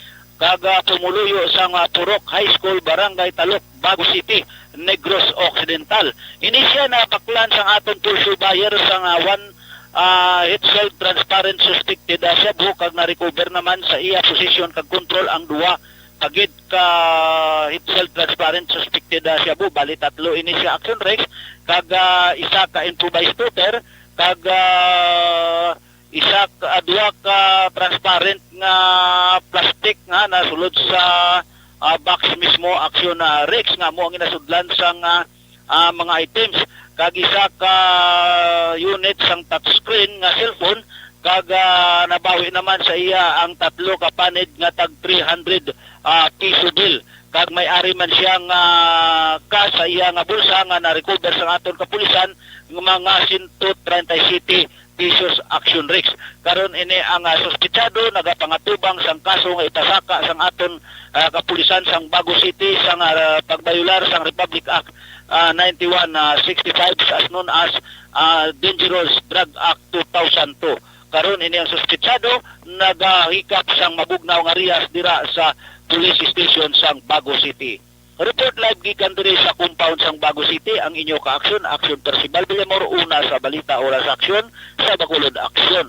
pumuluyo sa Purok High School, Barangay Talok, Bago City, Negros Occidental. Ini siya napaklan sa aton pulso buyer sa itself transparent suspected siya buhok na-recover naman sa iya position kag control ang duwa agid ka itself transparent suspected siya bu bali tatlo ini siya Action Rex kag isa ka improvised shooter kag isa ka duwa ka transparent nga plastic nga nasulod sa box mismo Action Rex nga mo ang inasudlan sa mga items kag isa ka unit sang touchscreen nga cellphone kag nabawi naman sa iya ang tatlo ka panid nga tag 300 piso bill kag may-ari man siya nga sa iya nga bulsa nga na-recover sa aton kapulisan ng mga 137 pesos Action Rex. Karon ini ang suspetsado nagapangatubang sang kaso nga itasaka sang aton kapulisan sang Bago City sang pagbayular sang Republic Act 9165 as known as Dangerous Drug Act 2002. Karon ini ang suspetsado nagahikap sang mabugnaw nga riyas dira sa police station sang Bago City. Report live gikan diri sa compound sang Bago City ang inyo ka-aksyon, Action Percival Villamor, una sa balita oras aksyon sa Bacolod Aksyon.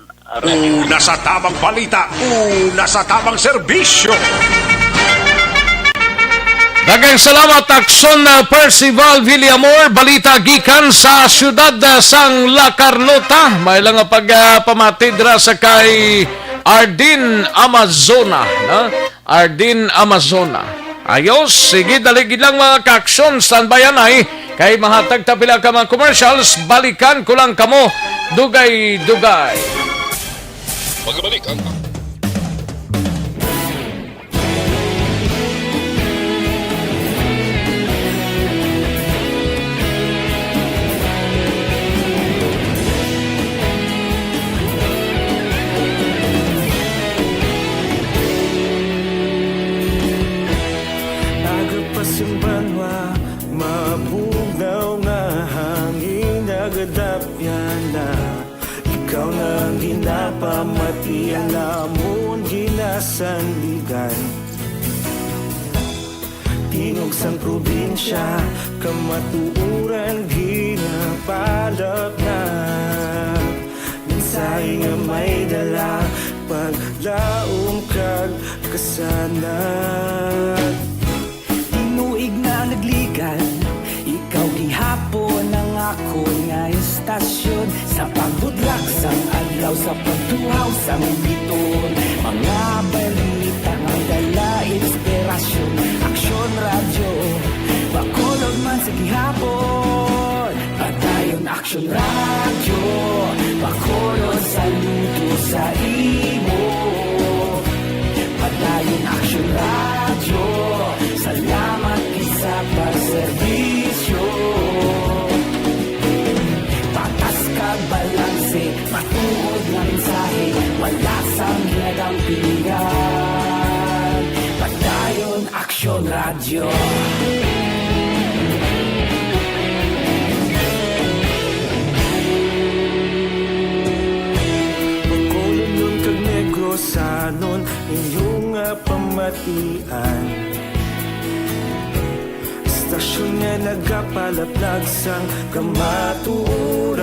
Una sa tamang balita, una sa tamang serbisyo. Daghang salamat Aksyon Percival Villamor, balita gikan sa siyudad sang La Carlota. May lang pagpamati dira sa kay Ardin Amazona, Ardin Amazona. Ayos, sige daligid lang mga ka-aksyon, standbyan ay kay mahatag tapila ka mga commercials, balikan ko lang kamo dugay-dugay. Magbalik ang Simbanwa, mabugnaw nga hangin nagadapyan na ikaw nang ginapamati ang namon ginasanligan. Tingog sang probinsya, kamatuuran ginapalap na minsay nga may dala paglaom kag kasanan. Inuig na nagligan, ikaw gihapon ang ako nga istasyon sa pagbudlak sang adlaw sa pagtuhaw sang biton. Mga balita nga dala inspirasyon, Aksyon Radyo, Bacolod man sa gihapon. Padayon Aksyon Radyo, Bacolod saludo sa imo. Padayon Aksyon Radyo, salamat isa pagserbisyo. Patas kag balanse, matuod nga mensahe, wala sang hinagang pilihan. Padayon Aksyon Radyo. Bacolod nun kag Negrosanon, inyong pamatian. aksyon nga nagapalaplag sang kamatuuran.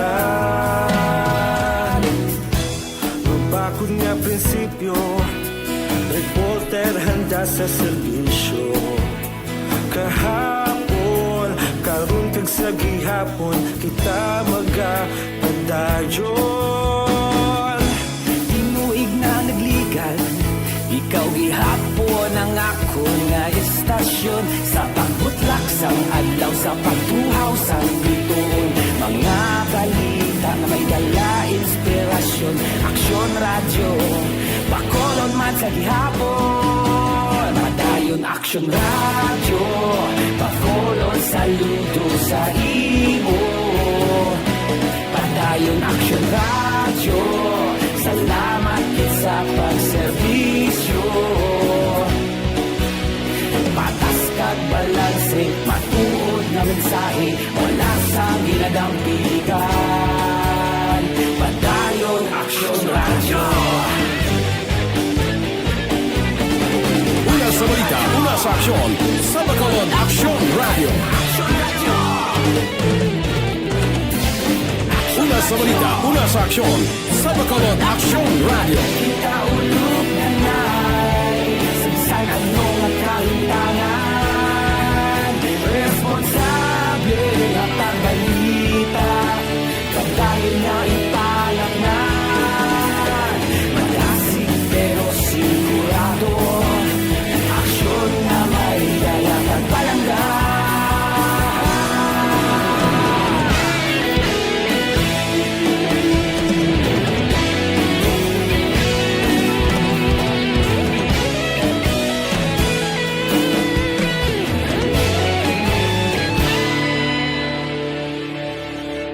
Mabakod nga prinsipyo, reporter handa sa serbisyo. Kahapon, karon kag sa gihapon, kita magapadayon. Tinuig na nagligal, ikaw gihapon ang ako nga istasyon. Sa pagbutlak sang adlaw, sa pagtuhaw sang bituon, mga balita na may dala inspirasyon. Aksyon radyo, Bacolod man sa gihapon. Padayon Aksyon radyo, Bacolod saludo sa imo. Padayon Aksyon radyo, salamat kit sa pagserbisyo. Patas kag balanse, matuod na mensahe, wala sa ginadampigan. Padayon Aksyon radyo. Una sa balita, una sa aksyon, sa Bacolod Aksyon Radio. Una sa balita, una sa aksyon, sa Bacolod Aksyon Radio. Kaulog na na'y sagsang anong nagkahintangan. Responsable at ang balita, pagdahil na ipalang na. Malasig pero sigurado, aksyon na may dalang at palanggan.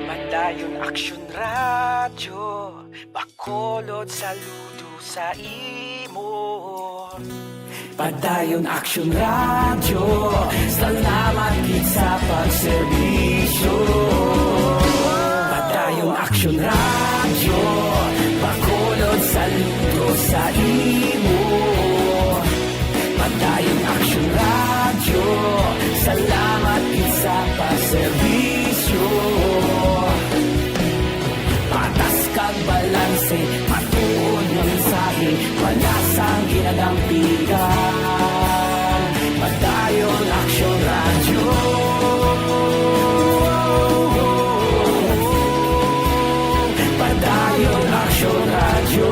Padayon Aksyon radyo, Bacolod saludo sa imo. Padayon Aksyon radyo, salamat kit sa pagserbisyo. Padayon Aksyon radyo, Bacolod saludo sa imo. Padayon Aksyon radyo, salamat kit sa pagserbisyo. Patas kag balanse, matuod nga mensahe, wala sang ginadampigan. Padayon Aksyon radyo. Padayon Aksyon radyo.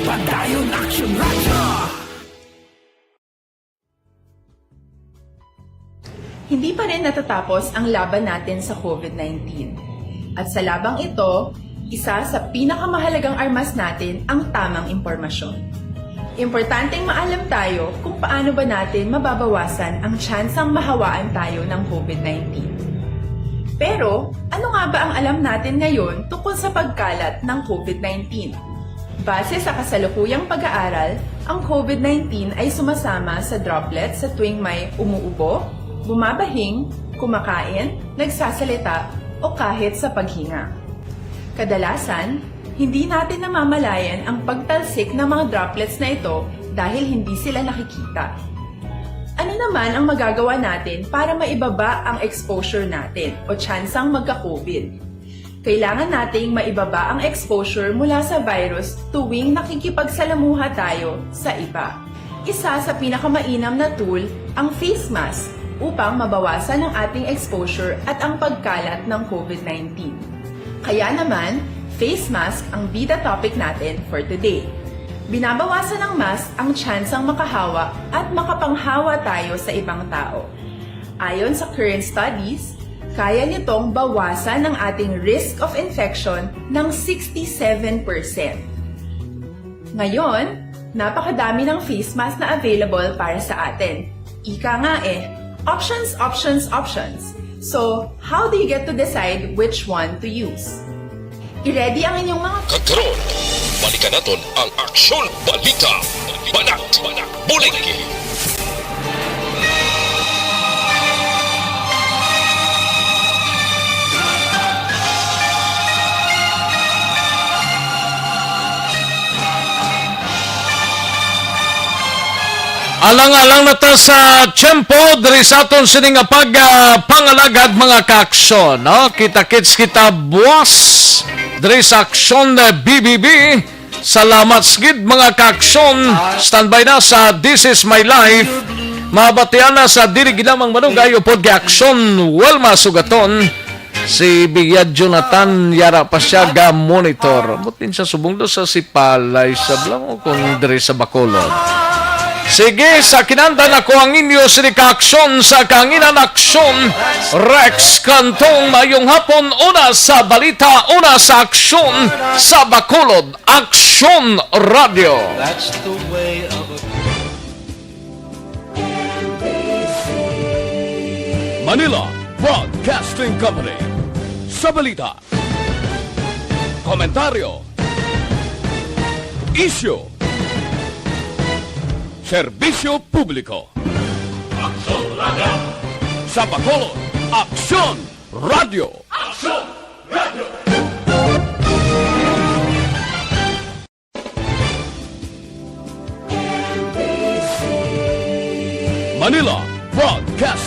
Padayon Aksyon radyo. Hindi pa rin natatapos ang laban natin sa COVID-19. At sa labang ito, isa sa pinakamahalagang armas natin ang tamang impormasyon. Importanteng maalam tayo kung paano ba natin mababawasan ang tsansang mahawaan tayo ng COVID-19. Pero, ano nga ba ang alam natin ngayon tungkol sa pagkalat ng COVID-19? Base sa kasalukuyang pag-aaral, ang COVID-19 ay sumasama sa droplets sa tuwing may umuubo, bumabahing, kumakain, nagsasalita, o kahit sa paghinga. Kadalasan, hindi natin namamalayan ang pagtalsik ng mga droplets na ito dahil hindi sila nakikita. Ano naman ang magagawa natin para maibaba ang exposure natin o tsansang magka-COVID? Kailangan nating maibaba ang exposure mula sa virus tuwing nakikipagsalamuha tayo sa iba. Isa sa pinakamainam na tool ang face mask upang mabawasan ang ating exposure at ang pagkalat ng COVID-19. Kaya naman, face mask ang bida topic natin for today. Binabawasan ng mask ang tsansang makahawa at makapanghawa tayo sa ibang tao. Ayon sa current studies, kaya nitong bawasan ang ating risk of infection ng 67%. Ngayon, napakadami ng face mask na available para sa atin. Ika nga options, options, options. So, how do you get to decide which one to use? I-ready ang inyong mga... Kagkaroon, balikan natin ang Aksyon Balita. Banat, bulig. Alang-alang na ta sa tiyempo, diri sa aton sining pangalagad mga kaaksyon. No? Kita-kits kita buwas, diri sa aksyon na BBB. Salamat sigid mga kaaksyon. Standby na sa This Is My Life. Mabatian na sa diri ginamang manugay upod kay aksyon Welma Sugaton. Si Bigyan Jonathan yara pa siya ga monitor. Butin siya subong do sa Sipalay sa Blanco kung diri sa Bacolod. Sige, sa kinanda na ko ang inyo sinikaaksyon sa Kanginan Aksyon. Rex Cantong, mayong hapon, una sa balita, una sa aksyon sa Bacolod, Aksyon Radio. That's the way of Manila Broadcasting Company. Sa balita, komentaryo, isyu, serbisyo publiko. Aksyon Radio. Sa Bacolod, Aksyon Radio. Aksyon Radio. Manila Broadcasting